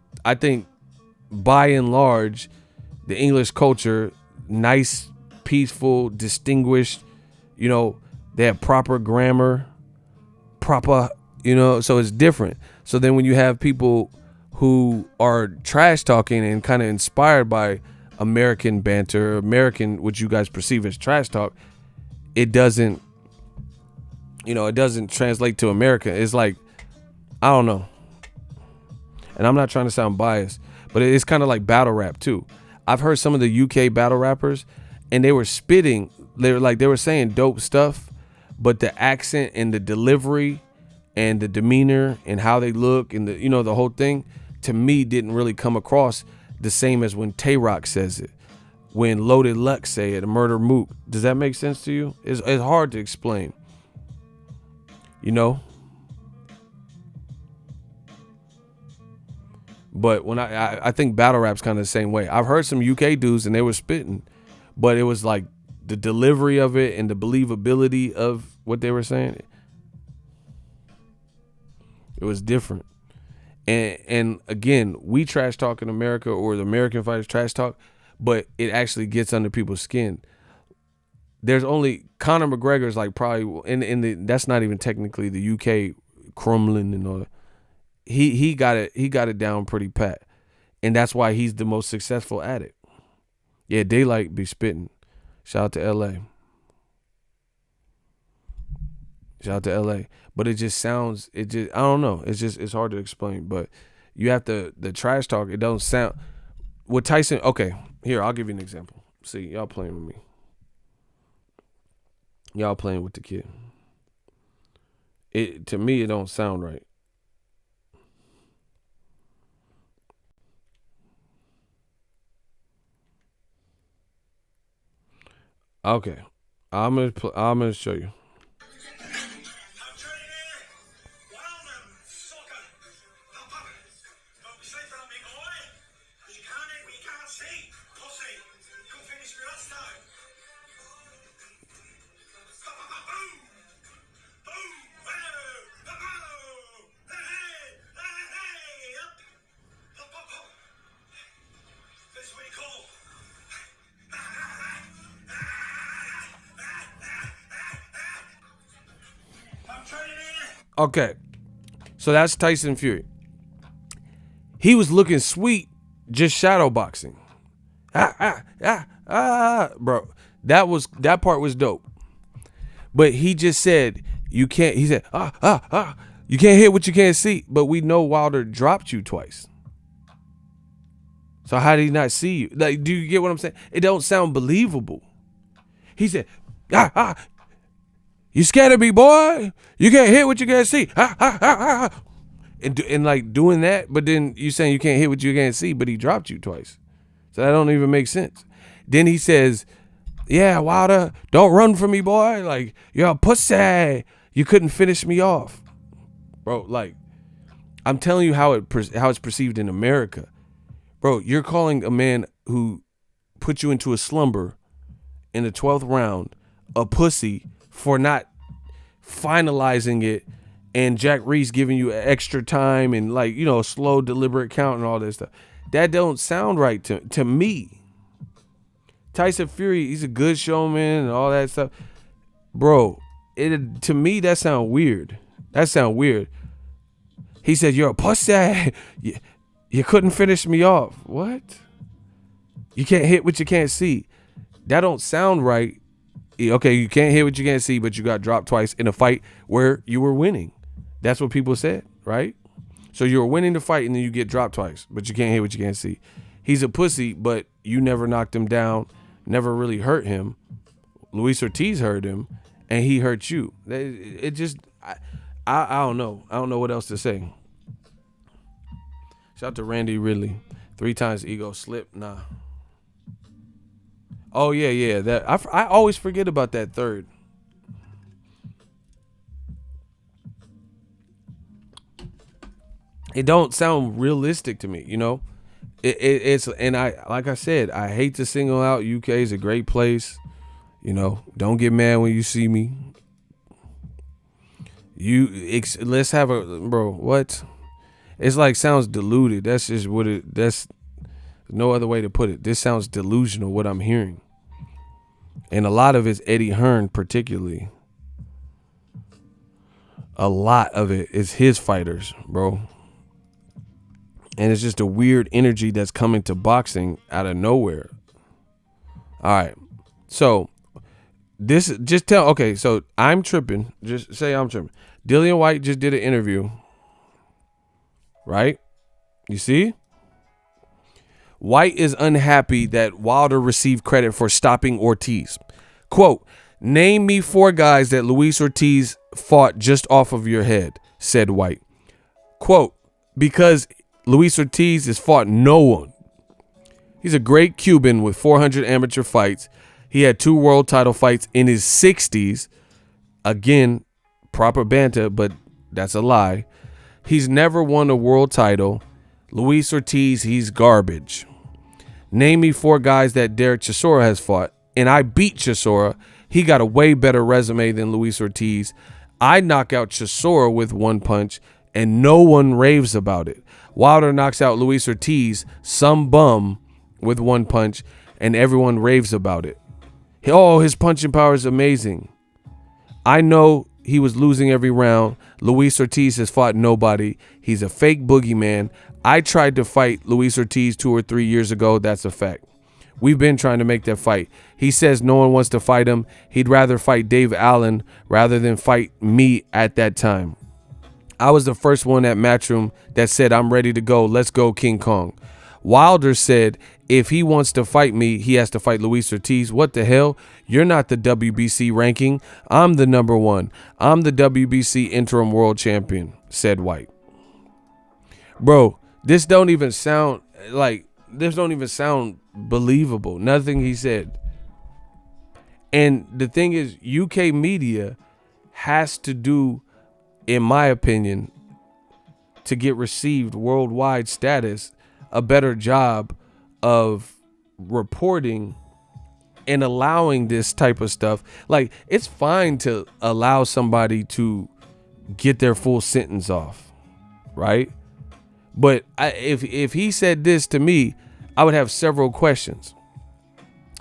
S4: by and large, the English culture, nice, peaceful, distinguished, you know, they have proper grammar, you know, so it's different. So then when you have people who are trash talking and kind of inspired by American banter, American, what you guys perceive as trash talk, it doesn't translate to America. It's like, I don't know. And I'm not trying to sound biased, but it's kind of like battle rap too. I've heard some of the UK battle rappers and they were spitting, they were saying dope stuff, but the accent and the delivery and the demeanor and how they look and the, you know, the whole thing to me didn't really come across the same as when Tay-Rock says it, when Loaded Luck say it, Murder Mook. Does that make sense to you? It's hard to explain, you know? But when I think battle rap's kind of the same way. I've heard some UK dudes and they were spitting, but it was like the delivery of it and the believability of what they were saying. It was different. And again, we trash talk in America, or the American fighters trash talk, but it actually gets under people's skin. There's only Conor McGregor's like probably in the that's not even technically the UK Crumlin and all that. He got it down pretty pat, and that's why he's the most successful at it. Yeah, Daylight be spitting. Shout out to LA. Shout out to LA. But it just sounds, I don't know. It's hard to explain. But you have to, the trash talk, it don't sound, what Tyson, okay, here, I'll give you an example. See, y'all playing with me. Y'all playing with the kid. To me, it don't sound right. Okay, I'm gonna show you. Okay, so that's Tyson Fury. He was looking sweet, just shadow boxing. Bro, that part was dope. But he just said you can't. He said you can't hit what you can't see. But we know Wilder dropped you twice. So how did he not see you? Like, do you get what I'm saying? It don't sound believable. He said you scared of me, boy? You can't hit what you can't see. And like doing that, but then you saying you can't hit what you can't see, but he dropped you twice. So that don't even make sense. Then he says, yeah, Wilder, don't run from me, boy. Like, you're a pussy. You couldn't finish me off. Bro, like, I'm telling you how it's perceived in America. Bro, you're calling a man who
S5: put you into a slumber in the 12th round, a pussy for not finalizing it, and Jack Reese giving you extra time and like, you know, slow, deliberate count and all this stuff. That don't sound right to me. Tyson Fury, he's a good showman and all that stuff. Bro, to me, that sound weird. That sound weird. He said, you're a pussy. You couldn't finish me off. What? You can't hit what you can't see. That don't sound right. Okay, you can't hit what you can't see, but you got dropped twice in a fight where you were winning. That's what people said, right? So you were winning the fight and then you get dropped twice, but you can't hit what you can't see. He's a pussy, but you never knocked him down, never really hurt him. Luis Ortiz hurt him, and he hurt you. It just, I don't know. I don't know what else to say. Shout out to Randy Ridley. 3 times ego slip. Nah. Oh yeah. That I always forget about that third. It don't sound realistic to me, you know. It's and like I said, I hate to single out UK. Is a great place, you know. Don't get mad when you see me. Let's have a bro. What? It's like sounds diluted. That's just what it. That's no other way to put it. This sounds delusional. What I'm hearing, and a lot of it's Eddie Hearn, particularly. A lot of it is his fighters, bro. And it's just a weird energy that's coming to boxing out of nowhere. All right. So so I'm tripping. Just say I'm tripping. Dillian White just did an interview. Right? You see? White is unhappy that Wilder received credit for stopping Ortiz. Quote, name me 4 guys that Luis Ortiz fought just off of your head, said White. Quote, because Luis Ortiz has fought no one. He's a great Cuban with 400 amateur fights. He had 2 world title fights in his 60s. Again, proper banter, but that's a lie. He's never won a world title. Luis Ortiz, he's garbage. Name me 4 guys that Derek Chisora has fought. And I beat Chisora. He got a way better resume than Luis Ortiz. I knock out Chisora with 1 punch, and no one raves about it. Wilder knocks out Luis Ortiz, some bum, with 1 punch, and everyone raves about it. Oh, his punching power is amazing. I know he was losing every round. Luis Ortiz has fought nobody. He's a fake boogeyman. I tried to fight Luis Ortiz 2 or 3 years ago. That's a fact. We've been trying to make that fight. He says no one wants to fight him. He'd rather fight Dave Allen rather than fight me at that time. I was the first one at Matchroom that said, I'm ready to go. Let's go, King Kong. Wilder said, if he wants to fight me, he has to fight Luis Ortiz. What the hell? You're not the WBC ranking. I'm the number 1. I'm the WBC interim world champion, said White. Bro, this don't even sound believable. Nothing he said. And the thing is, UK media has to do, in my opinion, to get received worldwide status, a better job of reporting and allowing this type of stuff. Like, it's fine to allow somebody to get their full sentence off, right? But if he said this to me, I would have several questions.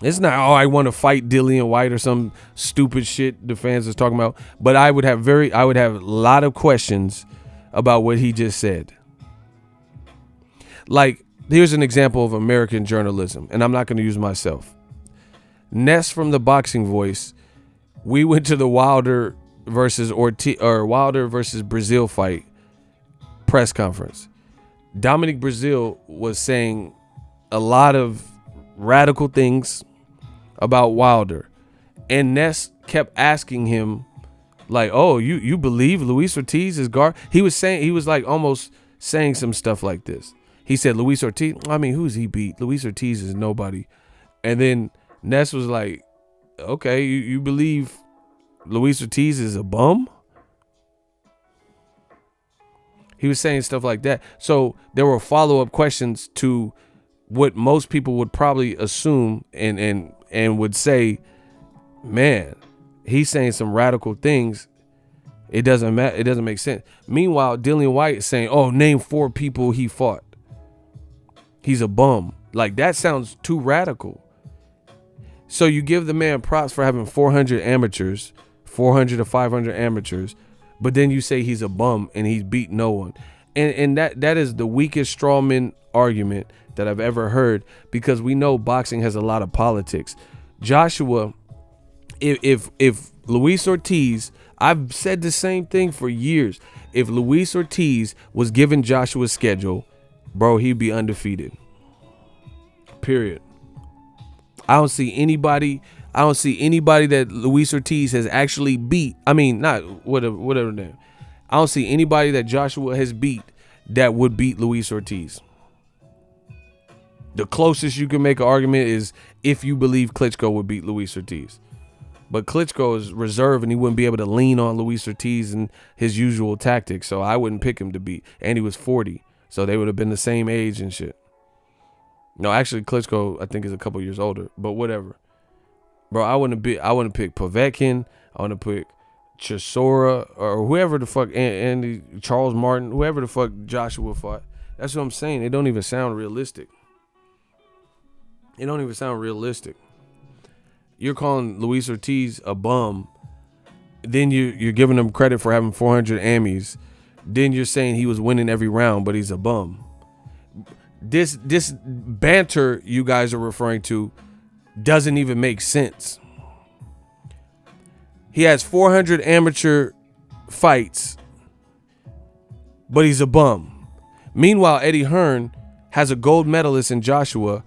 S5: It's not, I want to fight Dillian White or some stupid shit the fans is talking about. But I would have a lot of questions about what he just said. Like, here's an example of American journalism, and I'm not going to use myself. Ness from the Boxing Voice, we went to the Wilder versus Brazil fight press conference. Dominic Brazil was saying a lot of radical things about Wilder, and Ness kept asking him, like, oh, you believe Luis Ortiz is he was like almost saying some stuff like this. He said, Luis Ortiz, I mean, who's he beat? Luis Ortiz is nobody. And then Ness was like, okay, you believe Luis Ortiz is a bum? He was saying stuff like that. So there were follow-up questions to
S4: what most people would probably assume and would say, man, he's saying some radical things. It doesn't matter. It doesn't make sense. Meanwhile, Dillian White is saying, oh, name 4 people he fought. He's a bum. Like, that sounds too radical. So you give the man props for having 400 amateurs, 400 to 500 amateurs, but then you say he's a bum and he's beat no one. And that is the weakest strawman argument that I've ever heard, because we know boxing has a lot of politics. Joshua, if Luis Ortiz, I've said the same thing for years. If Luis Ortiz was given Joshua's schedule, bro, he'd be undefeated. Period. I don't see anybody that Luis Ortiz has actually beat. I mean, not whatever name. I don't see anybody that Joshua has beat that would beat Luis Ortiz. The closest you can make an argument is if you believe Klitschko would beat Luis Ortiz. But Klitschko is reserved and he wouldn't be able to lean on Luis Ortiz and his usual tactics. So I wouldn't pick him to beat. And he was 40. So they would have been the same age and shit. No, actually Klitschko I think is a couple years older. But whatever. Bro, I wouldn't pick Povetkin. I wouldn't pick Chisora or whoever the fuck, Andy, Charles Martin, whoever the fuck Joshua fought. That's what I'm saying. It don't even sound realistic. It don't even sound realistic. You're calling Luis Ortiz a bum. Then you're giving him credit for having 400 Emmys. Then you're saying he was winning every round, but he's a bum. This banter you guys are referring to doesn't even make sense. He has 400 amateur fights, but he's a bum. Meanwhile, Eddie Hearn has a gold medalist in Joshua,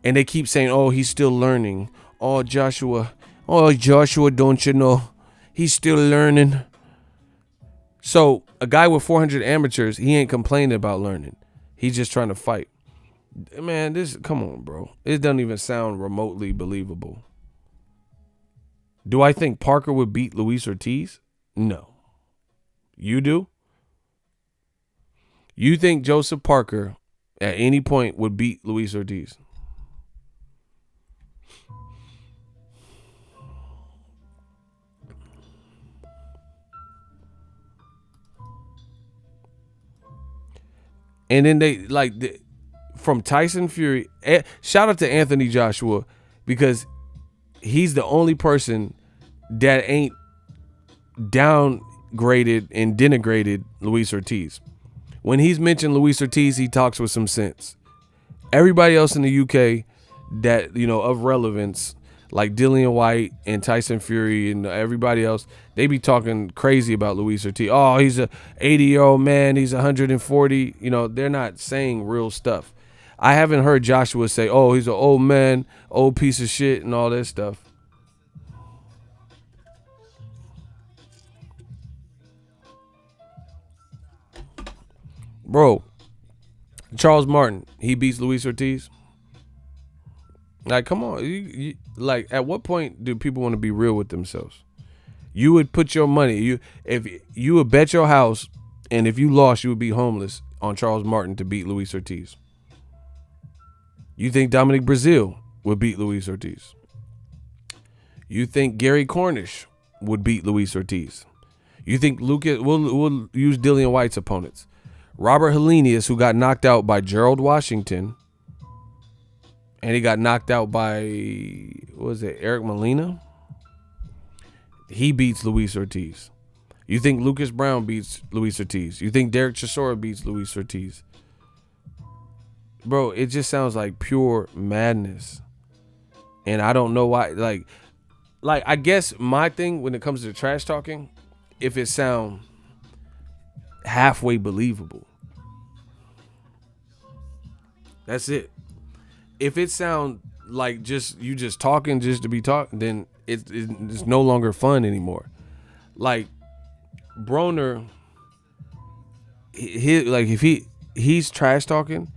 S4: and they keep saying, oh, he's still learning. Oh, Joshua, don't you know? He's still learning. So a guy with 400 amateurs, he ain't complaining about learning. He's just trying to fight. Man, come on, bro. It doesn't even sound remotely believable. Do I think Parker would beat Luis Ortiz? No. You do? You think Joseph Parker at any point would beat Luis Ortiz? And then from Tyson Fury, shout out to Anthony Joshua, because he's the only person that ain't downgraded and denigrated Luis Ortiz. When he's mentioned Luis Ortiz, he talks with some sense. Everybody else in the UK that, of relevance, like Dillian White and Tyson Fury and everybody else, they be talking crazy about Luis Ortiz. Oh, he's a 80-year-old man. He's 140. They're not saying real stuff. I haven't heard Joshua say, oh, he's an old man, old piece of shit and all that stuff. Bro, Charles Martin, he beats Luis Ortiz. Like, come on. Like, at what point do people want to be real with themselves? You would put your money, if you would bet your house, and if you lost, you would be homeless on Charles Martin to beat Luis Ortiz. You think Dominic Breazeale would beat Luis Ortiz? You think Gary Cornish would beat Luis Ortiz? You think Lucas, we'll use Dillian White's opponents. Robert Helenius, who got knocked out by Gerald Washington, and he got knocked out by, Eric Molina? He beats Luis Ortiz. You think Lucas Brown beats Luis Ortiz? You think Derek Chisora beats Luis Ortiz? Bro, it just sounds like pure madness. And I don't know why. Like I guess my thing when it comes to trash talking, if it sound halfway believable. That's it. If it sound like you just talking just to be talking, then it's no longer fun anymore. Like Broner, if he's trash talking,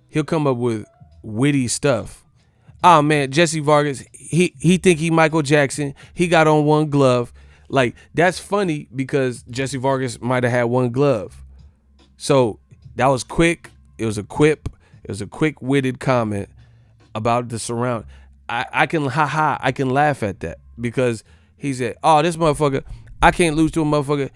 S4: he'll come up with witty stuff. Oh man, Jesse Vargas, he think he Michael Jackson. He got on one glove. Like, that's funny because Jesse Vargas might have had one glove. So that was quick. It was a quip. It was a quick-witted comment about the surround. I can laugh at that because he said, "Oh, this motherfucker, I can't lose to a motherfucker.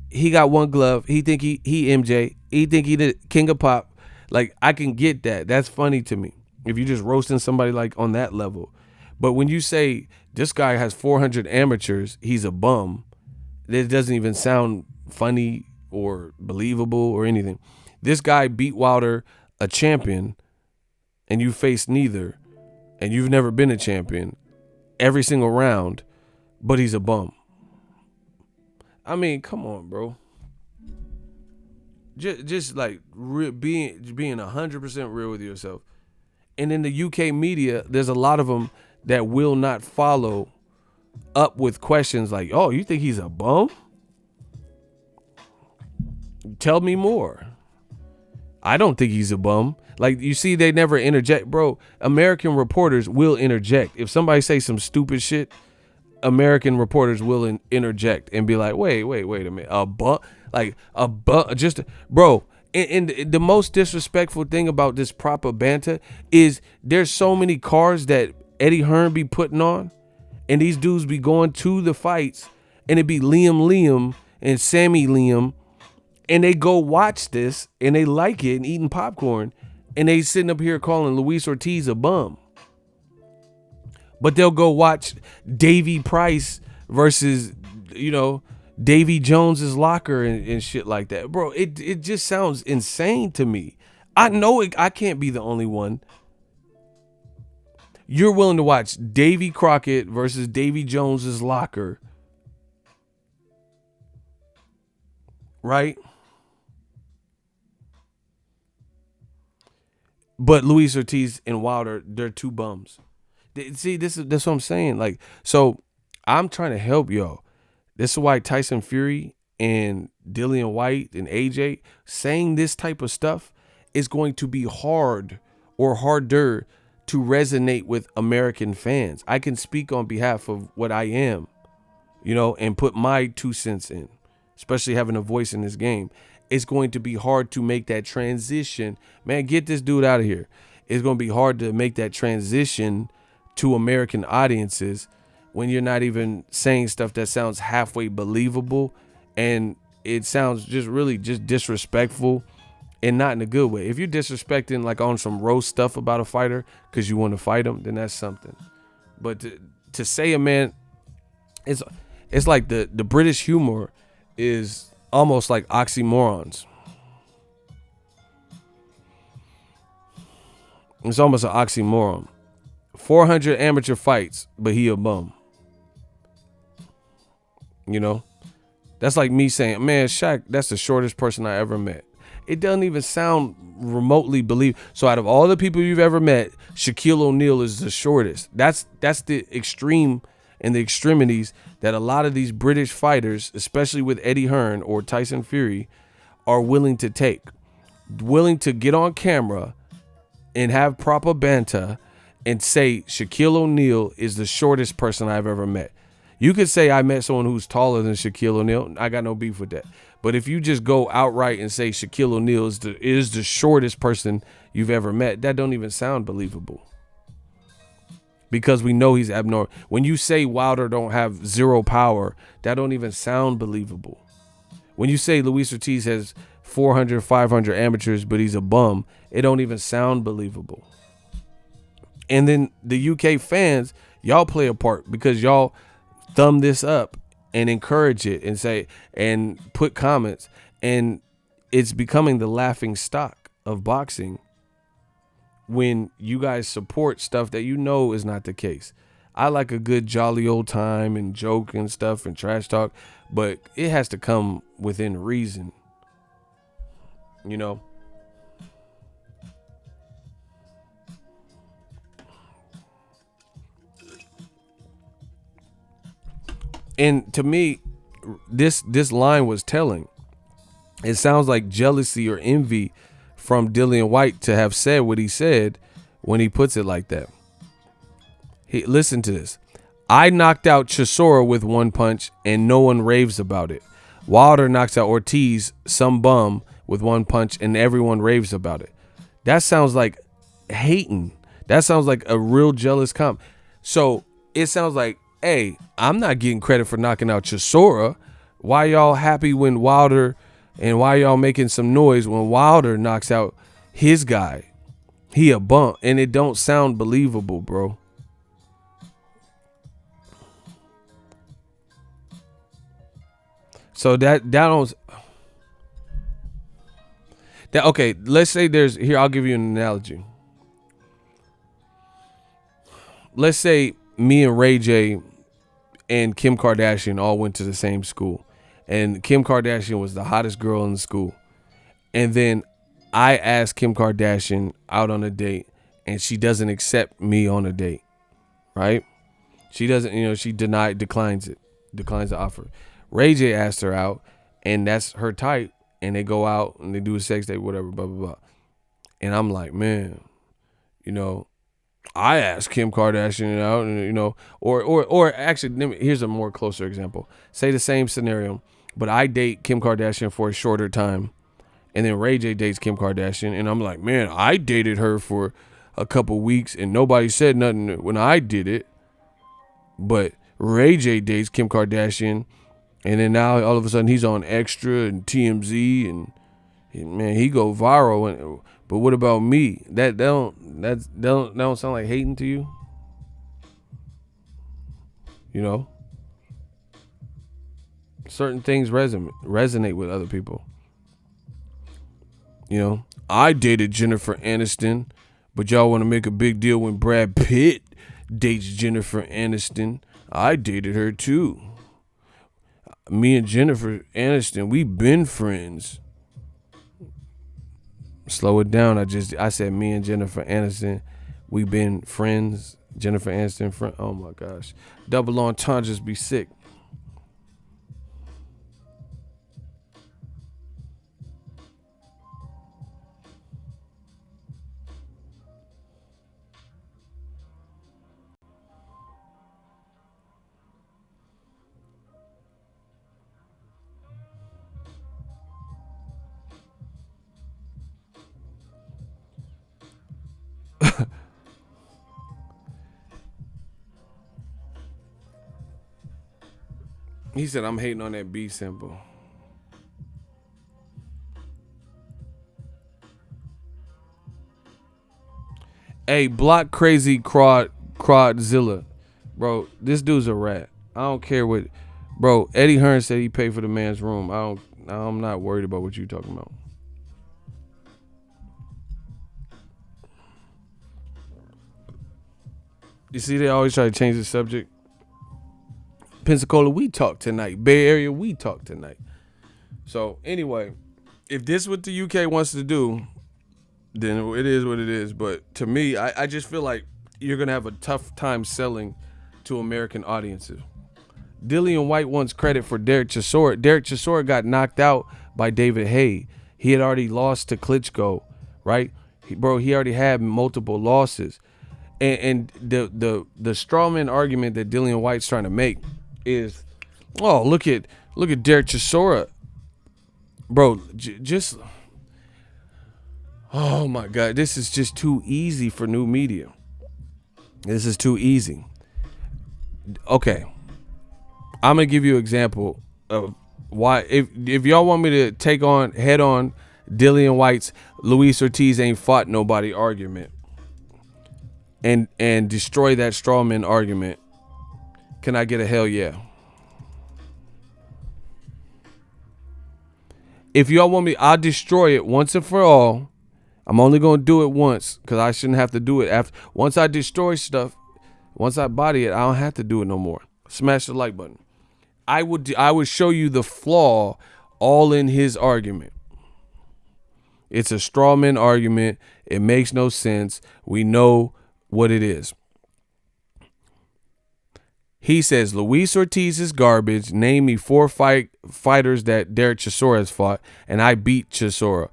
S4: He got one glove. He think he MJ. He think he the king of pop." Like, I can get that. That's funny to me. If you're just roasting somebody like on that level. But when you say this guy has 400 amateurs, he's a bum, it doesn't even sound funny or believable or anything. This guy beat Wilder, a champion, and you faced neither, and you've never been a champion every single round, but he's a bum. I mean, come on, bro. Just like being 100% real with yourself. And in the UK media, there's a lot of them that will not follow up with questions like, "Oh, you think he's a bum? Tell me more." I don't think he's a bum. Like, you see, they never interject, bro. American reporters will interject. If somebody say some stupid shit, American reporters will interject and be like, wait a minute, a bum? Like, a bum? Just, bro, and the most disrespectful thing about this proper banter is there's so many cars that Eddie Hearn be putting on, and these dudes be going to the fights, and it be Liam and Sammy Liam, and they go watch this, and they like it and eating popcorn, and they sitting up here calling Luis Ortiz a bum. But they'll go watch Davy Price versus, Davy Jones's locker and shit like that. Bro, it just sounds insane to me. I know I can't be the only one. You're willing to watch Davy Crockett versus Davy Jones's locker, right? But Luis Ortiz and Wilder, they're two bums. See, that's what I'm saying. Like, so I'm trying to help y'all. This is why Tyson Fury and Dillian White and AJ saying this type of stuff is going to be hard or harder to resonate with American fans. I can speak on behalf of what I am, and put my 2 cents in, especially having a voice in this game. It's going to be hard to make that transition. Man, get this dude out of here. It's going to be hard to make that transition to American audiences when you're not even saying stuff that sounds halfway believable, and it sounds just really just disrespectful, and not in a good way. If you're disrespecting like on some roast stuff about a fighter because you want to fight him, then that's something. But to say a man, it's like the British humor is almost like oxymorons. It's almost an oxymoron. 400 amateur fights, but he a bum. That's like me saying, man, Shaq, that's the shortest person I ever met. It doesn't even sound remotely believable. So out of all the people you've ever met, Shaquille O'Neal is the shortest. That's the extreme and the extremities that a lot of these British fighters, especially with Eddie Hearn or Tyson Fury, are willing to take. Willing to get on camera and have proper banter and say Shaquille O'Neal is the shortest person I've ever met. You could say I met someone who's taller than Shaquille O'Neal. I got no beef with that. But if you just go outright and say Shaquille O'Neal is the shortest person you've ever met, that don't even sound believable. Because we know he's abnormal. When you say Wilder don't have zero power, that don't even sound believable. When you say Luis Ortiz has 400, 500 amateurs, but he's a bum, it don't even sound believable. And then the UK fans, y'all play a part because y'all thumb this up and encourage it and say and put comments, and it's becoming the laughing stock of boxing when you guys support stuff that is not the case. I like a good jolly old time and joke and stuff and trash talk, but it has to come within reason, And to me, this line was telling. It sounds like jealousy or envy from Dillian White to have said what he said when he puts it like that. Listen to this. I knocked out Chisora with one punch and no one raves about it. Wilder knocks out Ortiz, some bum, with one punch and everyone raves about it. That sounds like hating. That sounds like a real jealous comp. So it sounds like, hey, I'm not getting credit for knocking out Chisora. Why y'all happy when Wilder, and why y'all making some noise when Wilder knocks out his guy? He a bump, and it don't sound believable, bro. So that don't. That okay, let's say there's here, I'll give you an analogy. Let's say me and Ray J and Kim Kardashian all went to the same school, and Kim Kardashian was the hottest girl in the school. And then I asked Kim Kardashian out on a date, and she doesn't accept me on a date, right? She doesn't, she declines the offer. Ray J asked her out, and that's her type, and they go out and they do a sex date, whatever, blah, blah, blah. And I'm like, man, I asked Kim Kardashian out, and or actually, here's a more closer example. Say the same scenario, but I date Kim Kardashian for a shorter time, and then Ray J dates Kim Kardashian, and I'm like, man, I dated her for a couple weeks, and nobody said nothing when I did it. But Ray J dates Kim Kardashian, and then now all of a sudden he's on Extra and TMZ, and man, he go viral. But what about me? That don't sound like hating to you? Certain things resonate with other people. I dated Jennifer Aniston, but y'all want to make a big deal when Brad Pitt dates Jennifer Aniston. I dated her too. Me and Jennifer Aniston, we been friends. Slow it down. I said me and Jennifer Aniston, we been friends. Jennifer Aniston, friend. Oh my gosh. Double entendres be sick. He said, I'm hating on that B symbol. Hey, block crazy Crowdzilla. Bro, this dude's a rat. I don't care what. Bro, Eddie Hearn said he paid for the man's room. I'm not worried about what you talking about. You see, they always try to change the subject. Pensacola, we talk tonight. Bay Area, we talk tonight. So anyway, if this is what the UK wants to do, then it is what it is. But to me, I just feel like you're going to have a tough time selling to American audiences. Dillian White wants credit for Derek Chisora. Derek Chisora got knocked out by David Haye. He had already lost to Klitschko, right? He already had multiple losses. And the strawman argument that Dillian White's trying to make is, oh, look at Derek Chisora, bro. Just, oh my God, this is just too easy for new media. This is too easy. Okay, I'm gonna give you an example of why. If y'all want me to head on Dillian White's Luis Ortiz ain't fought nobody argument and destroy that strawman argument, can I get a hell yeah? If y'all want me, I'll destroy it once and for all. I'm only going to do it once because I shouldn't have to do it after. Once I destroy stuff, once I body it, I don't have to do it no more. Smash the like button. I would show you the flaw all in his argument. It's a strawman argument. It makes no sense. We know what it is. He says, Luis Ortiz is garbage. Name me 4 fighters that Derek Chisora has fought, and I beat Chisora.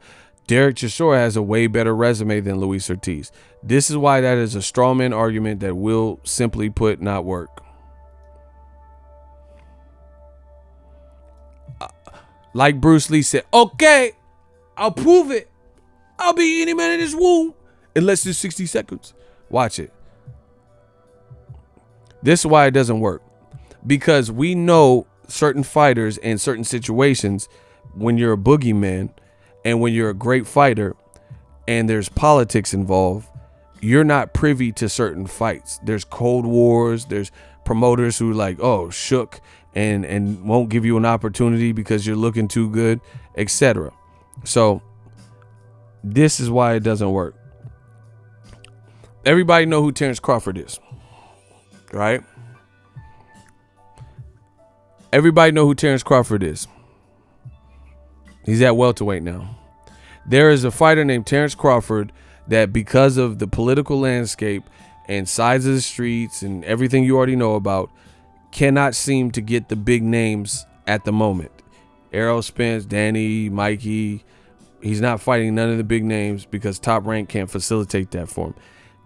S4: Derek Chisora has a way better resume than Luis Ortiz. This is why that is a strawman argument that will, simply put, not work. Like Bruce Lee said, okay, I'll prove it. I'll beat any man in this room. in less than 60 seconds. Watch it. This is why it doesn't work. Because we know certain fighters in certain situations, when you're a boogeyman and when you're a great fighter and there's politics involved, you're not privy to certain fights. There's cold wars. There's promoters who like, oh, shook and won't give you an opportunity because you're looking too good, etc. So this is why it doesn't work. Everybody know who Terrence Crawford is, right? Everybody know who Terrence Crawford is. He's at welterweight now. There is a fighter named Terrence Crawford that, because of the political landscape and size of the streets and everything you already know about, cannot seem to get the big names at the moment. Errol Spence, Danny, Mikey. He's not fighting none of the big names because Top Rank can't facilitate that for him.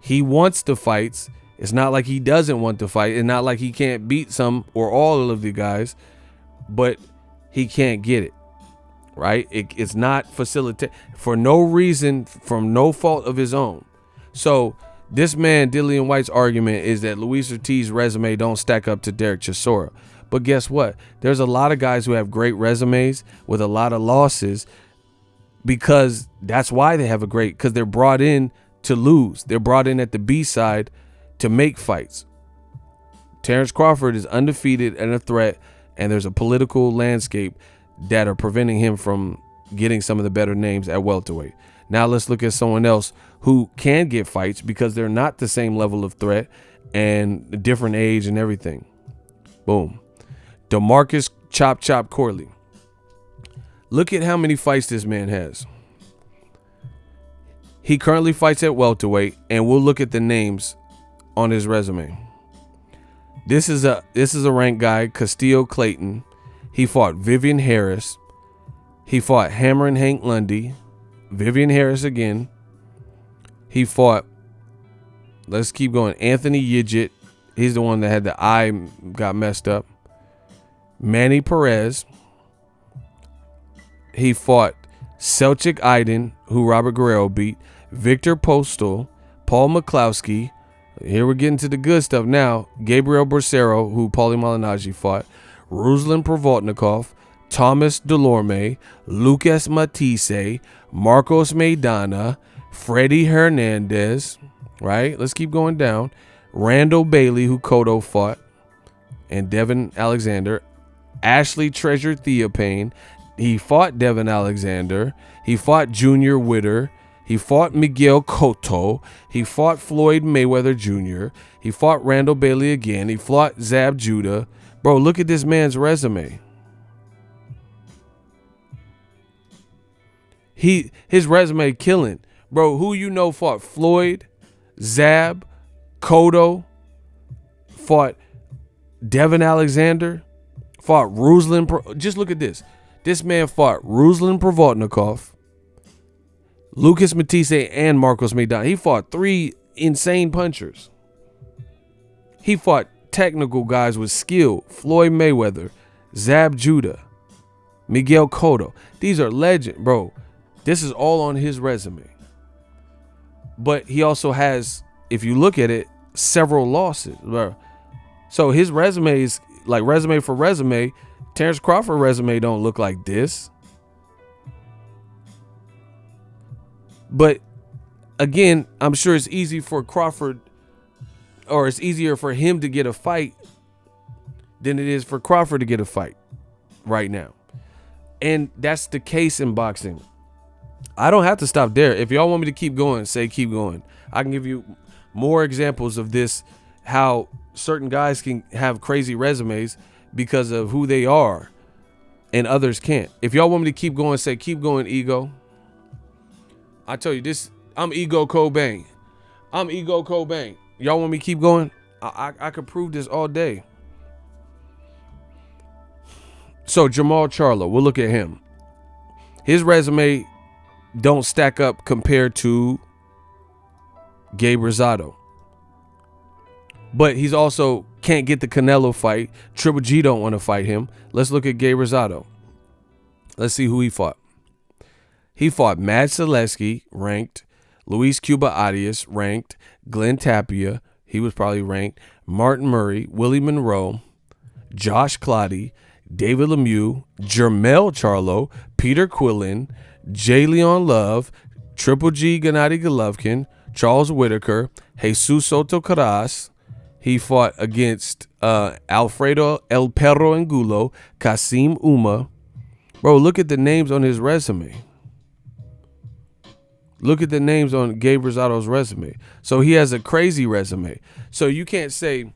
S4: He wants the fights. It's not like he doesn't want to fight. It's not like he can't beat some or all of the guys, but he can't get it, right? It's not facilitated for no reason, from no fault of his own. So this man, Dillian White's argument is that Luis Ortiz's resume don't stack up to Derek Chisora. But guess what? There's a lot of guys who have great resumes with a lot of losses, because that's why they have a great, because they're brought in to lose. They're brought in at the B side to make fights. Terrence Crawford is undefeated and a threat, and there's a political landscape that are preventing him from getting some of the better names at welterweight. Now let's look at someone else who can get fights because they're not the same level of threat and a different age and everything. Boom. DeMarcus Chop Chop Corley. Look at how many fights this man has. He currently fights at welterweight, and we'll look at the names on his resume. This is a ranked guy, Castillo Clayton. He fought Vivian Harris. He fought Hammer and Hank Lundy. Vivian Harris again. He fought, let's keep going, Anthony Yigit. He's the one that had the eye got messed up. Manny Perez. He fought Selchuk Aydin, who Robert Guerrero beat. Victor Postal. Paul McCloskey. Here we're getting to the good stuff now. Gabriel Bracero, who Paulie Malignaggi fought. Ruslan Provodnikov. Thomas Delorme. Lucas Matisse. Marcos Maidana. Freddie Hernandez. Right? Let's keep going down. Randall Bailey, who Cotto fought. And Devin Alexander. Ashley Treasure Theophane. He fought Devin Alexander. He fought Junior Witter. He fought Miguel Cotto. He fought Floyd Mayweather Jr. He fought Randall Bailey again. He fought Zab Judah. Bro, look at this man's resume. His resume killing. Bro, who you know fought Floyd, Zab, Cotto, fought Devin Alexander, fought Ruslan. Just look at this. This man fought Ruslan Provodnikov, Lucas Matisse, and Marcos Maidana. He fought 3 insane punchers. He fought technical guys with skill. Floyd Mayweather, Zab Judah, Miguel Cotto. These are legend, bro. This is all on his resume. But he also has, if you look at it, several losses, bro. So his resume is like resume for resume. Terrence Crawford resume don't look like this. But again, I'm sure it's easy for Crawford, or it's easier for him to get a fight than it is for Crawford to get a fight right now. And that's the case in boxing. I don't have to stop there. If y'all want me to keep going, say keep going. I can give you more examples of this, how certain guys can have crazy resumes because of who they are and others can't. If y'all want me to keep going, say keep going, Ego. I tell you this, I'm Ego Cobain. I'm Ego Cobain. Y'all want me to keep going? I could prove this all day. So Jamal Charlo, we'll look at him. His resume don't stack up compared to Gabe Rosado. But he's also can't get the Canelo fight. Triple G don't want to fight him. Let's look at Gabe Rosado. Let's see who he fought. He fought Matt Selesky, ranked, Luis Cuba Arias, ranked. Glenn Tapia, he was probably ranked. Martin Murray, Willie Monroe, Josh Clottey, David Lemieux, Jermell Charlo, Peter Quillen, Jalen Love, Triple G Gennady Golovkin, Charles Whitaker, Jesus Soto Caras. He fought against Alfredo El Perro Angulo, Kasim Uma. Bro, look at the names on his resume. Look at the names on Gabe Rosado's resume. So he has a crazy resume. So you can't say,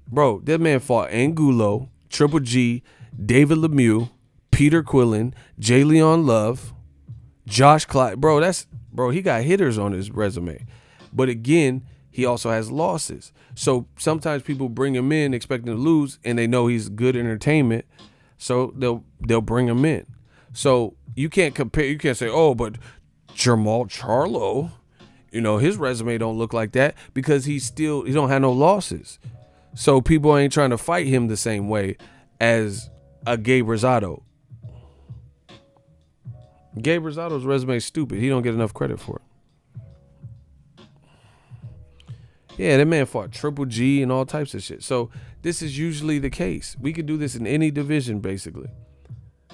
S4: bro, that man fought Angulo, Triple G, David Lemieux, Peter Quillen, Jalen Love, Josh Clyde. Bro, he got hitters on his resume. But again, he also has losses. So sometimes people bring him in expecting to lose, and they know he's good entertainment, so they'll bring him in. So you can't compare. You can't say, oh, but Jermall Charlo, his resume don't look like that because he don't have no losses. So people ain't trying to fight him the same way as a Gabe Rosado. Gabe Rosado's resume is stupid. He don't get enough credit for it. Yeah, that man fought Triple G and all types of shit. So this is usually the case. We could do this in any division, basically.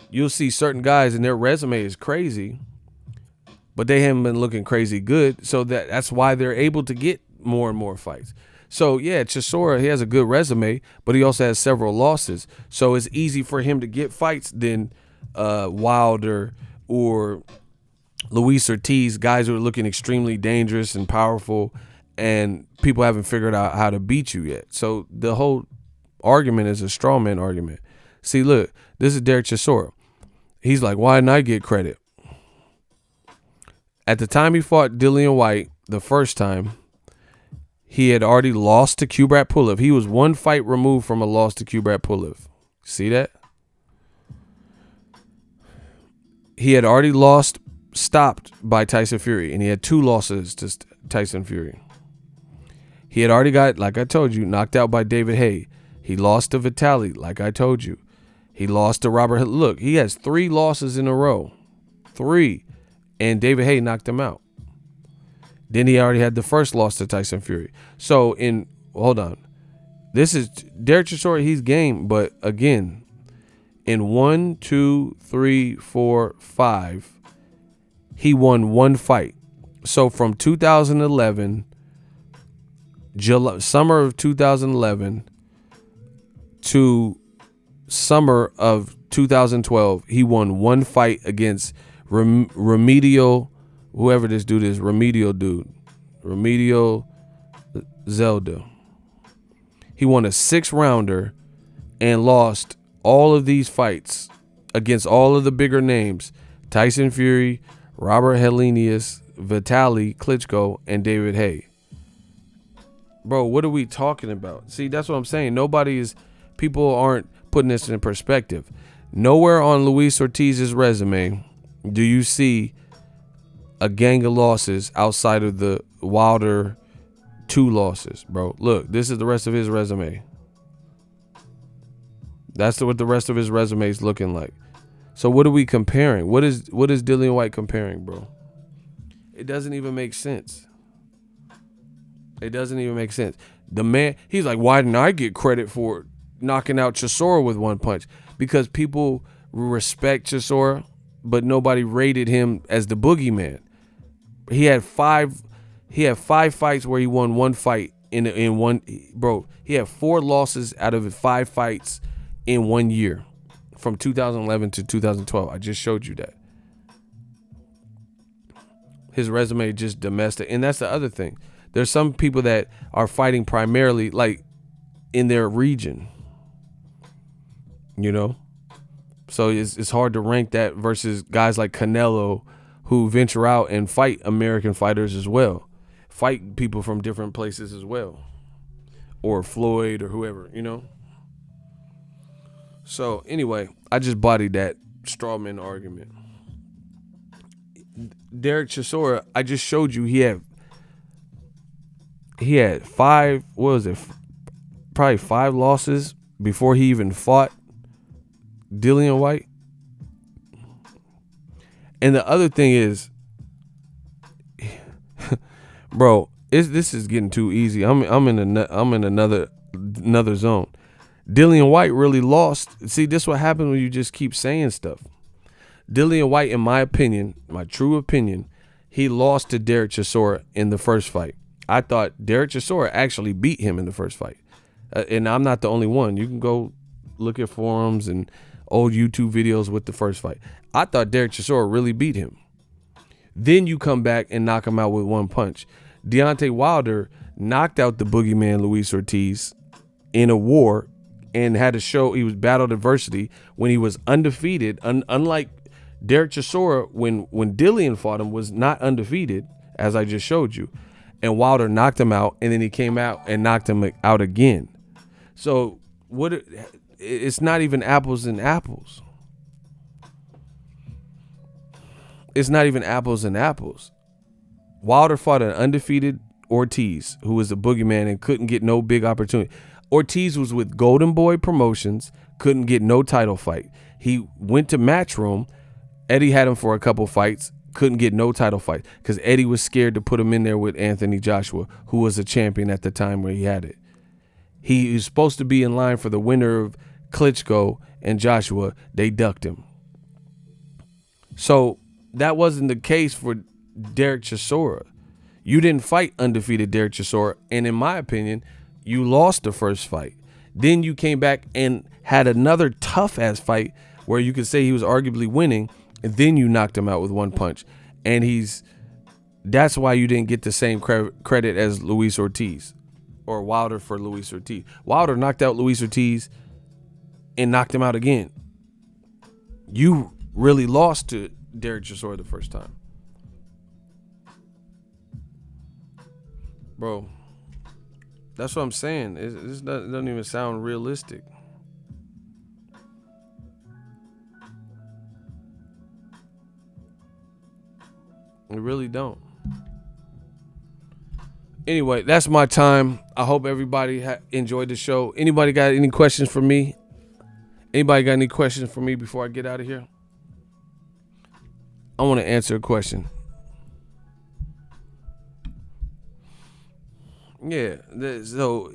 S4: You'll see certain guys and their resume is crazy, but they haven't been looking crazy good. So that's why they're able to get more and more fights. So yeah, Chisora, he has a good resume, but he also has several losses. So it's easy for him to get fights than Wilder or Luis Ortiz, guys who are looking extremely dangerous and powerful, and people haven't figured out how to beat you yet. So the whole argument is a straw man argument. See, look, this is Derek Chisora. He's like, why didn't I get credit? At the time he fought Dillian White the first time, he had already lost to Kubrat Pulev. He was one fight removed from a loss to Kubrat Pulev. See that? He had already stopped by Tyson Fury, and he had 2 losses to Tyson Fury. He had already got, like I told you, knocked out by David Haye. He lost to Vitali, like I told you. He lost to Robert Hill. Look, he has 3 losses in a row. 3. And David Haye knocked him out. Then he already had the first loss to Tyson Fury. So hold on. This is Derek Chisora, he's game, but again, in 1, 2, 3, 4, 5, he won 1 fight. So from 2011, summer of 2011 to summer of 2012, he won 1 fight against Remedial, whoever this dude is, Remedial Zelda. He won a 6-rounder and lost all of these fights against all of the bigger names: Tyson Fury, Robert Helenius, Vitali Klitschko, and David Haye. Bro, what are we talking about? See, that's what I'm saying. People aren't putting this in perspective. Nowhere on Luis Ortiz's resume do you see a gang of losses outside of the Wilder 2 losses, bro. Look, this is the rest of his resume. That's what the rest of his resume is looking like. So what are we comparing? What is Dillian White comparing, bro? It doesn't even make sense. It doesn't even make sense. The man, he's like, why didn't I get credit for knocking out Chisora with 1 punch? Because people respect Chisora, but nobody rated him as the boogeyman. He had 5 fights where he won 1 fight in one. Bro, he had 4 losses out of 5 fights in 1 year, from 2011 to 2012. I just showed you that. His resume just domestic, and that's the other thing. There's some people that are fighting primarily like in their region, so it's hard to rank that versus guys like Canelo, who venture out and fight American fighters as well, fight people from different places as well, or Floyd or whoever, So anyway, I just bodied that strawman argument. Derek Chisora, I just showed you he had 5, what was it? Probably 5 losses before he even fought Dillian White. And the other thing is, Bro, this is getting too easy. I'm in another zone. Dillian White really lost. See, this what happens when you just keep saying stuff. Dillian White, in my opinion, my true opinion, he lost to Derek Chisora in the first fight. I thought Derek Chisora actually beat him in the first fight. And I'm not the only one. You can go look at forums and old YouTube videos with the first fight. I thought Derek Chisora really beat him. Then you come back and knock him out with one punch. Deontay Wilder knocked out the boogeyman Luis-Ortiz in a war and had to show he was battled adversity when he was undefeated. Unlike Derek Chisora, when Dillian fought him, was not undefeated, as I just showed you. And Wilder knocked him out, and then he came out and knocked him out again. So it's not even apples and apples. It's not even apples and apples. Wilder fought an undefeated Ortiz, who was a boogeyman and couldn't get no big opportunity. Ortiz was with Golden Boy Promotions, couldn't get no title fight. He went to Matchroom. Eddie had him for a couple fights, couldn't get no title fight because Eddie was scared to put him in there with Anthony Joshua, who was a champion at the time where he had it. He was supposed to be in line for the winner of Klitschko and Joshua. They ducked him. So that wasn't the case for Derek Chisora. You didn't fight undefeated Derek Chisora, and in my opinion, you lost the first fight. Then you came back and had another tough-ass fight where you could say he was arguably winning, and then you knocked him out with one punch. And that's why you didn't get the same credit as Luis Ortiz or Wilder for Luis Ortiz. Wilder knocked out Luis Ortiz and knocked him out again. You really lost to Derek Chisora the first time. Bro, that's what I'm saying. This doesn't even sound realistic. It really don't. Anyway, that's my time. I hope everybody enjoyed the show. Anybody got any questions for me? Anybody got any questions for me before I get out of here? I want to answer a question. Yeah. So,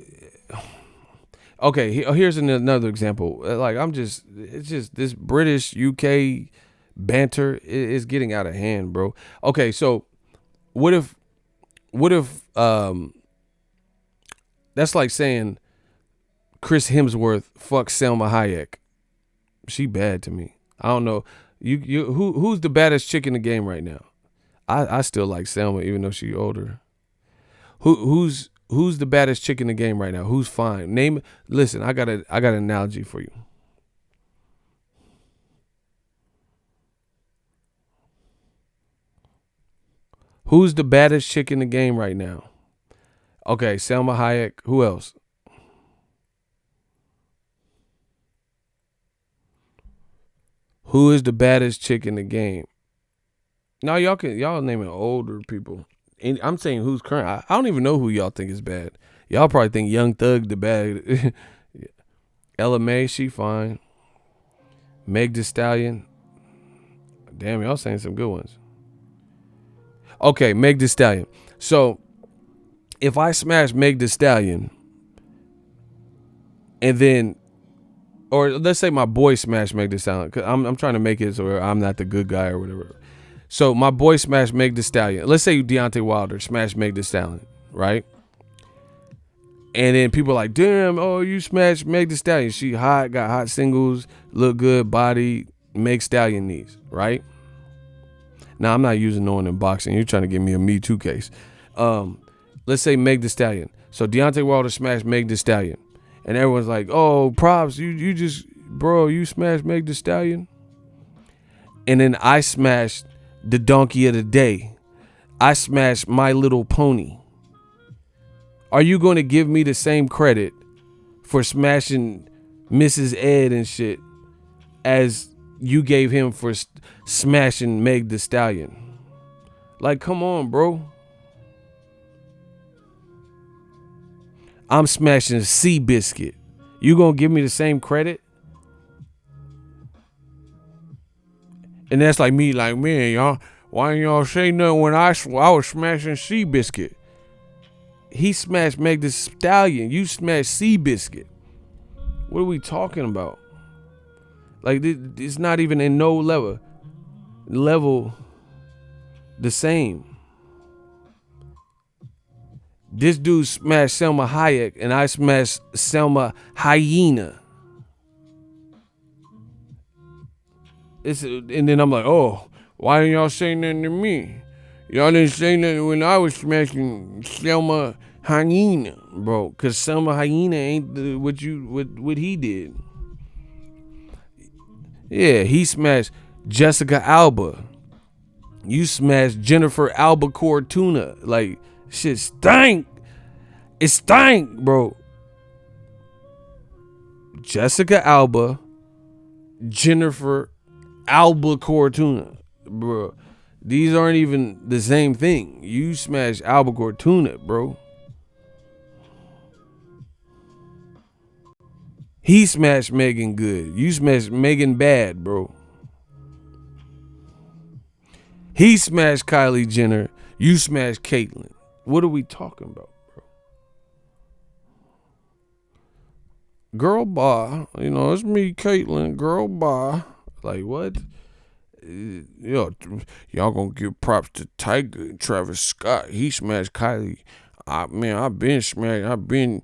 S4: okay. Here's another example. Like it's just this British UK banter is getting out of hand, bro. Okay. So, what if that's like saying Chris Hemsworth fucks Selma Hayek. She bad to me. I don't know. Who's the baddest chick in the game right now? I still like Selma even though she's older. Who's the baddest chick in the game right now? Who's fine? Listen, I got an analogy for you. Who's the baddest chick in the game right now? Okay, Selma Hayek. Who else? Who is the baddest chick in the game? No, y'all naming older people. And I'm saying who's current. I don't even know who y'all think is bad. Y'all probably think Young Thug the bad. Lmao, she fine. Meg Thee Stallion. Damn, y'all saying some good ones. Okay, Meg Thee Stallion. So if I smash Meg Thee Stallion, and then, or let's say my boy smashed Meg Thee Stallion, cause I'm trying to make it so I'm not the good guy or whatever. So my boy smashed Meg Thee Stallion. Let's say Deontay Wilder smashed Meg Thee Stallion, right? And then people are like, damn, oh, you smashed Meg Thee Stallion. She hot, got hot singles, look good, body, Meg Stallion knees, right? Now, I'm not using no one in boxing. You're trying to give me a Me Too case. Let's say Meg Thee Stallion. So Deontay Wilder smashed Meg Thee Stallion. And everyone's like, oh, props, you just, bro, you smashed Meg Thee Stallion. And then I smashed the donkey of the day. I smashed My Little Pony. Are you going to give me the same credit for smashing Mrs. Ed and shit as you gave him for smashing Meg Thee Stallion? Like, come on, bro. I'm smashing Seabiscuit. You gonna give me the same credit? And that's like me, like, man, y'all, why didn't y'all say nothing when I was smashing Seabiscuit? He smashed Meg Thee Stallion. You smashed Seabiscuit. What are we talking about? Like, it's not even in no level the same. This dude smashed Selma Hayek and I smashed Selma Hyena. And then I'm like, oh, why didn't y'all say nothing to me? Y'all didn't say nothing when I was smashing Selma Hyena, bro. Cause Selma Hyena ain't what he did. Yeah, he smashed Jessica Alba. You smashed Jennifer Albacore Tuna. Like, shit stank. It stank, bro. Jessica Alba, Jennifer Albacore Tuna, bro. These aren't even the same thing. You smashed Albacore Tuna, bro. He smashed Megan good. You smashed Megan bad, bro. He smashed Kylie Jenner. You smashed Caitlyn. What are we talking about, bro? Girl, bye. You know, it's me, Caitlyn. Girl, bye. Like, what? Yo, y'all gonna give props to Tiger and Travis Scott. He smashed Kylie. I've been smashed. I've been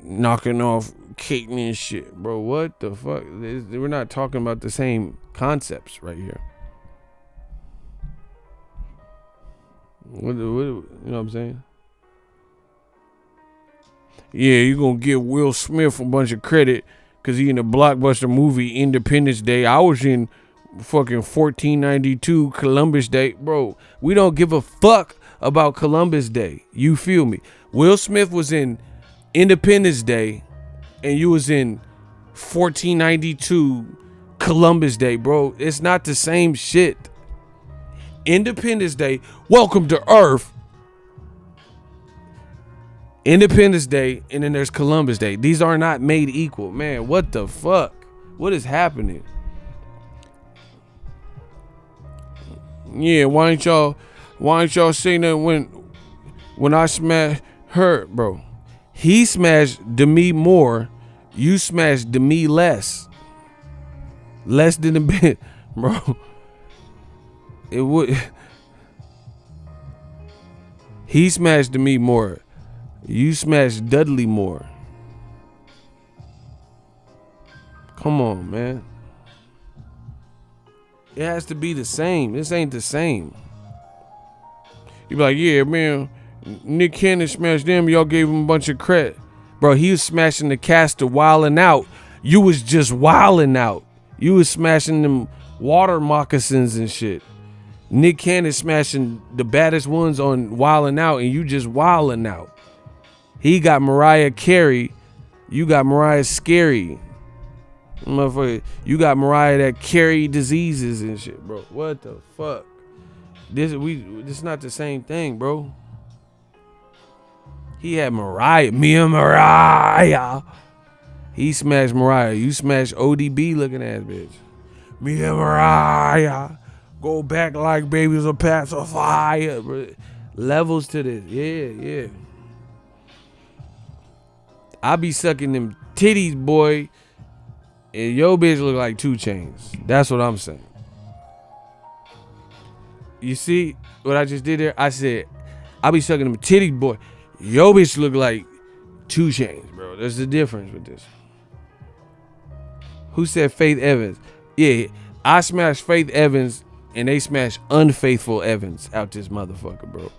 S4: knocking off Caitlyn and shit, bro. What the fuck? We're not talking about the same concepts right here. What you know what I'm saying? Yeah, you gonna give Will Smith a bunch of credit because he in the blockbuster movie Independence Day. I was in fucking 1492 Columbus Day. Bro, we don't give a fuck about Columbus Day. You feel me? Will Smith was in Independence Day and you was in 1492 Columbus Day, bro. It's not the same shit. Independence Day, welcome to Earth. Independence Day, and then there's Columbus Day. These are not made equal. Man, what the fuck? What is happening? Yeah, why ain't y'all say that when I smashed her, bro? He smashed Demi more. You smashed Demi less. Less than a bit, bro. It would. He smashed Demi more. You smashed Dudley more. Come on, man. It has to be the same. This ain't the same. You be like, yeah, man, Nick Cannon smashed them. Y'all gave him a bunch of credit. Bro, he was smashing the cast of Wildin' Out. You was just wildin' out. You was smashing them water moccasins and shit. Nick Cannon smashing the baddest ones on Wildin' Out, and you just wildin' out. He got Mariah Carey. You got Mariah Scary. Motherfucker, you got Mariah that carry diseases and shit, bro. What the fuck? This not the same thing, bro. He had Mariah. Me and Mariah. He smashed Mariah. You smashed ODB looking ass bitch. Me and Mariah. Go back like babies a pacifier, bro. Levels to this. Yeah. I be sucking them titties, boy. And your bitch look like 2 Chainz. That's what I'm saying. You see what I just did there? I said, I be sucking them titties, boy. Your bitch look like 2 Chainz, bro. There's the difference with this. Who said Faith Evans? Yeah, I smashed Faith Evans and they smashed Unfaithful Evans out this motherfucker, bro.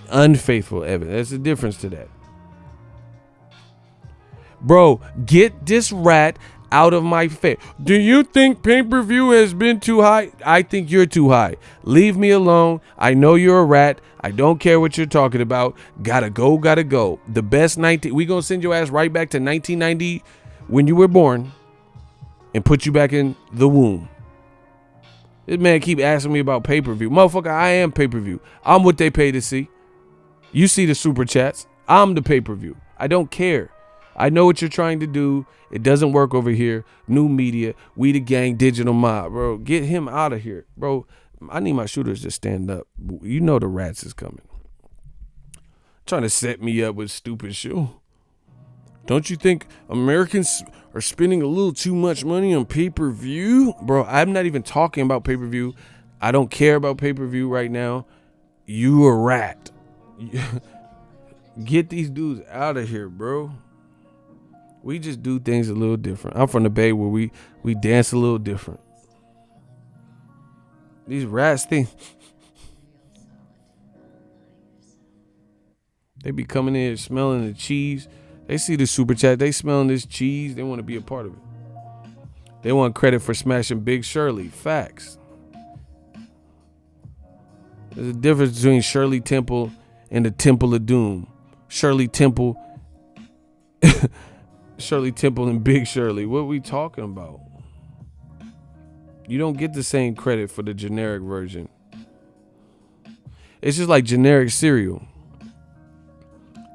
S4: Unfaithful Evans. There's a difference to that. Bro, get this rat out of my face. Do you think pay-per-view has been too high? I think you're too high. Leave me alone. I know you're a rat. I don't care what you're talking about. Gotta go. The best 19. We gonna send your ass right back to 1990 when you were born and put you back in the womb. This man keep asking me about pay-per-view. Motherfucker, I am pay-per-view. I'm what they pay to see. You see the super chats. I'm the pay-per-view. I don't care. I know what you're trying to do. It doesn't work over here. New media. We the gang. Digital mob. Bro, get him out of here. Bro, I need my shooters to stand up. You know the rats is coming.
S5: Trying to set me up with stupid shit. Don't you think Americans are spending a little too much money on pay-per-view? Bro, I'm not even talking about pay-per-view. I don't care about pay-per-view right now. You a rat. Get these dudes out of here, bro. We just do things a little different. I'm from the Bay where we dance a little different. These rats think they be coming in smelling the cheese. They see the super chat. They smelling this cheese. They want to be a part of it. They want credit for smashing Big Shirley. Facts. There's a difference between Shirley Temple and the Temple of Doom. Shirley Temple and Big Shirley. What are we talking about? You don't get the same credit for the generic version. It's just like generic cereal.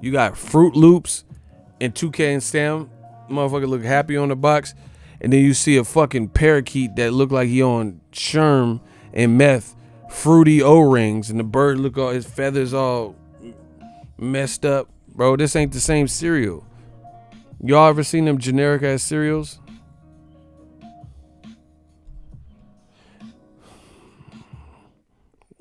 S5: You got Fruit Loops and Toucan Sam. Motherfucker look happy on the box. And then you see a fucking parakeet that look like he on Sherm and meth. Fruity O-rings. And the bird look all, his feathers all messed up. Bro, this ain't the same cereal. Y'all ever seen them generic ass cereals?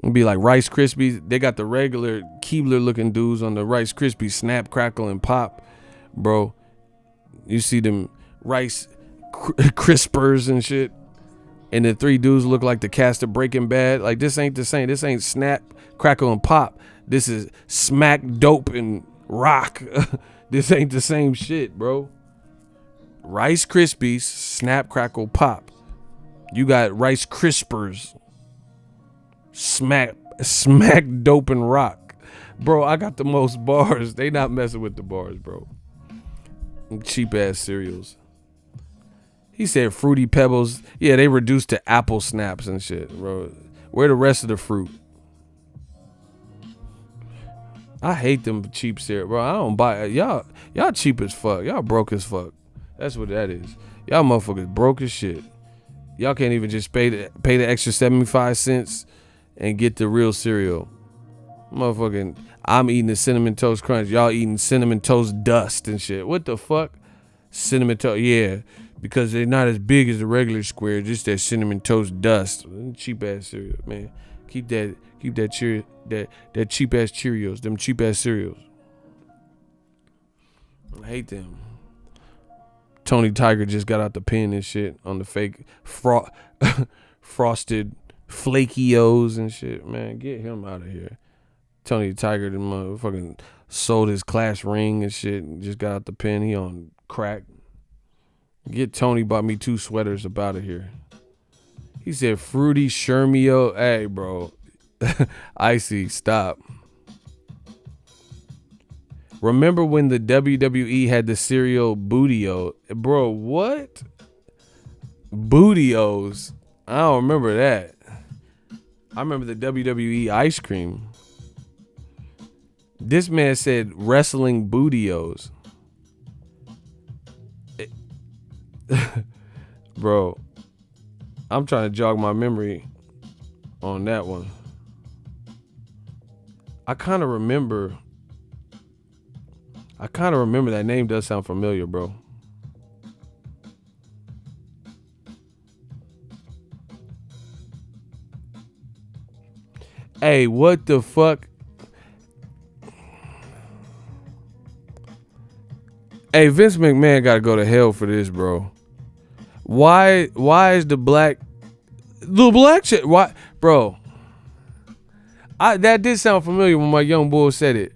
S5: It'd be like Rice Krispies. They got the regular Keebler looking dudes on the Rice Krispies, snap, crackle, and pop. Bro, you see them Rice Crispers and shit. And the three dudes look like the cast of Breaking Bad. Like, this ain't the same. This ain't snap, crackle, and pop. This is smack, dope, and rock. This ain't the same shit, bro. Rice Krispies, snap, crackle, pop. You got Rice Crispers. Smack, dope, and rock. Bro, I got the most bars. They not messing with the bars, bro. Cheap ass cereals. He said Fruity Pebbles. Yeah, they reduced to apple snaps and shit, bro. Where the rest of the fruit? I hate them cheap cereal, bro. I don't buy it. Y'all cheap as fuck. Y'all broke as fuck. That's what that is. Y'all motherfuckers broke as shit. Y'all can't even just pay the extra 75 cents and get the real cereal. Motherfucking, I'm eating the Cinnamon Toast Crunch. Y'all eating Cinnamon Toast Dust and shit. What the fuck? Cinnamon Toast, yeah. Because they're not as big as the regular square. Just that Cinnamon Toast Dust. Cheap ass cereal, man. Keep that cheap ass Cheerios. Them cheap ass cereals. I hate them. Tony Tiger just got out the pen and shit on the fake frosted Flaky-O's and shit. Man, get him out of here. Tony Tiger, the motherfucking sold his class ring and shit. And just got out the pen. He on crack. Get Tony bought me 2 sweaters up out of here. He said Fruity Shermio. Hey, bro. Icy, stop. Remember when the WWE had the cereal Bootio? Bro, what? Bootios. I don't remember that. I remember the WWE ice cream. This man said wrestling Bootios. Bro, I'm trying to jog my memory on that one. I kind of remember that name does sound familiar, bro. Hey, what the fuck? Hey, Vince McMahon got to go to hell for this, bro. Why is the black shit? Why, bro? That did sound familiar when my young bull said it,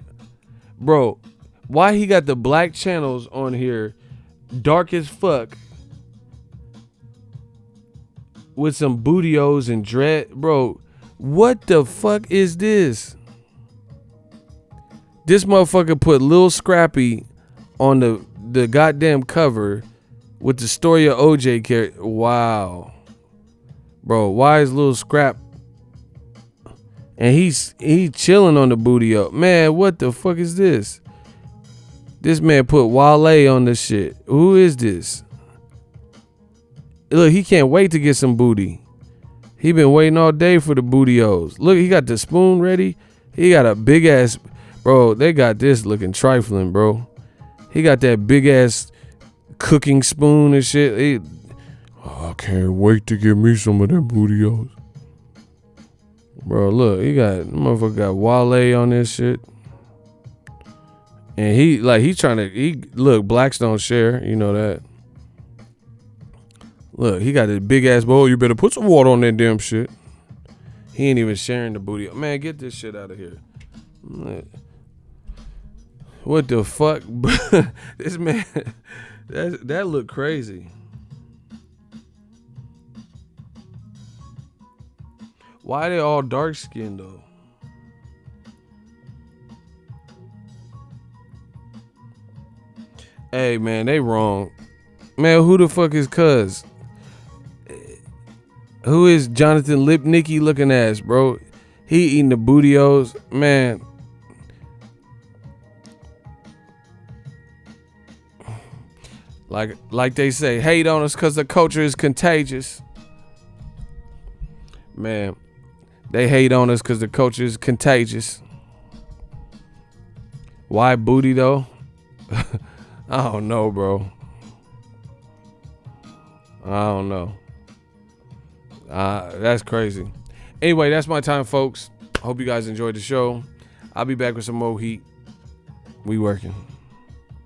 S5: bro. Why he got the black channels on here, dark as fuck, with some Bootios and dread, bro? What the fuck is this? This motherfucker put Lil Scrappy on the goddamn cover with the story of OJ character. Wow, bro. Why is Lil Scrap? And he's chilling on the Bootio. Man, what the fuck is this? This man put Wale on the shit. Who is this? Look, he can't wait to get some booty. He been waiting all day for the Bootios. Look, he got the spoon ready. He got a big ass,
S4: Bro, they got this looking trifling, bro. He got that big ass cooking spoon and shit. I can't wait to give me some of them bootios. Bro, look, motherfucker got Wale on this shit. And look, blacks don't share, you know that. Look, he got this big ass bowl. You better put some water on that damn shit. He ain't even sharing the booty. Man, get this shit out of here. What the fuck? This man, that look crazy. Why they all dark skinned though? Hey man, they wrong. Man, who the fuck is Cuz? Who is Jonathan Lipnicki looking ass, bro? He eating the bootios, man. Like they say, hate on us because the culture is contagious. Man, they hate on us because the culture is contagious. Why booty though? I don't know, bro. I don't know. That's crazy. Anyway, that's my time, folks. Hope you guys enjoyed the show. I'll be back with some more heat. We working.